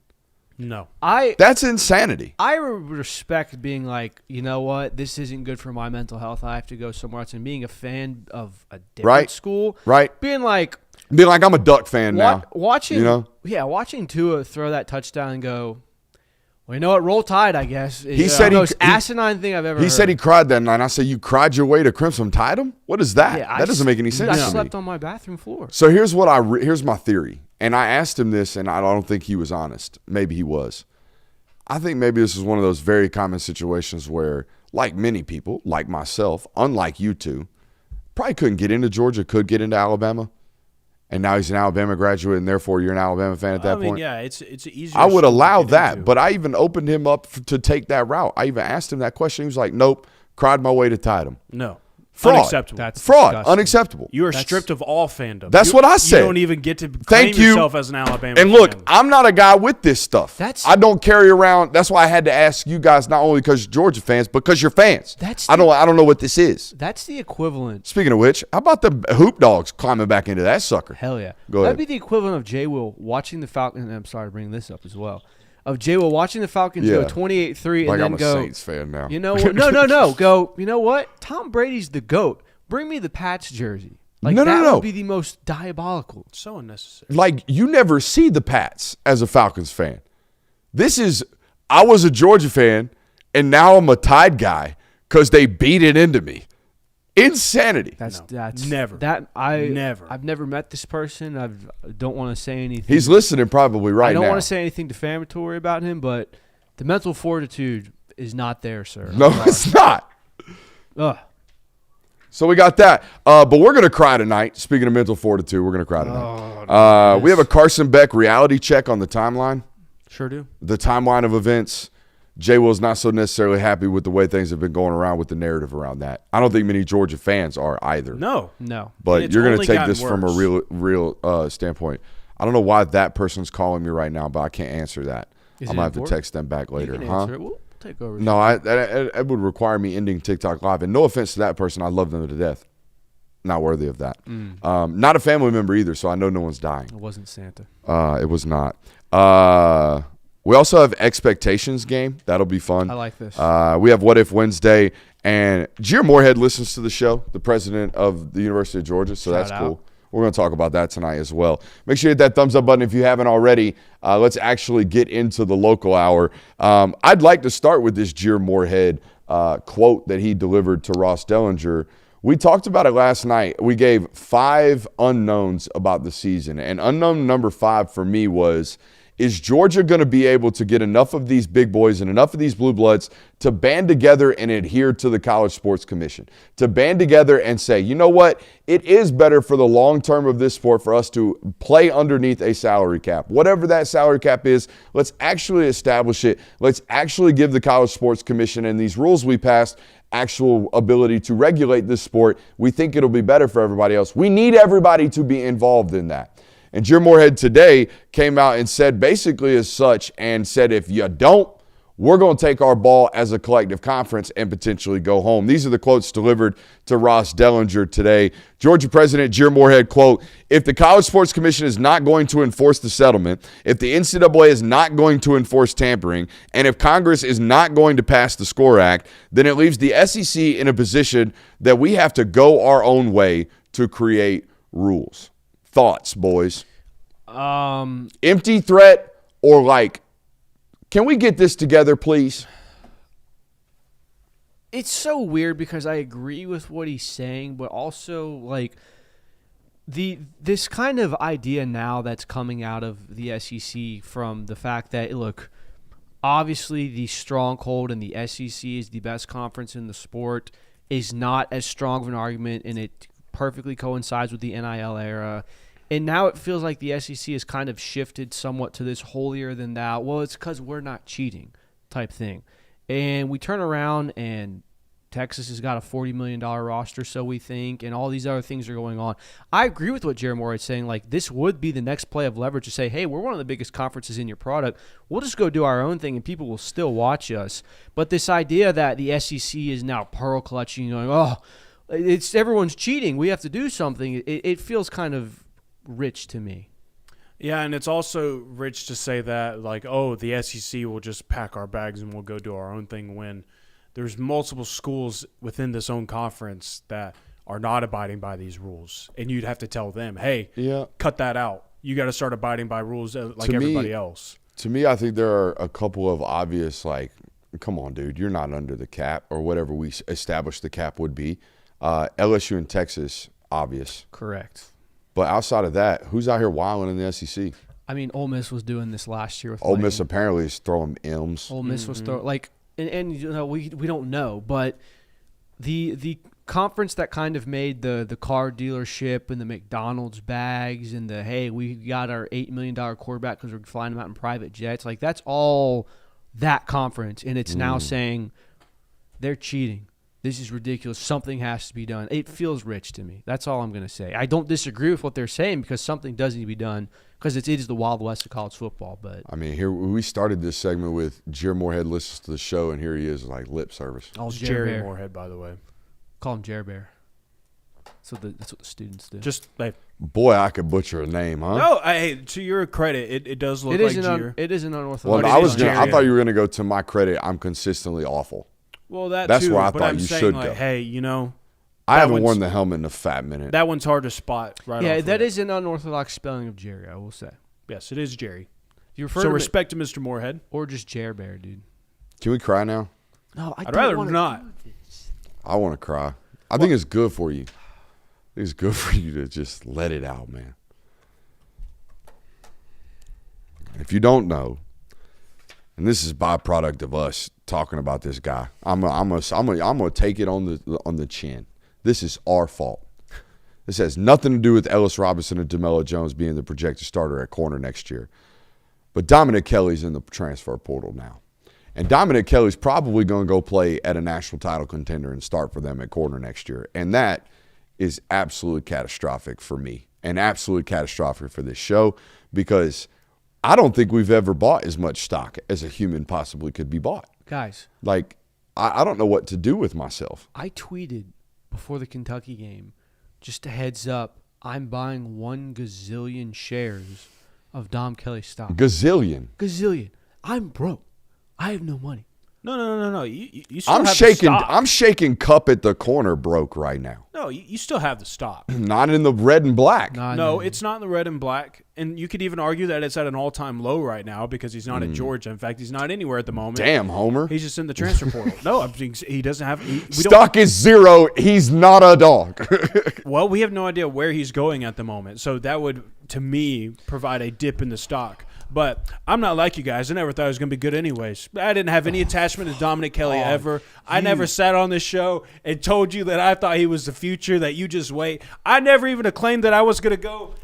No. That's insanity. I respect being like, you know what, this isn't good for my mental health. I have to go somewhere else. And being a fan of a different school. Right. Being like, I'm a Duck fan now. Watching, you know? Yeah, watching Tua throw that touchdown and go, well, you know what, roll tide, I guess. He said the most asinine thing I've ever heard. He said he cried that night. I said, you cried your way to Crimson Tide him? What is that? Yeah, that doesn't make any sense I to me. slept on my bathroom floor. So here's my theory. And I asked him this, and I don't think he was honest. Maybe he was. I think maybe this is one of those very common situations where, like many people, like myself, unlike you two, probably couldn't get into Georgia, could get into Alabama, and now he's an Alabama graduate, and therefore you're an Alabama fan at that point. Yeah, it's easier. I would allow that, into. but I even opened him up to take that route. I even asked him that question. He was like, nope, cried my way to Tideham. No. Fraud. Unacceptable. That's Fraud. disgusting. Unacceptable. You are stripped of all fandom. That's what I said. You don't even get to claim Thank you. yourself as an Alabama And look, fan. I'm not a guy with this stuff. I don't carry around. That's why I had to ask you guys, not only because you're Georgia fans, but because you're fans. I don't know what this is. That's the equivalent. Speaking of which, how about the Hoop Dogs climbing back into that sucker? Hell yeah. Go ahead. That'd be the equivalent of J. Will watching the Falcons. I'm sorry to bring this up as well. Of J. Will watching the Falcons go 28-3 and then I'm a go. Saints fan now. You know what? No. Go. You know what? Tom Brady's the GOAT. Bring me the Pats jersey. Like that would be the most diabolical. So unnecessary. Like, you never see the Pats as a Falcons fan. I was a Georgia fan, and now I'm a Tide guy because they beat it into me. Insanity. That's never. Never. I've never met this person. I don't want to say anything. He's listening probably right now. I don't want to say anything defamatory about him, but the mental fortitude is not there, sir. No, it's not. Ugh. So we got that. But we're going to cry tonight. Speaking of mental fortitude, we're going to cry tonight. We have a Carson Beck reality check on the timeline. Sure do. The timeline of events. Jay Will's not so necessarily happy with the way things have been going around with the narrative around that. I don't think many Georgia fans are either. No. But you're going to take this worse. from a real standpoint. I don't know why that person's calling me right now, but I can't answer that. I'm going to have to text them back later. You can answer it. We'll take over. No, that would require me ending TikTok Live. And no offense to that person. I love them to death. Not worthy of that. Not a family member either, so I know no one's dying. It wasn't Santa. It was not. We also have Expectations game. That'll be fun. I like this. We have What If Wednesday. And Jer Moorhead listens to the show, the president of the University of Georgia, so that's cool. We're going to talk about that tonight as well. Make sure you hit that thumbs up button if you haven't already. Let's actually get into the local hour. I'd like to start with this Jer Moorhead quote that he delivered to Ross Dellinger. We talked about it last night. We gave 5 unknowns about the season. And unknown number 5 for me was, is Georgia going to be able to get enough of these big boys and enough of these blue bloods to band together and adhere to the College Sports Commission? To band together and say, you know what? It is better for the long term of this sport for us to play underneath a salary cap. Whatever that salary cap is, let's actually establish it. Let's actually give the College Sports Commission and these rules we passed actual ability to regulate this sport. We think it'll be better for everybody else. We need everybody to be involved in that. And Jer Moorhead today came out and said basically as such and said, if you don't, we're going to take our ball as a collective conference and potentially go home. These are the quotes delivered to Ross Dellinger today. Georgia President Jer Moorhead, quote, if the College Sports Commission is not going to enforce the settlement, if the NCAA is not going to enforce tampering, and if Congress is not going to pass the SCORE Act, then it leaves the SEC in a position that we have to go our own way to create rules. Thoughts, boys? Empty threat or like, can we get this together, please? It's so weird because I agree with what he's saying, but also like this kind of idea now that's coming out of the SEC from the fact that, look, obviously the stronghold in the SEC is the best conference in the sport is not as strong of an argument, and it perfectly coincides with the NIL era. And now it feels like the SEC has kind of shifted somewhat to this holier than thou. Well, it's because we're not cheating type thing. And we turn around and Texas has got a $40 million roster, so we think, and all these other things are going on. I agree with what Jared Moore is saying. Like, this would be the next play of leverage to say, hey, we're one of the biggest conferences in your product. We'll just go do our own thing, and people will still watch us. But this idea that the SEC is now pearl clutching, going, oh, everyone's cheating, we have to do something, it feels kind of rich to me. Yeah, and it's also rich to say that, like, oh, the SEC will just pack our bags and we'll go do our own thing, when there's multiple schools within this own conference that are not abiding by these rules. And you'd have to tell them, hey, cut that out. You got to start abiding by rules like everybody else. To me, I think there are a couple of obvious, like, come on, dude, you're not under the cap, or whatever we established the cap would be. LSU and Texas, obvious. Correct. But outside of that, who's out here wilding in the SEC? I mean, Ole Miss was doing this last year with Ole Miss apparently is throwing M's. Ole Miss was throwing, like, and you know, we don't know, but the conference that kind of made the car dealership and the McDonald's bags and the, hey, we got our $8 million quarterback because we're flying him out in private jets, like, that's all that conference, and it's now saying they're cheating. This is ridiculous. Something has to be done. It feels rich to me. That's all I'm going to say. I don't disagree with what they're saying, because something does need to be done, because it is the Wild West of college football. But I mean, here we started this segment with Jared Moorhead listens to the show, and here he is, like, lip service. Oh, Jerry Moorhead, by the way. Call him Jerry Bear. That's what the students do. Just like, boy, I could butcher a name, huh? no, hey, to your credit, it does look like Jerry. It is an unorthodox. Well, I thought you were gonna go to my credit. I'm consistently awful. Well, that's too, where I thought I'm you saying, should like, go. hey, you know, I haven't worn the helmet in a fat minute. that one's hard to spot. Right. Yeah, off that rip. is an unorthodox spelling of Jerry, I will say. Yes, it is Jerry. You refer So to respect to Mr. Moorhead. or just Jerry Bear, dude. Can we cry now? No, I'd rather not. I want to cry. I think it's good for you. I think it's good for you to just let it out, man. If you don't know, and this is byproduct of us talking about this guy, I'm gonna take it on the chin. This is our fault. This has nothing to do with Ellis Robinson and DeMello Jones being the projected starter at corner next year. But Dominic Kelly's in the transfer portal now. And Dominic Kelly's probably going to go play at a national title contender and start for them at corner next year. And that is absolutely catastrophic for me and absolutely catastrophic for this show, because I don't think we've ever bought as much stock as a human possibly could be bought. Guys, Like, I don't know what to do with myself. I tweeted before the Kentucky game, just a heads up, I'm buying 1 gazillion shares of Dom Kelly stock. Gazillion. I'm broke. I have no money. No. You still have the stock. I'm shaking cup at the corner broke right now. No, you still have the stock. Not in the red and black. No, it's not in the red and black. And you could even argue that it's at an all-time low right now, because he's not at Georgia. In fact, he's not anywhere at the moment. Damn, Homer. He's just in the transfer portal. No, I mean, he doesn't have – Stock is 0. He's not a dog. Well, we have no idea where he's going at the moment. So that would, to me, provide a dip in the stock. But I'm not like you guys. I never thought it was going to be good anyways. I didn't have any attachment to Dominic Kelly ever. I never sat on this show and told you that I thought he was the future, that you just wait. I never even claimed that I was going to go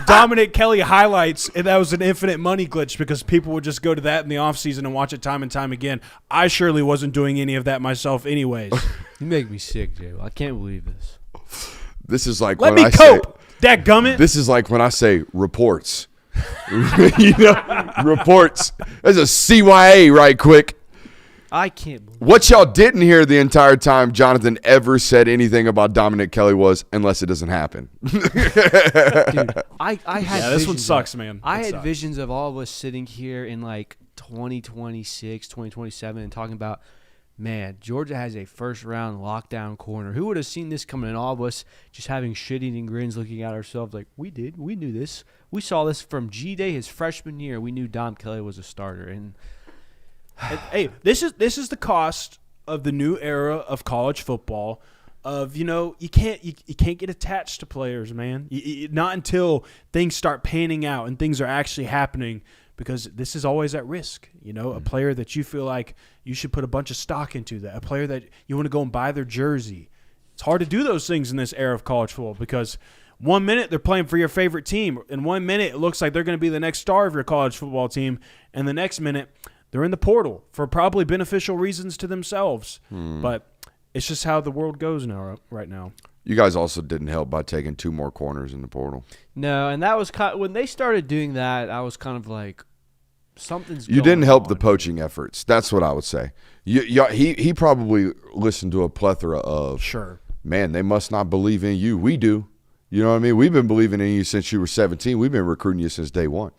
Dominic Kelly highlights, and that was an infinite money glitch, because people would just go to that in the offseason and watch it time and time again. I surely wasn't doing any of that myself anyways. You make me sick, Jay. I can't believe this. This is like Let when me I cope, say, dadgummit. This is like when I say reports. Reports. There's a CYA right quick. I can't believe What y'all didn't hear the entire time Jonathan ever said anything about Dominic Kelly was, unless it doesn't happen. Dude, I had this one visions sucks, of, man. I It had sucks. visions of all of us sitting here in like 2026, 2027 and talking about, man, Georgia has a first-round lockdown corner. Who would have seen this coming? And all of us just having shit-eating grins looking at ourselves like, we did. We knew this. We saw this from G-Day his freshman year. We knew Dom Kelly was a starter. And Hey, this is the cost of the new era of college football. Of, you know, you can't get attached to players, man. Not until things start panning out and things are actually happening, because this is always at risk. You know, a player that you feel like you should put a bunch of stock into, that a player that you want to go and buy their jersey. It's hard to do those things in this era of college football, because 1 minute they're playing for your favorite team, and 1 minute it looks like they're going to be the next star of your college football team, and the next minute they're in the portal for probably beneficial reasons to themselves. But it's just how the world goes now, right now. You guys also didn't help by taking 2 more corners in the portal. No, and that was when they started doing that, I was kind of like, something's You going didn't help the on. poaching efforts. That's what I would say. He probably listened to a plethora of, Sure. man, they must not believe in you. We do. You know what I mean? We've been believing in you since you were 17. We've been recruiting you since day one.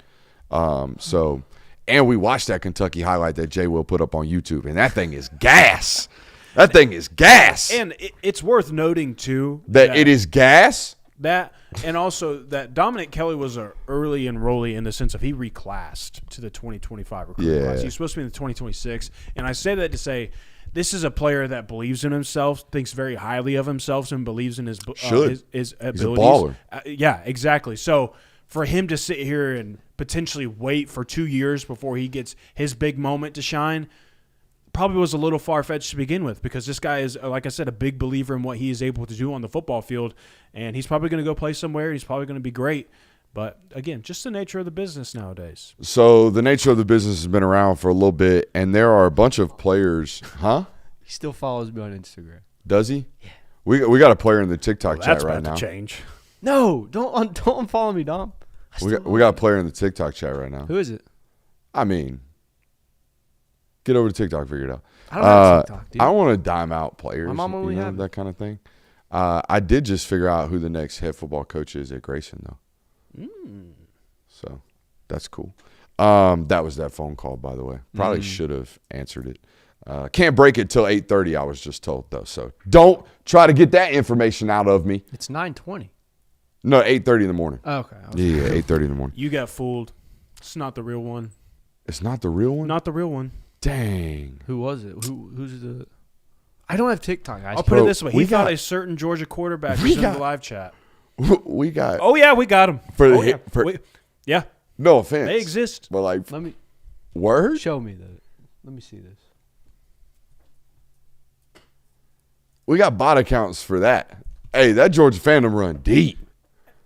And we watched that Kentucky highlight that Jay Will put up on YouTube, and that thing is gas. That thing is gas. And it's worth noting, too, That it is gas? That and also that Dominic Kelly was an early enrollee in the sense of he reclassed to the 2025 recruiting class. He's supposed to be in the 2026. And I say that to say this is a player that believes in himself, thinks very highly of himself, and believes in his abilities. He's a baller. Yeah, exactly. So for him to sit here and potentially wait for 2 years before he gets his big moment to shine probably was a little far-fetched to begin with, because this guy is, like I said, a big believer in what he is able to do on the football field, and he's probably going to go play somewhere. He's probably going to be great. But, again, just the nature of the business nowadays. So the nature of the business has been around for a little bit, and there are a bunch of players. Huh? He still follows me on Instagram. Does he? Yeah. We got a player in the TikTok chat That's right about now. to change. No, don't unfollow me, Dom. We got a player in the TikTok chat right now. Who is it? I mean, get over to TikTok, figure it out. I don't have TikTok, dude. I don't want to dime out players. My mom only have it. that kind of thing. I did just figure out who the next head football coach is at Grayson, though. So that's cool. That was that phone call, by the way. Probably should have answered it. Can't break it till 8:30. I was just told, though. So don't try to get that information out of me. It's 9:20. No, 8:30 in the morning. Oh, okay. Yeah, 8:30 in the morning. You got fooled. It's not the real one. It's not the real one. Not the real one. Dang. Who was it? Who's the? I don't have TikTok. I'll put it this way. we He thought got- a certain Georgia quarterback we was in got- the live chat. We got. Oh, yeah, we got him. Yeah, No offense. they exist. But like, Let me word. show me Let me see this. We got bot accounts for that. Hey, that Georgia fandom run deep.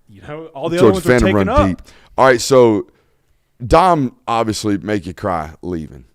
You know, all the other Georgia ones were fandom taken run up. deep. All right, so Dom obviously make you cry leaving.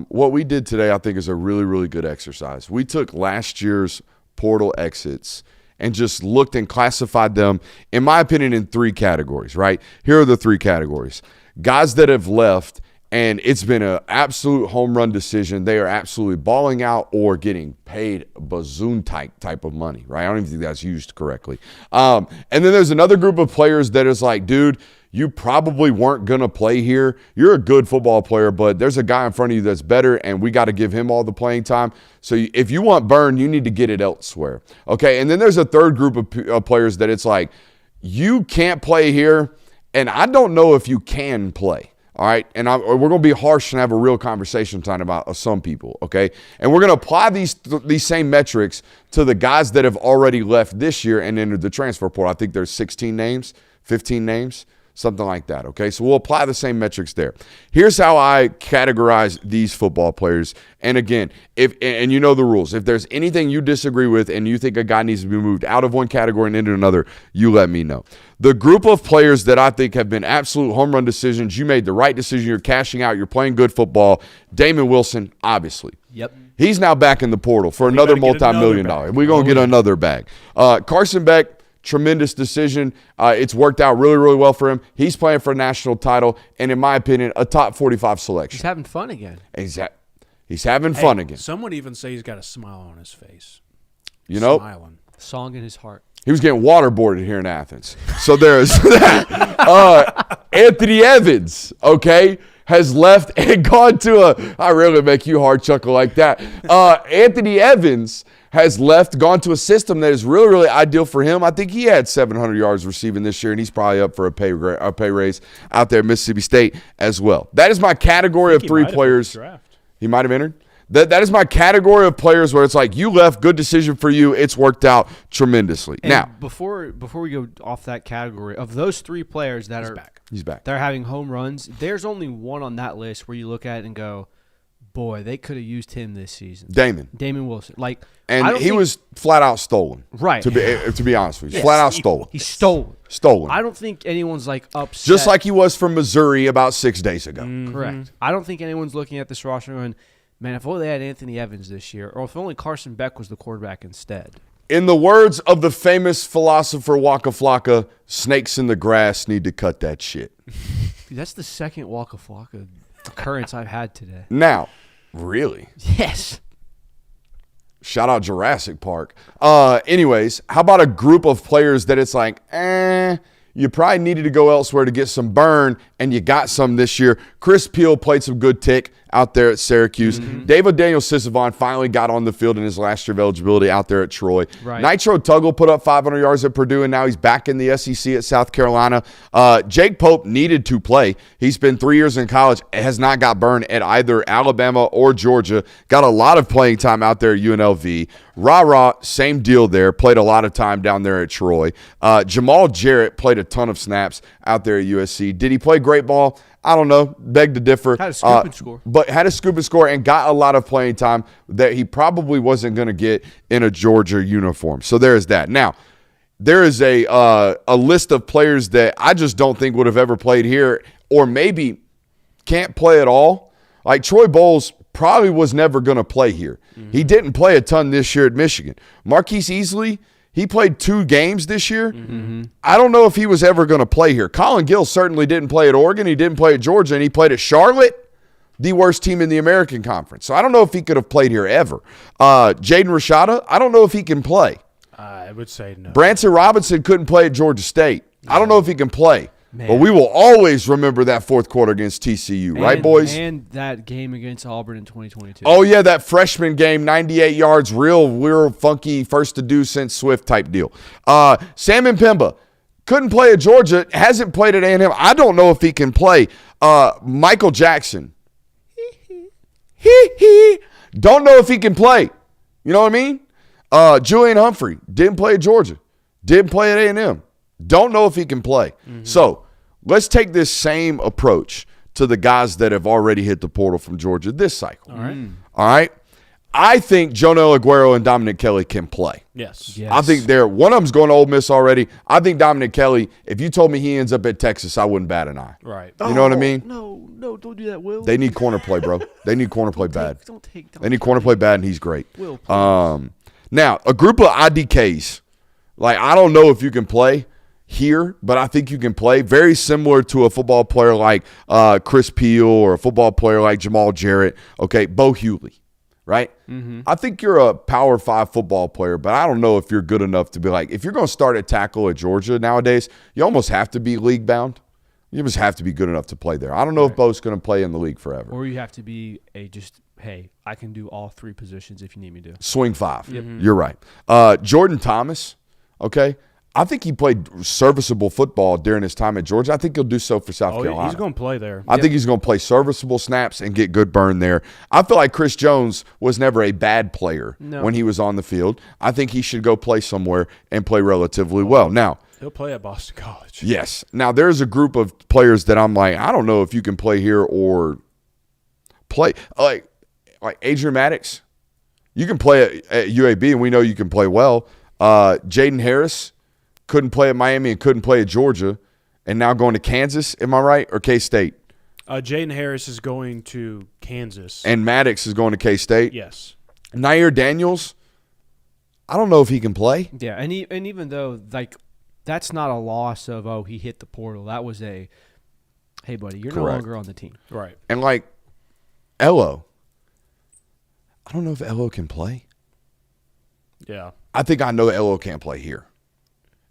What we did today, I think, is a really, really good exercise. We took last year's portal exits and just looked and classified them, in my opinion, in 3 categories, right? Here are the 3 categories. Guys that have left, and it's been an absolute home run decision. They are absolutely balling out or getting paid bazoon type of money, right? I don't even think that's used correctly. And then there's another group of players that is like, dude, you probably weren't going to play here. You're a good football player, but there's a guy in front of you that's better, and we got to give him all the playing time. So if you want burn, you need to get it elsewhere. Okay, and then there's a third group of players that it's like, you can't play here, and I don't know if you can play. All right, and we're going to be harsh and have a real conversation tonight about some people, okay? And we're going to apply these same metrics to the guys that have already left this year and entered the transfer portal. I think there's 16 names, 15 names, something like that, okay? So we'll apply the same metrics there. Here's how I categorize these football players. And again, and you know the rules. If there's anything you disagree with and you think a guy needs to be moved out of one category and into another, you let me know. The group of players that I think have been absolute home run decisions, you made the right decision, you're cashing out, you're playing good football. Damon Wilson, obviously. Yep. He's now back in the portal for another better get multi-million another dollar. bag. We're going to get another bag. Carson Beck, tremendous decision. It's worked out really, really well for him. He's playing for a national title, and in my opinion, a top 45 selection. He's having fun again. He's having fun again. Some would even say he's got a smile on his face. You know, Smiling. Song in his heart. he was getting waterboarded here in Athens. So there's that. Anthony Evans, okay, has left and gone to I rarely make you hard chuckle like that. Anthony Evans has left, gone to a system that is really, really ideal for him. I think he had 700 yards receiving this year, and he's probably up for a pay raise out there at Mississippi State as well. That is my category of He 3 might have players. been in the draft. He might have entered. That is my category of players where it's like, you left, good decision for you. It's worked out tremendously. And now, before we go off that category, of those 3 players that are back. he's back. they're having home runs, there's only one on that list where you look at it and go, boy, they could have used him this season. Damon Wilson. Like, And he was flat out stolen. Right. To be honest with you. Yes. Flat out stolen. He stole. Stolen. I don't think anyone's like upset. Just like he was from Missouri about 6 days ago. Correct. I don't think anyone's looking at this roster going, man, if only they had Anthony Evans this year, or if only Carson Beck was the quarterback instead. In the words of the famous philosopher Waka Flocka, snakes in the grass need to cut that shit. Dude, that's the second Waka Flocka occurrence I've had today. Now, really? Yes. Shout out Jurassic Park. Anyways, how about a group of players that it's like, you probably needed to go elsewhere to get some burn, and you got some this year. Chris Peel played some good tick out there at Syracuse. David Daniel Sisavon finally got on the field in his last year of eligibility out there at Troy. Right. Nitro Tuggle put up 500 yards at Purdue, and now he's back in the SEC at South Carolina. Jake Pope needed to play. He's been 3 years in college, has not got burned at either Alabama or Georgia. Got a lot of playing time out there at UNLV. Ra, same deal there. Played a lot of time down there at Troy. Jamal Jarrett played a ton of snaps out there at USC. Did he play great ball? I don't know. Beg to differ. Had a scoop and score. But had a scoop and score and got a lot of playing time that he probably wasn't going to get in a Georgia uniform. So there's that. Now, there is a list of players that I just don't think would have ever played here, or maybe can't play at all. Like Troy Bowles probably was never going to play here. He didn't play a ton this year at Michigan. Marquise Easley, he played 2 games this year. I don't know if he was ever going to play here. Colin Gill certainly didn't play at Oregon. He didn't play at Georgia, and he played at Charlotte, the worst team in the American Conference. So I don't know if he could have played here ever. Jaden Rashada, I don't know if he can play. I would say no. Branson Robinson couldn't play at Georgia State. I don't know if he can play. But we will always remember that fourth quarter against TCU, right, boys? And that game against Auburn in 2022. Oh, yeah, that freshman game, 98 yards, real funky, first to do since Swift type deal. Sam Mpemba couldn't play at Georgia, hasn't played at A&M. I don't know if he can play. Michael Jackson. Don't know if he can play. You know what I mean? Julian Humphrey didn't play at Georgia. Didn't play at A&M. Don't know if he can play. So let's take this same approach to the guys that have already hit the portal from Georgia this cycle. All right. I think Jonel Aguero and Dominic Kelly can play. Yes. I think one of them's going to Ole Miss already. I think Dominic Kelly, if you told me he ends up at Texas, I wouldn't bat an eye. Right. You know what I mean? No, don't do that, Will. They need corner play, bro. They need corner play bad. Don't They need corner play bad, and he's great. Will, please. Now, a group of IDKs, like I don't know if you can play here, but I think you can play. Very similar to a football player like Chris Peel or a football player like Jamal Jarrett. Okay, Bo Hughley, right? I think you're a Power 5 football player, but I don't know if you're good enough to be like, if you're going to start at tackle at Georgia nowadays, you almost have to be league bound. You just have to be good enough to play there. I don't know if Bo's going to play in the league forever. Or you have to be hey, I can do all 3 positions if you need me to. Swing 5. You're right. Jordan Thomas, okay? I think he played serviceable football during his time at Georgia. I think he'll do so for South Carolina. He's going to play there. I think he's going to play serviceable snaps and get good burn there. I feel like Chris Jones was never a bad player when he was on the field. I think he should go play somewhere and play relatively well. Now, he'll play at Boston College. Yes. Now, there's a group of players that I'm like, I don't know if you can play here or play. Like Adrian Maddox. You can play at UAB, and we know you can play well. Jaden Harris couldn't play at Miami and couldn't play at Georgia, and now going to Kansas, am I right, or K-State? Jaden Harris is going to Kansas. And Maddox is going to K-State? Yes. Nair Daniels, I don't know if he can play. Yeah, and even though, like, that's not a loss of, he hit the portal. That was hey, buddy, you're no longer on the team. Right. And, like, Elo, I don't know if Elo can play. Yeah. I think I know Elo can't play here.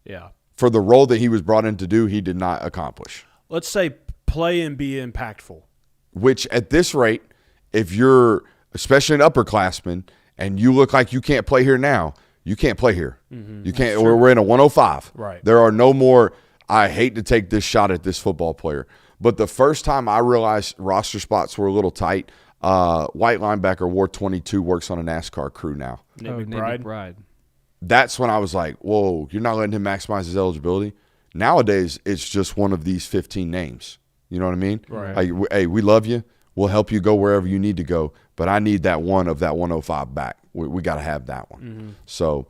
Yeah. For the role that he was brought in to do, he did not accomplish. Let's say play and be impactful. Which at this rate, if you're especially an upperclassman and you look like you can't play here now, you can't play here. You can't. We're in a 105. Right. There are no more, I hate to take this shot at this football player. But the first time I realized roster spots were a little tight, white linebacker, wore 22, works on a NASCAR crew now. Nick McBride. That's when I was like, whoa, you're not letting him maximize his eligibility? Nowadays, it's just one of these 15 names. You know what I mean? Right. Like, hey, we love you. We'll help you go wherever you need to go. but I need that one of that 105 back. We got to have that one. Mm-hmm. So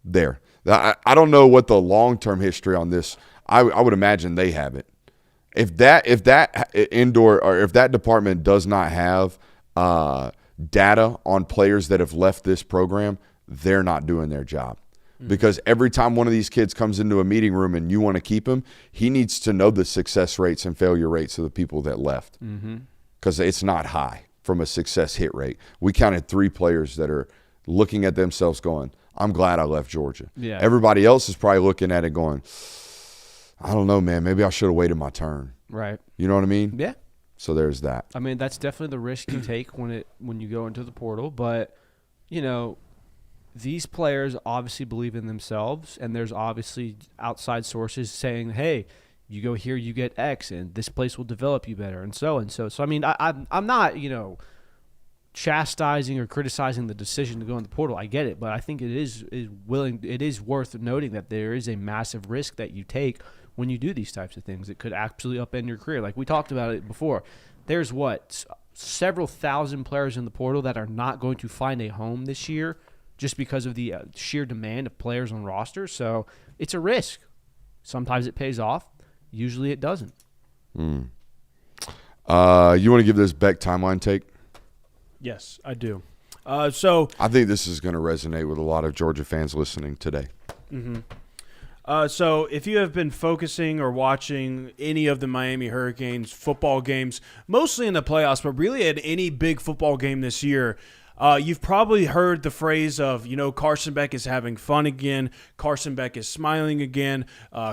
there. I don't know what the long-term history on this. I would imagine they have it. If that indoor or if that department does not have data on players that have left this program, they're not doing their job. Because every time one of these kids comes into a meeting room and you want to keep him, he needs to know the success rates and failure rates of the people that left. Because it's not high from a success hit rate. We counted 3 players that are looking at themselves going, I'm glad I left Georgia. Yeah. Everybody else is probably looking at it going, I don't know, man. Maybe I should have waited my turn. Right. You know what I mean? Yeah. So there's that. I mean, that's definitely the risk you take when you go into the portal. But, you know, these players obviously believe in themselves, and there's obviously outside sources saying, hey, you go here, you get X, and this place will develop you better, and so and so. So, I mean, I'm not, you know, chastising or criticizing the decision to go in the portal. I get it, but I think it is worth noting that there is a massive risk that you take when you do these types of things. It could absolutely upend your career. Like we talked about it before. There's several thousand players in the portal that are not going to find a home this year just because of the sheer demand of players on rosters. So it's a risk. Sometimes it pays off. Usually it doesn't. You want to give this Beck timeline take? Yes, I do. So I think this is going to resonate with a lot of Georgia fans listening today. So if you have been focusing or watching any of the Miami Hurricanes football games, mostly in the playoffs, but really at any big football game this year, you've probably heard the phrase of, you know, Carson Beck is having fun again. Carson Beck is smiling again.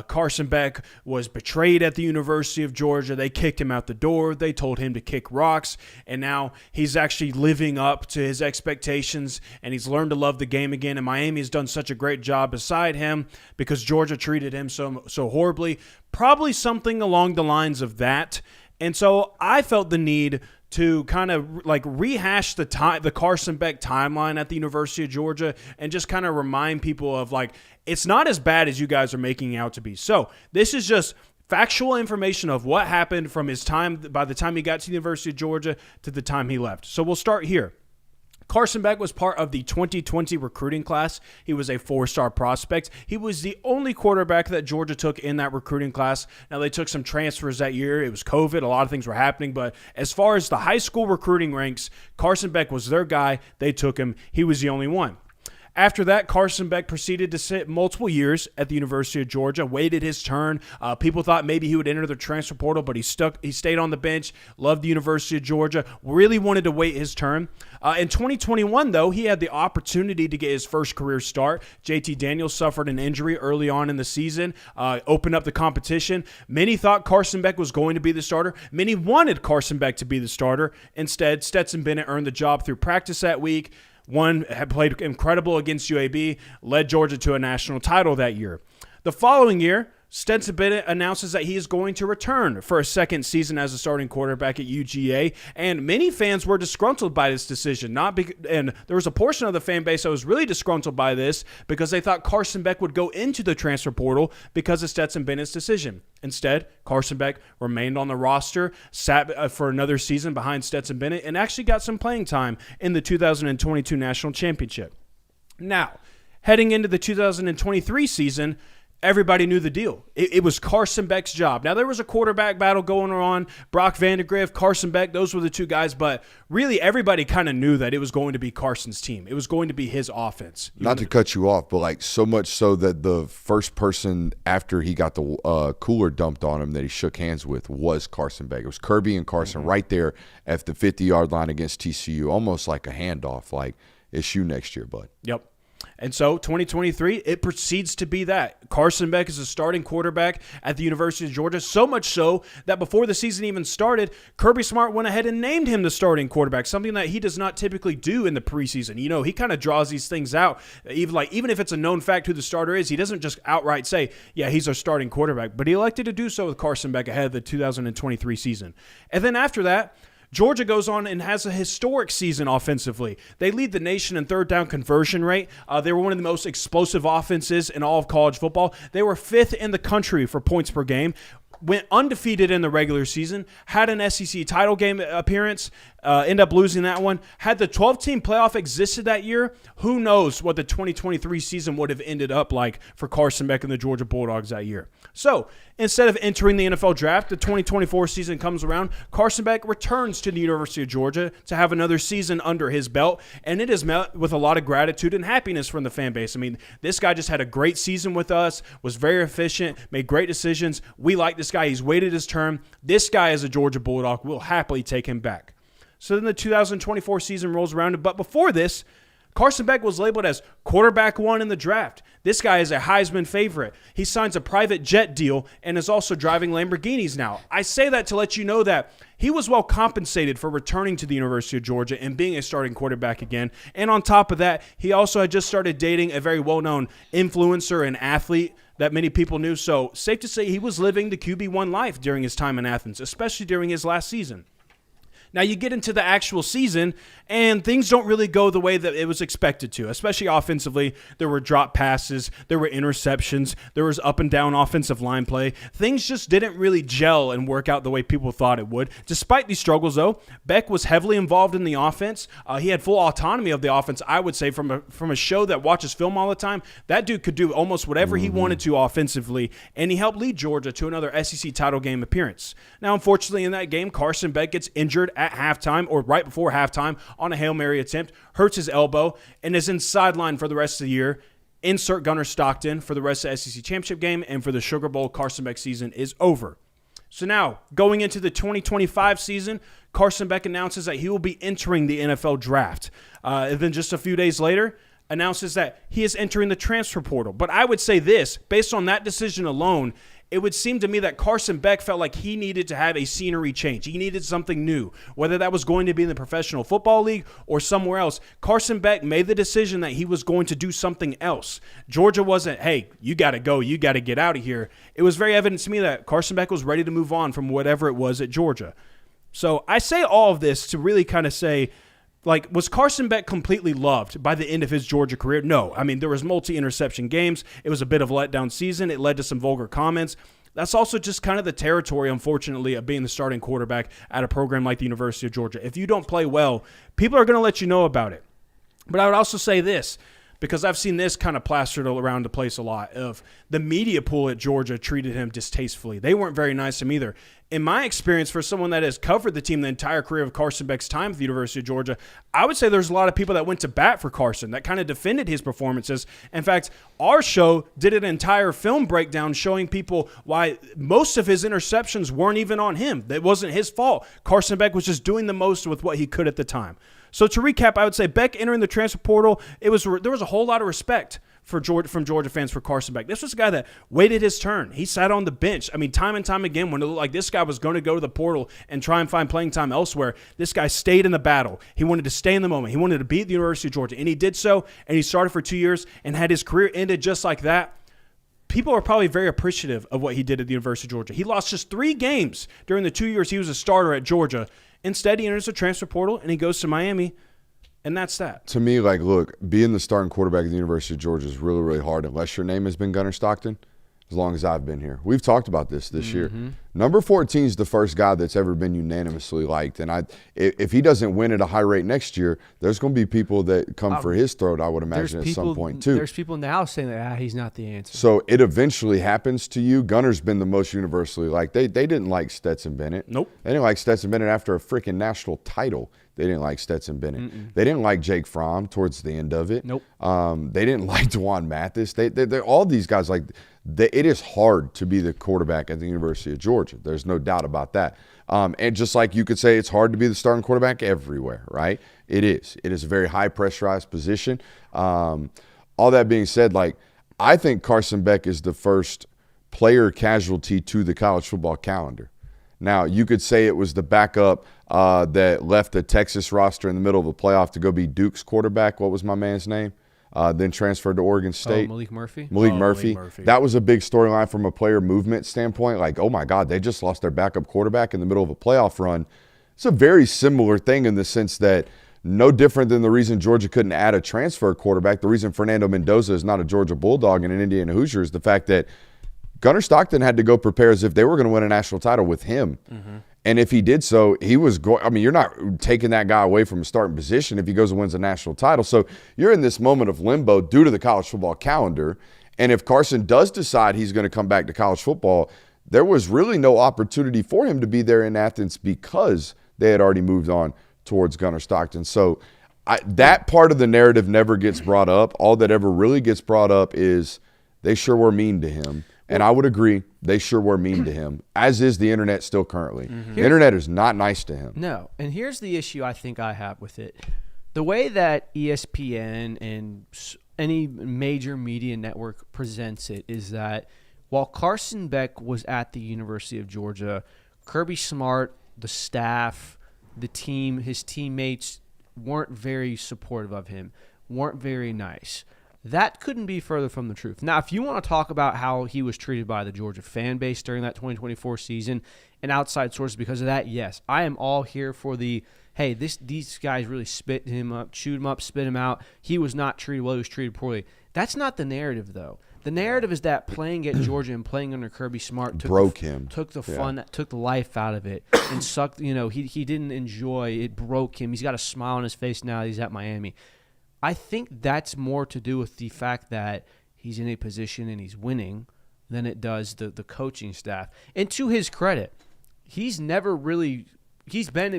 Carson Beck was betrayed at the University of Georgia. They kicked him out the door. They told him to kick rocks. And now he's actually living up to his expectations, and he's learned to love the game again. And Miami has done such a great job beside him because Georgia treated him so horribly. Probably something along the lines of that. And so I felt the need to kind of like rehash the Carson Beck timeline at the University of Georgia and just kind of remind people of like, it's not as bad as you guys are making out to be. So this is just factual information of what happened from his time, by the time he got to the University of Georgia to the time he left. So we'll start here. Carson Beck was part of the 2020 recruiting class. He was a 4-star prospect. He was the only quarterback that Georgia took in that recruiting class. Now, they took some transfers that year. It was COVID. A lot of things were happening. But as far as the high school recruiting ranks, Carson Beck was their guy. They took him. He was the only one. After that, Carson Beck proceeded to sit multiple years at the University of Georgia, waited his turn. People thought maybe he would enter the transfer portal, but he stayed on the bench, loved the University of Georgia, really wanted to wait his turn. In 2021, though, he had the opportunity to get his first career start. JT Daniels suffered an injury early on in the season, opened up the competition. Many thought Carson Beck was going to be the starter. Many wanted Carson Beck to be the starter. Instead, Stetson Bennett earned the job through practice that week. One had played incredible against UAB, led Georgia to a national title that year. The following year, Stetson Bennett announces that he is going to return for a second season as a starting quarterback at UGA, and many fans were disgruntled by this decision. And there was a portion of the fan base that was really disgruntled by this because they thought Carson Beck would go into the transfer portal because of Stetson Bennett's decision. Instead, Carson Beck remained on the roster, sat for another season behind Stetson Bennett, and actually got some playing time in the 2022 National Championship. Now, heading into the 2023 season, everybody knew the deal. It was Carson Beck's job. Now, there was a quarterback battle going on. Brock Vandegrift, Carson Beck, those were the two guys. But really, everybody kind of knew that it was going to be Carson's team. It was going to be his offense. Not to cut you off, but like so much so that the first person after he got the cooler dumped on him that he shook hands with was Carson Beck. It was Kirby and Carson right there at the 50-yard line against TCU, almost like a handoff, like it's you next year, bud. Yep. And so 2023, it proceeds to be that. Carson Beck is a starting quarterback at the University of Georgia, so much so that before the season even started, Kirby Smart went ahead and named him the starting quarterback, something that he does not typically do in the preseason. You know, he kind of draws these things out. Even if it's a known fact who the starter is, he doesn't just outright say, yeah, he's our starting quarterback. But he elected to do so with Carson Beck ahead of the 2023 season. And then after that, Georgia goes on and has a historic season offensively. They lead the nation in third down conversion rate. They were one of the most explosive offenses in all of college football. They were 5th in the country for points per game. Went undefeated in the regular season, had an SEC title game appearance, End up losing that one. Had the 12-team playoff existed that year, who knows what the 2023 season would have ended up like for Carson Beck and the Georgia Bulldogs that year. So instead of entering the NFL draft, the 2024 season comes around. Carson Beck returns to the University of Georgia to have another season under his belt, and it is met with a lot of gratitude and happiness from the fan base. I mean, this guy just had a great season with us, was very efficient, made great decisions. We like this guy. He's waited his turn. This guy is a Georgia Bulldog. We'll happily take him back. So then the 2024 season rolls around, but before this, Carson Beck was labeled as quarterback one in the draft. This guy is a Heisman favorite. He signs a private jet deal and is also driving Lamborghinis now. I say that to let you know that he was well compensated for returning to the University of Georgia and being a starting quarterback again. And on top of that, he also had just started dating a very well-known influencer and athlete that many people knew. So safe to say he was living the QB1 life during his time in Athens, especially during his last season. Now you get into the actual season, and things don't really go the way that it was expected to, especially offensively. There were drop passes, there were interceptions, there was up and down offensive line play. Things just didn't really gel and work out the way people thought it would. Despite these struggles, though, Beck was heavily involved in the offense. He had full autonomy of the offense, I would say, from a show that watches film all the time. That dude could do almost whatever he wanted to offensively, and he helped lead Georgia to another SEC title game appearance. Now, unfortunately, in that game, Carson Beck gets injured at halftime or right before halftime on a Hail Mary attempt, hurts his elbow, and is in sideline for the rest of the year. Insert Gunnar Stockton for the rest of the SEC championship game, and for the Sugar Bowl, Carson Beck season is over. So now, going into the 2025 season, Carson Beck announces that he will be entering the NFL draft. And then just a few days later, announces that he is entering the transfer portal. But I would say this, based on that decision alone, it would seem to me that Carson Beck felt like he needed to have a scenery change. He needed something new, whether that was going to be in the Professional Football League or somewhere else. Carson Beck made the decision that he was going to do something else. Georgia wasn't, hey, you got to go, you got to get out of here. It was very evident to me that Carson Beck was ready to move on from whatever it was at Georgia. So I say all of this to really kind of say, like, was Carson Beck completely loved by the end of his Georgia career? No. I mean, there was multi-interception games. It was a bit of a letdown season. It led to some vulgar comments. That's also just kind of the territory, unfortunately, of being the starting quarterback at a program like the University of Georgia. If you don't play well, people are going to let you know about it. But I would also say this, because I've seen this kind of plastered around the place a lot, of the media pool at Georgia treated him distastefully. They weren't very nice to him either. In my experience, for someone that has covered the team the entire career of Carson Beck's time at the University of Georgia, I would say there's a lot of people that went to bat for Carson, that kind of defended his performances. In fact, our show did an entire film breakdown showing people why most of his interceptions weren't even on him. That wasn't his fault. Carson Beck was just doing the most with what he could at the time. So to recap, I would say Beck entering the transfer portal, there was a whole lot of respect from Georgia fans for Carson Beck. This was a guy that waited his turn. He sat on the bench. I mean, time and time again, when it looked like this guy was going to go to the portal and try and find playing time elsewhere, this guy stayed in the battle. He wanted to stay in the moment. He wanted to be at the University of Georgia, and he did so, and he started for 2 years and had his career ended just like that. People are probably very appreciative of what he did at the University of Georgia. He lost just 3 games during the 2 years he was a starter at Georgia. Instead, he enters the transfer portal, and he goes to Miami. And that's that. To me, like, look, being the starting quarterback at the University of Georgia is really, really hard unless your name has been Gunnar Stockton, as long as I've been here. We've talked about this year. Number 14 is the first guy that's ever been unanimously liked. And if he doesn't win at a high rate next year, there's going to be people that come for his throat, I would imagine, at some point, too. There's people now saying that he's not the answer. So it eventually happens to you. Gunnar's been the most universally liked. They didn't like Stetson Bennett. Nope. They didn't like Stetson Bennett after a freaking national title. They didn't like Stetson Bennett. They didn't like Jake Fromm towards the end of it. Nope. They didn't like Dwan Mathis. They're all these guys, like, it is hard to be the quarterback at the University of Georgia. There's no doubt about that. And just like you could say it's hard to be the starting quarterback everywhere, right? It is. It is a very high pressurized position. All that being said, like, I think Carson Beck is the first player casualty to the college football calendar. Now, you could say it was the backup that left the Texas roster in the middle of a playoff to go be Duke's quarterback. What was my man's name? Then transferred to Oregon State. Malik Murphy? Malik Murphy. That was a big storyline from a player movement standpoint. Like, oh, my God, they just lost their backup quarterback in the middle of a playoff run. It's a very similar thing in the sense that no different than the reason Georgia couldn't add a transfer quarterback. The reason Fernando Mendoza is not a Georgia Bulldog and an Indiana Hoosier is the fact that Gunnar Stockton had to go prepare as if they were going to win a national title with him. And if he did so, he was going – I mean, you're not taking that guy away from a starting position if he goes and wins a national title. So you're in this moment of limbo due to the college football calendar. And if Carson does decide he's going to come back to college football, there was really no opportunity for him to be there in Athens because they had already moved on towards Gunnar Stockton. So that part of the narrative never gets brought up. All that ever really gets brought up is they sure were mean to him. And I would agree, they sure were mean to him, as is the internet still currently. The internet is not nice to him. No, and here's the issue I think I have with it. The way that ESPN and any major media network presents it is that while Carson Beck was at the University of Georgia, Kirby Smart, the staff, the team, his teammates weren't very supportive of him, weren't very nice. That couldn't be further from the truth. Now, if you want to talk about how he was treated by the Georgia fan base during that 2024 season and outside sources because of that, yes, I am all here for the, hey, these guys really spit him up, chewed him up, spit him out. He was not treated well. He was treated poorly. That's not the narrative, though. The narrative is that playing at Georgia and playing under Kirby Smart took the fun, took the life out of it, and sucked. He didn't enjoy it. Broke him. He's got a smile on his face now. He's at Miami. I think that's more to do with the fact that he's in a position and he's winning than it does the coaching staff. And to his credit, he's been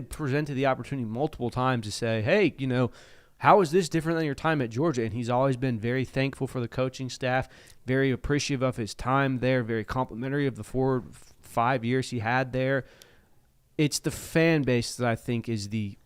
presented the opportunity multiple times to say, hey, how is this different than your time at Georgia? And he's always been very thankful for the coaching staff, very appreciative of his time there, very complimentary of the 4-5 years he had there. It's the fan base that I think is the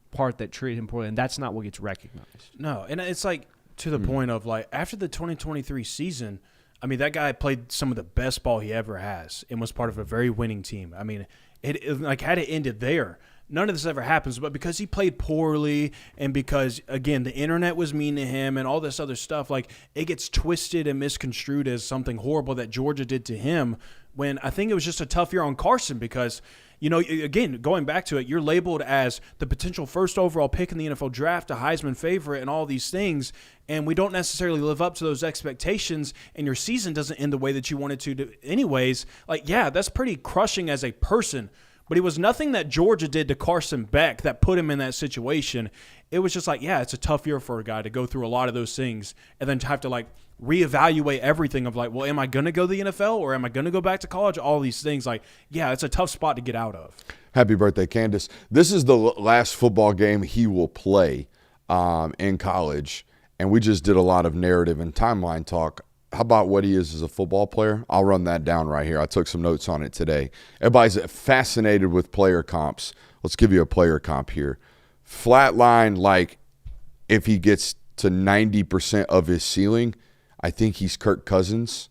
part that treated him poorly, and that's not what gets recognized. No, and it's like to the point of like after the 2023 season, I mean, that guy played some of the best ball he ever has and was part of a very winning team. I mean, it like had it ended there, none of this ever happens. But because he played poorly and because, again, the internet was mean to him and all this other stuff, like it gets twisted and misconstrued as something horrible that Georgia did to him when I think it was just a tough year on Carson because – again, going back to it, you're labeled as the potential first overall pick in the NFL draft, a Heisman favorite, and all these things, and we don't necessarily live up to those expectations, and your season doesn't end the way that you wanted to anyways. Like, yeah, that's pretty crushing as a person, but it was nothing that Georgia did to Carson Beck that put him in that situation. It was just like, yeah, it's a tough year for a guy to go through a lot of those things and then to have to, like, reevaluate everything of like, well, am I going to go to the NFL or am I going to go back to college? All these things, like, yeah, it's a tough spot to get out of. Happy birthday, Candace. This is the last football game he will play in college, and we just did a lot of narrative and timeline talk. How about what he is as a football player? I'll run that down right here. I took some notes on it today. Everybody's fascinated with player comps. Let's give you a player comp here. Flatline, like if he gets to 90% of his ceiling, I think he's Kirk Cousins,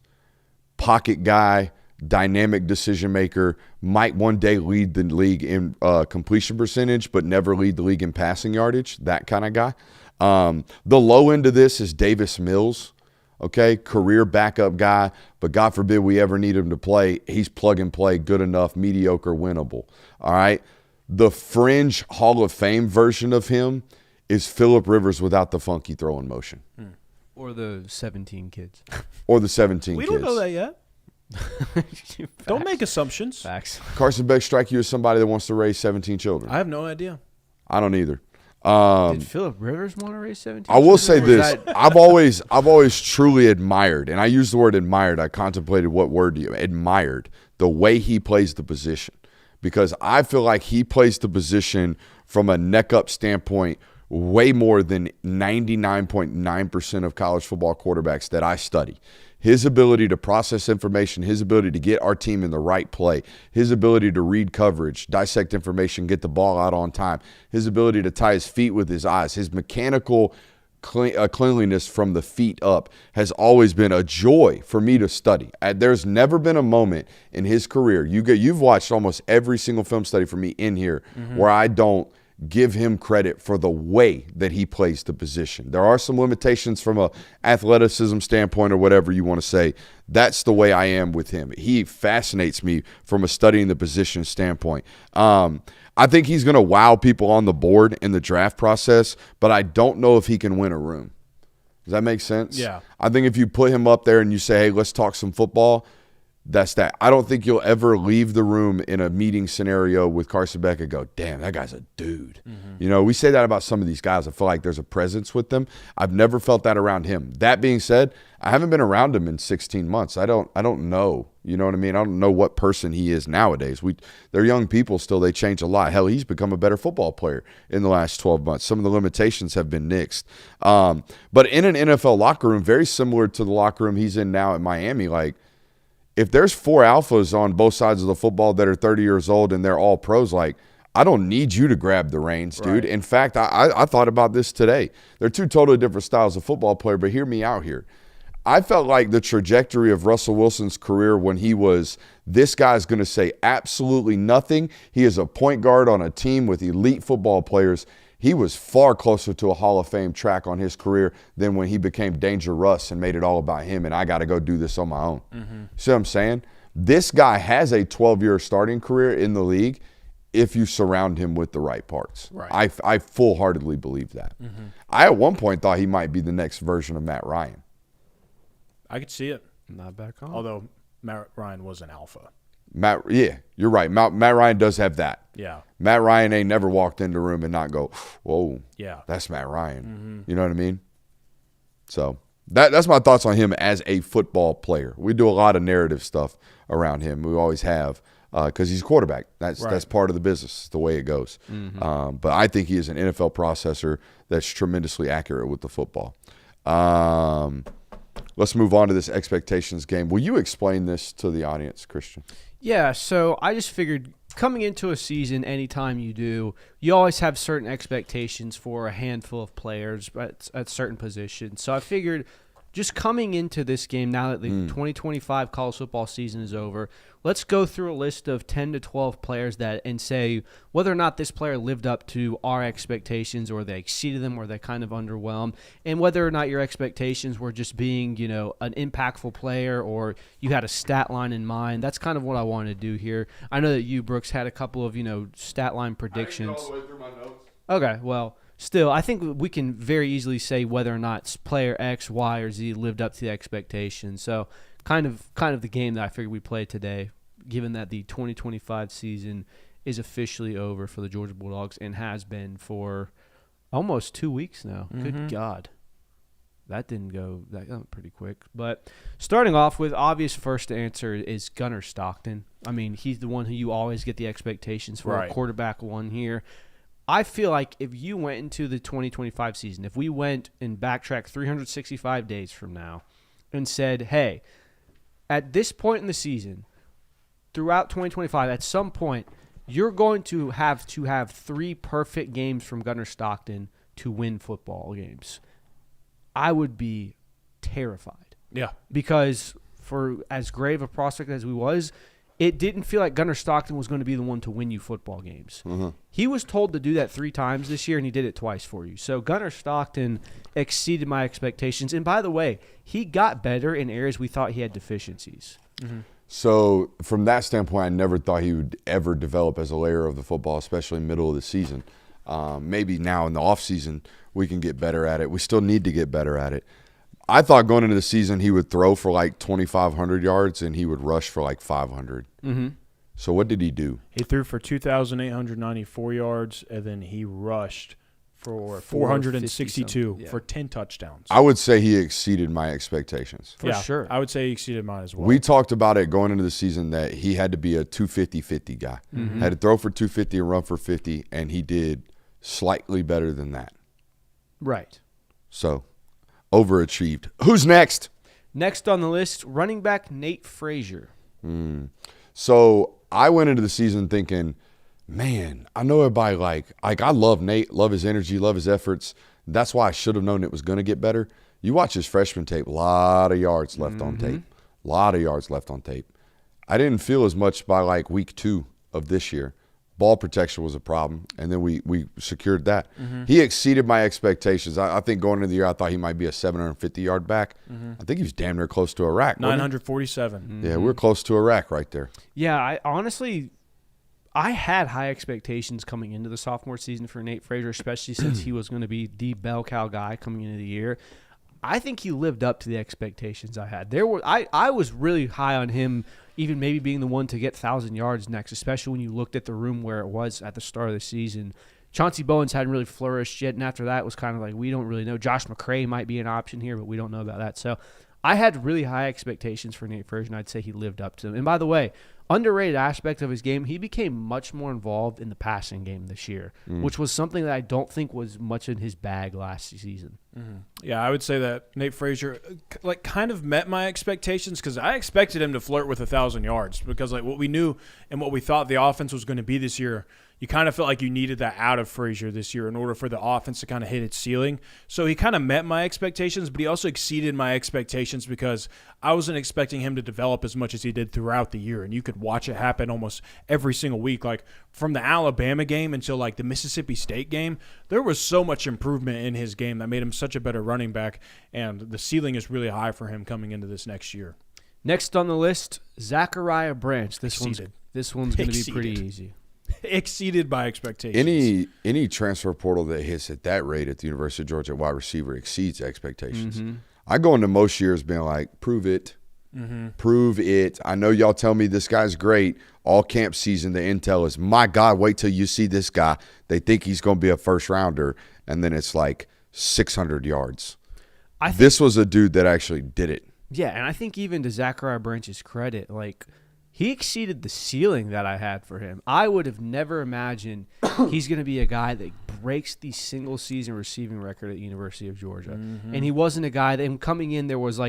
pocket guy, dynamic decision maker, might one day lead the league in completion percentage, but never lead the league in passing yardage, that kind of guy. The low end of this is Davis Mills, okay, career backup guy, but God forbid we ever need him to play. He's plug and play, good enough, mediocre, winnable, all right? The fringe Hall of Fame version of him is Phillip Rivers without the funky throwing motion. Or the 17 kids. Or the 17 we kids. don't know that yet. Don't make assumptions. Facts. Carson Beck strike you as somebody that wants to raise 17 children? I have no idea. I don't either. Did Phillip Rivers want to raise 17? I will say this: I've always truly admired, and I use the word admired. I contemplated what word you admired the way he plays the position, because I feel like he plays the position from a neck up standpoint way more than 99.9% of college football quarterbacks that I study. His ability to process information, his ability to get our team in the right play, his ability to read coverage, dissect information, get the ball out on time, his ability to tie his feet with his eyes, his mechanical cleanliness from the feet up has always been a joy for me to study. There's never been a moment in his career, you've watched almost every single film study for me in here, where I don't give him credit for the way that he plays the position. There are some limitations from a athleticism standpoint or whatever you want to say. That's the way I am with him. He fascinates me from a studying the position standpoint. I think he's going to wow people on the board in the draft process, but I don't know if he can win a room. Does that make sense? Yeah. I think if you put him up there and you say, hey, let's talk some football, That's that. I don't think you'll ever leave the room in a meeting scenario with Carson Beck and go, damn, that guy's a dude. You know, we say that about some of these guys. I feel like there's a presence with them. I've never felt that around him. That being said, I haven't been around him in 16 months. I don't know. You know what I mean? I don't know what person he is nowadays. They're young people still. They change a lot. Hell, he's become a better football player in the last 12 months. Some of the limitations have been nixed. But in an NFL locker room, very similar to the locker room he's in now at Miami, like, if there's 4 alphas on both sides of the football that are 30 years old and they're all pros, like, I don't need you to grab the reins, dude. Right. In fact, I thought about this today. They're 2 totally different styles of football player, but hear me out here. I felt like the trajectory of Russell Wilson's career when he was, this guy's going to say absolutely nothing. He is a point guard on a team with elite football players. He was far closer to a Hall of Fame track on his career than when he became Danger Russ and made it all about him and I got to go do this on my own. See what I'm saying? This guy has a 12-year starting career in the league if you surround him with the right parts. Right. I full-heartedly believe that. I at one point thought he might be the next version of Matt Ryan. I could see it. Not back on. Although Matt Ryan was an alpha. Yeah, you're right. Matt Ryan does have that. Yeah. Matt Ryan ain't never walked into a room and not go, whoa, yeah, that's Matt Ryan. You know what I mean? So that's my thoughts on him as a football player. We do a lot of narrative stuff around him. We always have because he's a quarterback. That's part of the business, the way it goes. But I think he is an NFL processor that's tremendously accurate with the football. Let's move on to this expectations game. Will you explain this to the audience, Christian? Yeah, so I just figured coming into a season, anytime you do, you always have certain expectations for a handful of players at certain positions. So I figured just coming into this game, now that the 2025 college football season is over, let's go through a list of 10 to 12 players and say whether or not this player lived up to our expectations or they exceeded them or they kind of underwhelmed, and whether or not your expectations were just being, you know, an impactful player or you had a stat line in mind. That's kind of what I wanted to do here. I know that you, Brooks, had a couple of, you know, stat line predictions. I didn't go all the way through my notes. Okay, well, still, I think we can very easily say whether or not player X, Y, or Z lived up to the expectations. So kind of the game that I figured we'd play today, given that the 2025 season is officially over for the Georgia Bulldogs and has been for almost 2 weeks now. Good God. That went pretty quick. But starting off with, obvious first answer is Gunnar Stockton. I mean, he's the one who you always get the expectations for, a quarterback one here. I feel like if you went into the 2025 season, if we went and backtracked 365 days from now and said, hey, at this point in the season, throughout 2025, at some point, you're going to have 3 perfect games from Gunnar Stockton to win football games, I would be terrified. Yeah. Because for as great of a prospect as he was, it didn't feel like Gunnar Stockton was going to be the one to win you football games. He was told to do that 3 times this year, and he did it twice for you. So Gunnar Stockton exceeded my expectations. And by the way, he got better in areas we thought he had deficiencies. So from that standpoint, I never thought he would ever develop as a layer of the football, especially middle of the season. Maybe now in the offseason we can get better at it. We still need to get better at it. I thought going into the season he would throw for like 2,500 yards and he would rush for like 500. So what did he do? He threw for 2,894 yards, and then he rushed for 462 for 10 touchdowns. I would say he exceeded my expectations. For sure. I would say he exceeded mine as well. We talked about it going into the season that he had to be a 250-50 guy. Had to throw for 250 and run for 50, and he did slightly better than that. Right. So overachieved. Who's next? Next on the list, running back Nate Frazier. So I went into the season thinking, man, I know everybody like I love Nate, love his energy, love his efforts. That's why I should have known it was going to get better. You watch his freshman tape, a lot of yards left on tape. A lot of yards left on tape. I didn't feel as much by like week 2 of this year. Ball protection was a problem, and then we secured that. He exceeded my expectations. I think going into the year, I thought he might be a 750-yard back. I think he was damn near close to a rack. 947. Yeah, we're close to a rack right there. Yeah, I had high expectations coming into the sophomore season for Nate Frazier, especially since he was going to be the bell cow guy coming into the year. I think he lived up to the expectations I had. I was really high on him, even maybe being the one to get 1,000 yards next, especially when you looked at the room where it was at the start of the season. Chauncey Bowens hadn't really flourished yet, and after that it was kind of like, we don't really know. Josh McCray might be an option here, but we don't know about that. So I had really high expectations for Nate Frazier, and I'd say he lived up to them. And by the way, underrated aspect of his game, he became much more involved in the passing game this year, which was something that I don't think was much in his bag last season. Yeah, I would say that Nate Frazier kind of met my expectations because I expected him to flirt with 1,000 yards because what we knew and what we thought the offense was going to be this year, you kind of felt like you needed that out of Frazier this year in order for the offense to kind of hit its ceiling. So he kind of met my expectations, but he also exceeded my expectations because I wasn't expecting him to develop as much as he did throughout the year. And you could watch it happen almost every single week. Like from the Alabama game until the Mississippi State game, there was so much improvement in his game that made him such a better running back. And the ceiling is really high for him coming into this next year. Next on the list, Zachariah Branch. This one's going to be pretty easy. Exceeded by expectations. Any transfer portal that hits at that rate at the University of Georgia wide receiver exceeds expectations. I go into most years being like, prove it. Prove it. I know y'all tell me this guy's great. All camp season, the intel is, my God, wait till you see this guy. They think he's going to be a first rounder, and then it's like 600 yards. This was a dude that actually did it. Yeah, and I think even to Zachariah Branch's credit, he exceeded the ceiling that I had for him. I would have never imagined he's going to be a guy that breaks the single-season receiving record at the University of Georgia. And he wasn't a guy that coming in there was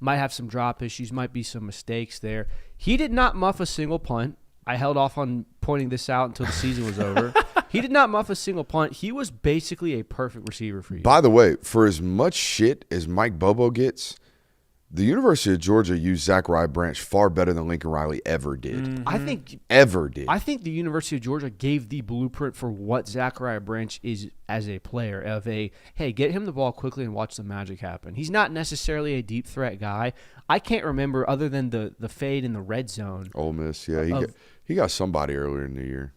might have some drop issues, might be some mistakes there. He did not muff a single punt. I held off on pointing this out until the season was over. He did not muff a single punt. He was basically a perfect receiver for you. By the way, for as much shit as Mike Bobo gets, the University of Georgia used Zachariah Branch far better than Lincoln Riley ever did. I think the University of Georgia gave the blueprint for what Zachariah Branch is as a player hey, get him the ball quickly and watch the magic happen. He's not necessarily a deep threat guy. I can't remember other than the fade in the red zone. Ole Miss, yeah. He got somebody earlier in the year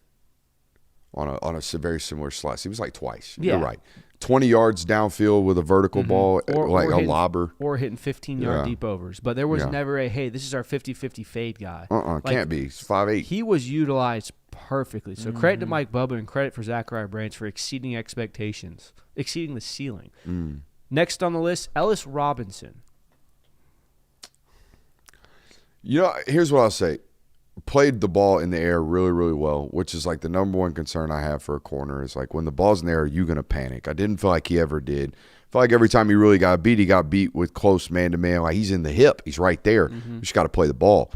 on a very similar slice. He was like twice. Yeah. You're right. 20 yards downfield with a vertical ball, or a lobber. Or hitting 15-yard deep overs. But there was never hey, this is our 50-50 fade guy. Can't be. He's 5'8". He was utilized perfectly. So credit to Mike Bubba and credit for Zachariah Branch for exceeding expectations, exceeding the ceiling. Next on the list, Ellis Robinson. Here's what I'll say. Played the ball in the air really, really well, which is the number one concern I have for a corner is when the ball's in the air, are you going to panic? I didn't feel like he ever did. I felt like every time he really got beat, he got beat with close man-to-man. He's in the hip. He's right there. You just got to play the ball.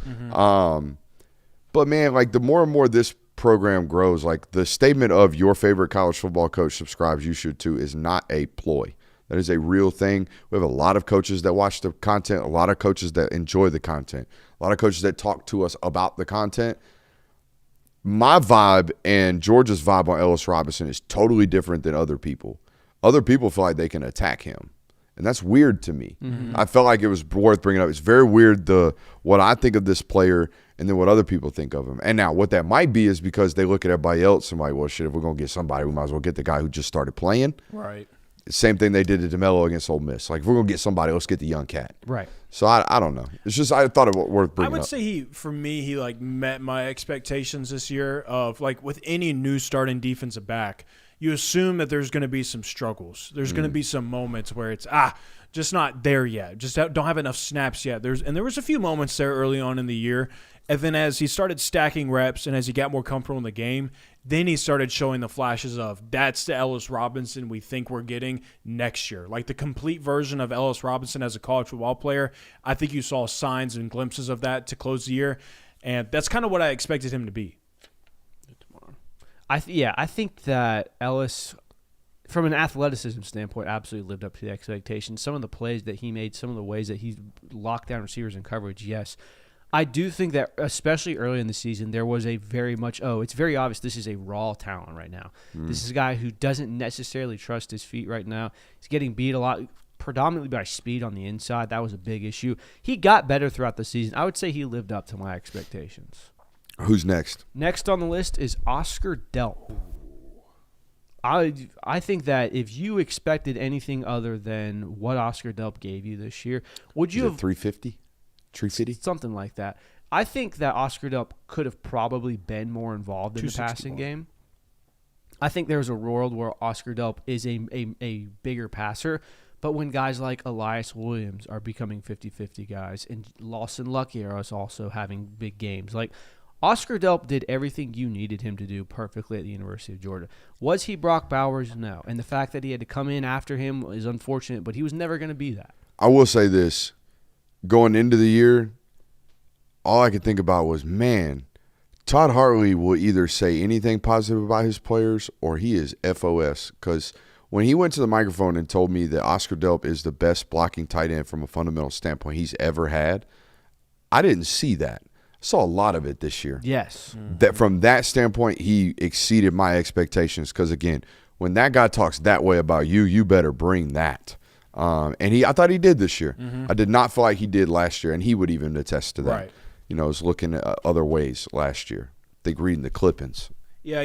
But, man, the more and more this program grows, the statement of your favorite college football coach subscribes, you should too, is not a ploy. That is a real thing. We have a lot of coaches that watch the content, a lot of coaches that enjoy the content, a lot of coaches that talk to us about the content. My vibe and Georgia's vibe on Ellis Robinson is totally different than other people. Other people feel like they can attack him, and that's weird to me. I felt like it was worth bringing up. It's very weird what I think of this player and then what other people think of him. And now what that might be is because they look at everybody else and well, shit, if we're going to get somebody, we might as well get the guy who just started playing. Right. Same thing they did to DeMello against Ole Miss. If we're going to get somebody, let's get the young cat. Right. So I don't know. It's just I thought it was worth bringing up. I would say he met my expectations this year of with any new starting defensive back, you assume that there's going to be some struggles. There's going to be some moments where it's just not there yet. Just don't have enough snaps yet. There was a few moments there early on in the year. And then as he started stacking reps and as he got more comfortable in the game, then he started showing the flashes of that's the Ellis Robinson we think we're getting next year. The complete version of Ellis Robinson as a college football player, I think you saw signs and glimpses of that to close the year. And that's kind of what I expected him to be. I think that Ellis, from an athleticism standpoint, absolutely lived up to the expectations. Some of the plays that he made, some of the ways that he locked down receivers in coverage, yes. I do think that, especially early in the season, there was a very much, it's very obvious this is a raw talent right now. This is a guy who doesn't necessarily trust his feet right now. He's getting beat a lot, predominantly by speed on the inside. That was a big issue. He got better throughout the season. I would say he lived up to my expectations. Who's next? Next on the list is Oscar Delp. I think that if you expected anything other than what Oscar Delp gave you this year, would you have 350? 350? something like that? I think that Oscar Delp could have probably been more involved in the passing game. I think there's a world where Oscar Delp is a bigger passer, but when guys like Elias Williams are becoming 50-50 guys and Lawson Lucky are also having big games, like Oscar Delp did everything you needed him to do perfectly at the University of Georgia. Was he Brock Bowers? No. And the fact that he had to come in after him is unfortunate, but he was never going to be that. I will say this. Going into the year, all I could think about was, man, Todd Hartley will either say anything positive about his players or he is FOS. Because when he went to the microphone and told me that Oscar Delp is the best blocking tight end from a fundamental standpoint he's ever had, I didn't see that. Saw a lot of it this year. Yes. That from that standpoint, he exceeded my expectations. Because again, when that guy talks that way about you, you better bring that. And I thought he did this year. I did not feel like he did last year, and he would even attest to that. Right. I was looking at other ways last year. I think reading the clippings. Yeah,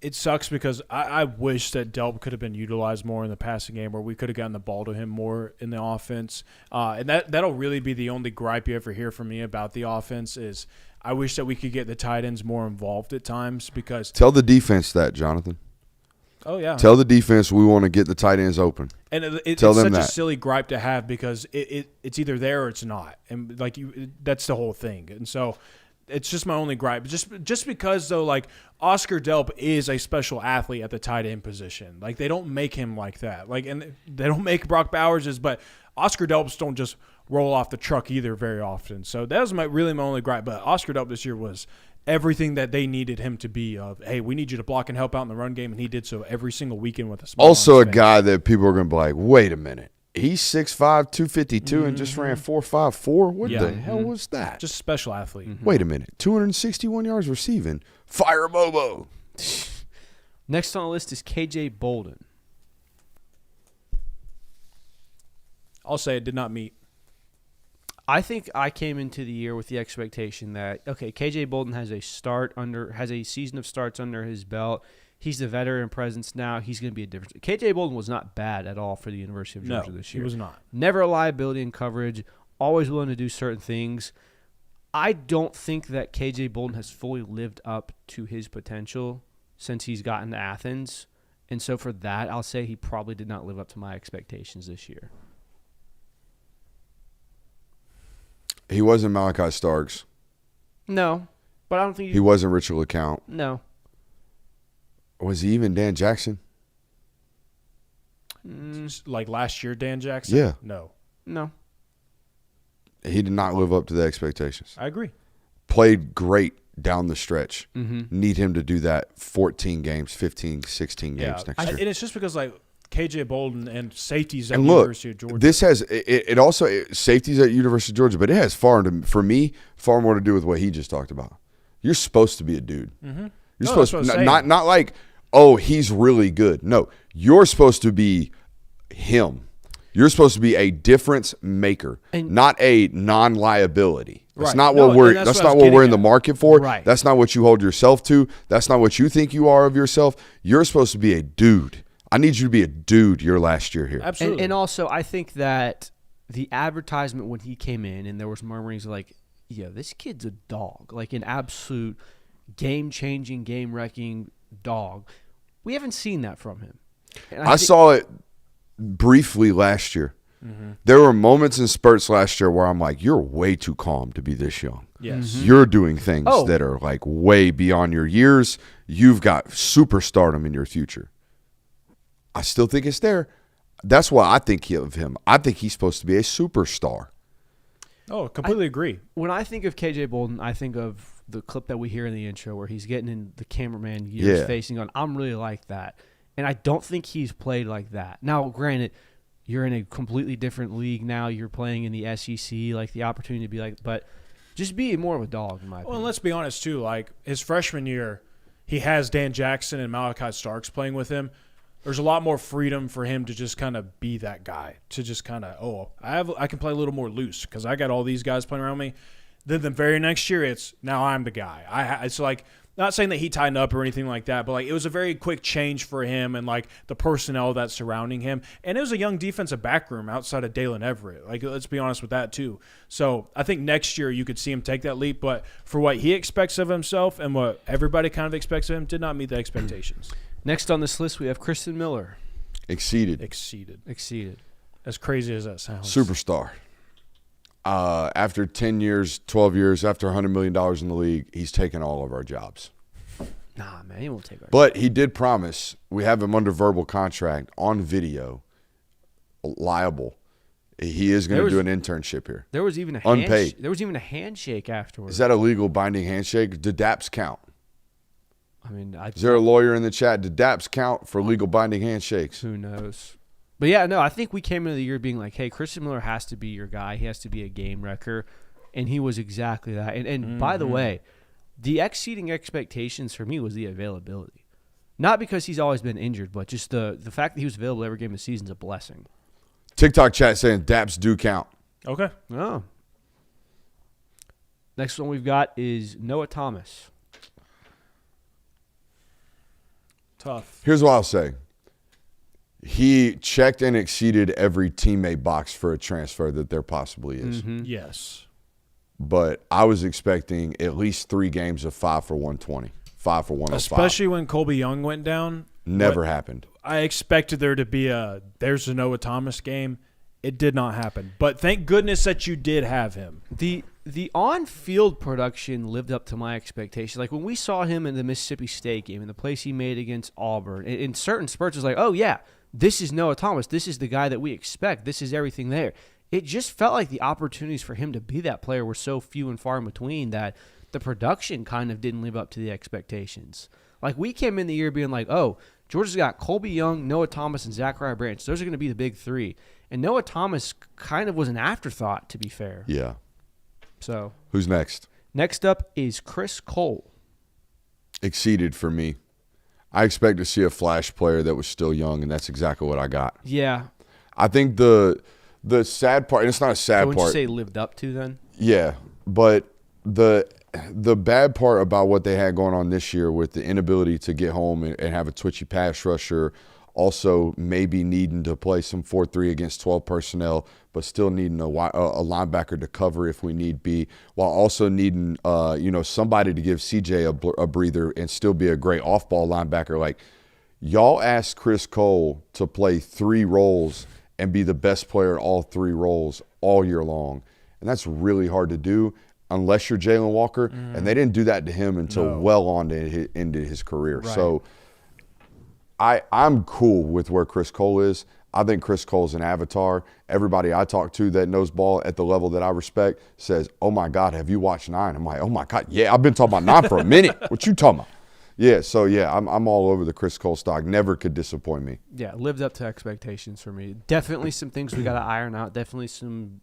it sucks because I wish that Delp could have been utilized more in the passing game, or we could have gotten the ball to him more in the offense. And that'll really be the only gripe you ever hear from me about the offense is I wish that we could get the tight ends more involved at times because Tell the defense that, Jonathan. oh yeah, Tell the defense we want to get the tight ends open. and it's Tell such them a that. silly gripe to have because it's either there or it's not, and like that's the whole thing. And so it's just my only gripe. Just because though, like Oscar Delp is a special athlete at the tight end position. Like they don't make him like that. Like and they don't make Brock Bowers but Oscar Delps don't just roll off the truck either very often. So that was really my only gripe. But Oscar Delp this year was everything that they needed him to be of, hey, we need you to block and help out in the run game, and he did so every single weekend with a smile Also on a his face. guy that people are going to be like, wait a minute. He's 6'5", 252 and just ran 4.54? What Yeah. the hell was that? Just a special athlete. Wait a minute. 261 yards receiving. Fire Bobo. Next on the list is KJ Bolden. I'll say it did not meet. I think I came into the year with the expectation that, okay, KJ Bolden has a season of starts under his belt. He's the veteran presence now. He's going to be a difference. KJ Bolden was not bad at all for the University of Georgia this year. He was not. Never a liability in coverage, always willing to do certain things. I don't think that KJ Bolden has fully lived up to his potential since he's gotten to Athens. And so for that, I'll say he probably did not live up to my expectations this year. He wasn't Malachi Starks. No, but I don't think He wasn't Richard LeCount. No. Was he even Dan Jackson? Like last year, Dan Jackson? Yeah. No. He did not live up to the expectations. I agree. Played great down the stretch. Mm-hmm. Need him to do that 14 games, 15, 16 games next year. And it's just because, like, KJ Bolden and safeties at And the look, University of Georgia. this has it also safeties at University of Georgia, but it has far more to do with what he just talked about. You're supposed to be a dude. Mm-hmm. You're No, supposed that's what to, I'm saying. not like, oh, he's really good. No, you're supposed to be him. You're supposed to be a difference maker, And- not a non-liability. That's Right. not No, what we're. and That's that's what I not was what we're in getting the at. market for. Right. That's not what you hold yourself to. That's not what you think you are of yourself. You're supposed to be a dude. I need you to be a dude your last year here. Absolutely. And also, I think that the advertisement when he came in, and there was murmurings like, "Yo, this kid's a dog, like an absolute game-changing, game-wrecking dog." We haven't seen that from him. And I saw it briefly last year. Mm-hmm. There were moments and spurts last year where I'm like, you're way too calm to be this young. yes. You're doing things Oh. that are like way beyond your years. You've got superstardom in your future. I still think it's there. That's why I think of him. I think he's supposed to be a superstar. Oh, completely agree. When I think of KJ Bolden, I think of the clip that we hear in the intro where he's getting in the cameraman ears Yeah. facing on, I'm really like that. And I don't think he's played like that. Now, granted, you're in a completely different league now. You're playing in the SEC, like the opportunity to be like, but just be more of a dog, in my Well, opinion. and let's be honest, too. Like, his freshman year, he has Dan Jackson and Malachi Starks playing with him. There's a lot more freedom for him to just kind of be that guy, to just kind of, I can play a little more loose because I got all these guys playing around me. Then the very next year, it's now I'm the guy. It's like not saying that he tightened up or anything like that, but like it was a very quick change for him and like the personnel that's surrounding him. And it was a young defensive back room outside of Dalen Everett. Like, let's be honest with that too. So I think next year you could see him take that leap, but for what he expects of himself and what everybody kind of expects of him, did not meet the expectations. Next on this list, we have Kristen Miller. Exceeded. As crazy as that sounds. Superstar. After 10 years, 12 years, after $100 million in the league, he's taken all of our jobs. Nah, man, he won't take our But he did promise, we have him under verbal contract, on video, liable. He is going to do an internship here. There was even a unpaid. There was even a handshake afterwards. Is that a legal binding handshake? Did DAPS count? I mean, Is there a lawyer in the chat? Did DAPS count for legal binding handshakes? Who knows? But yeah, no, I think we came into the year being like, hey, Christian Miller has to be your guy. He has to be a game wrecker. And he was exactly that. And by the way, the exceeding expectations for me was the availability. Not because he's always been injured, but just the fact that he was available every game of the season is a blessing. TikTok chat saying DAPS do count. Okay. Oh. Next one we've got is Noah Thomas. Tough. Here's what I'll say. He checked and exceeded every teammate box for a transfer that there possibly is. Yes. But I was expecting at least 3 games of 5 for 120, 5 for 105. Especially when Colby Young went down. Never happened. I expected there to be there's a Noah Thomas game. It did not happen. But thank goodness that you did have him. The on-field production lived up to my expectations. Like, when we saw him in the Mississippi State game and the plays he made against Auburn, in certain spurts, it was like, oh, yeah, this is Noah Thomas. This is the guy that we expect. This is everything there. It just felt like the opportunities for him to be that player were so few and far in between that the production kind of didn't live up to the expectations. Like, we came in the year being like, oh, Georgia's got Colby Young, Noah Thomas, and Zachariah Branch. Those are going to be the big 3. And Noah Thomas kind of was an afterthought, to be fair. Yeah. So Who's next? Next up is Chris Cole. Exceeded for me. I expect to see a flash player that was still young, and that's exactly what I got. Yeah. I think the sad part, and it's not a sad So would you part. say lived up to then? Yeah, but the bad part about what they had going on this year with the inability to get home and have a twitchy pass rusher, also maybe needing to play some 4-3 against 12 personnel, but still needing a linebacker to cover if we need be, while also needing somebody to give CJ a breather and still be a great off-ball linebacker. Like, y'all asked Chris Cole to play 3 roles and be the best player at all 3 roles all year long, and that's really hard to do unless you're Jalen Walker, and they didn't do that to him until well on into his career. Right. So I'm cool with where Chris Cole is. I think Chris Cole's an avatar. Everybody I talk to that knows ball at the level that I respect says, oh, my God, have you watched 9? I'm like, oh, my God, yeah, I've been talking about 9 for a minute. What you talking about? Yeah, so, yeah, I'm all over the Chris Cole stock. Never could disappoint me. Yeah, lived up to expectations for me. Definitely some things we got to iron out. Definitely some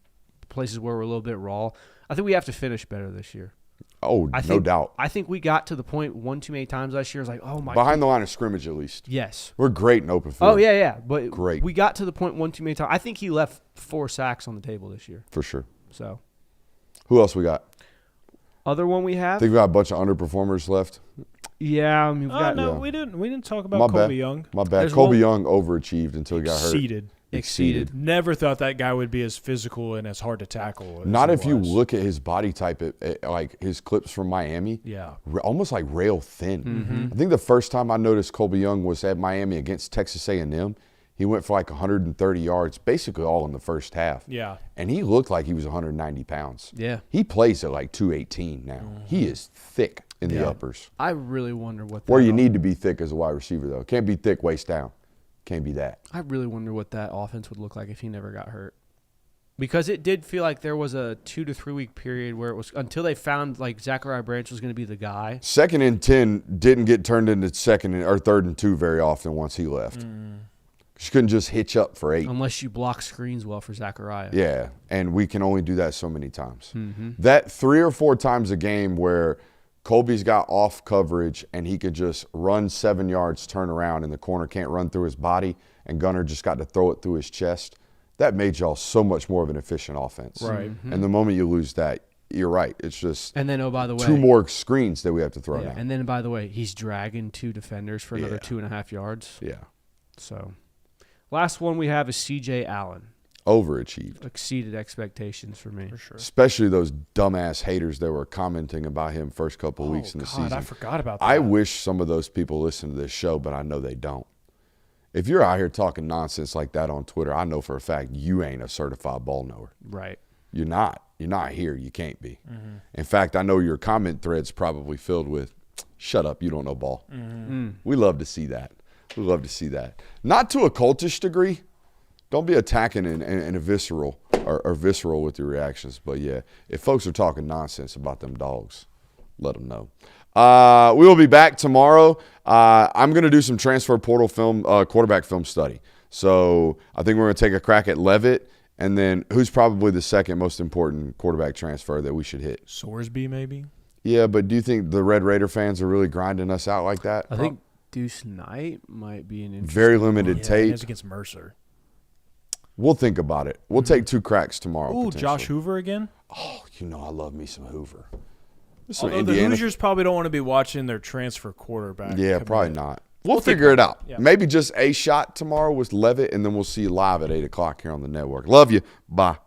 places where we're a little bit raw. I think we have to finish better this year. Oh, no doubt. I think we got to the point one too many times last year. It's like, oh, my God. Behind the line of scrimmage, at least. Yes. We're great in open field. Oh, yeah. But Great. we got to the point one too many times. I think he left 4 sacks on the table this year. For sure. So, Who else we got? other one we I have? think we got a bunch of underperformers left. Yeah. I mean, we've got No, Yeah. we didn't talk about My Colby bad. Young. My bad. There's Colby one- Young overachieved until he got hurt. exceeded. Never thought that guy would be as physical and as hard to tackle. As Not he if you was. look at his body type, like his clips from Miami. Yeah. Almost like rail thin. I think the first time I noticed Colby Young was at Miami against Texas A&M. He went for like 130 yards, basically all in the first half. Yeah. And he looked like he was 190 pounds. Yeah. He plays at like 218 now. He is thick in the uppers. I really wonder what Where that you need to be thick as a wide receiver, though. Can't be thick waist down. Can't be that. I really wonder what that offense would look like if he never got hurt. Because it did feel like there was a 2 to 3 week period where it was until they found like Zachariah Branch was going to be the guy. 2nd and 10 didn't get turned into 3rd and 2 very often once he left. She couldn't just hitch up for 8. Unless you block screens well for Zachariah. Yeah, and we can only do that so many times. That 3 or 4 times a game where Colby's got off coverage and he could just run 7 yards, turn around, and the corner can't run through his body, and Gunner just got to throw it through his chest, that made y'all so much more of an efficient offense. Right. And the moment you lose that, you're right. It's just And then, oh, by the way, 2 more screens that we have to throw now. and then, by the way, he's dragging 2 defenders for another Yeah. 2.5 yards. Yeah. So, last one we have is C.J. Allen. Overachieved. Exceeded expectations for me. For sure. Especially those dumbass haters that were commenting about him first couple of weeks in the season. I forgot about that. I wish some of those people listen to this show, but I know they don't. If you're out here talking nonsense like that on Twitter, I know for a fact you ain't a certified ball knower. Right. You're not. You're not here. You can't be. Mm-hmm. In fact, I know your comment thread's probably filled with, shut up, you don't know ball. We love to see that. We love to see that. Not to a cultish degree. Don't be attacking and a visceral or visceral with your reactions. But, yeah, if folks are talking nonsense about them dogs, let them know. We will be back tomorrow. I'm going to do some transfer portal film, quarterback film study. So I think we're going to take a crack at Levitt, and then who's probably the second most important quarterback transfer that we should hit? Sorsby, maybe? Yeah, but do you think the Red Raider fans are really grinding us out like that? I think Deuce Knight might be an interesting Very limited Yeah, tape. it's against Mercer. We'll think about it. We'll take 2 cracks tomorrow. Ooh, potentially. Josh Hoover again? Oh, you know I love me some Hoover. Some Although the Indiana- Hoosiers probably don't want to be watching their transfer quarterback. Yeah, commit. probably not. We'll figure it out. Yeah. Maybe just a shot tomorrow with Levitt, and then we'll see you live at 8 o'clock here on the network. Love you. Bye.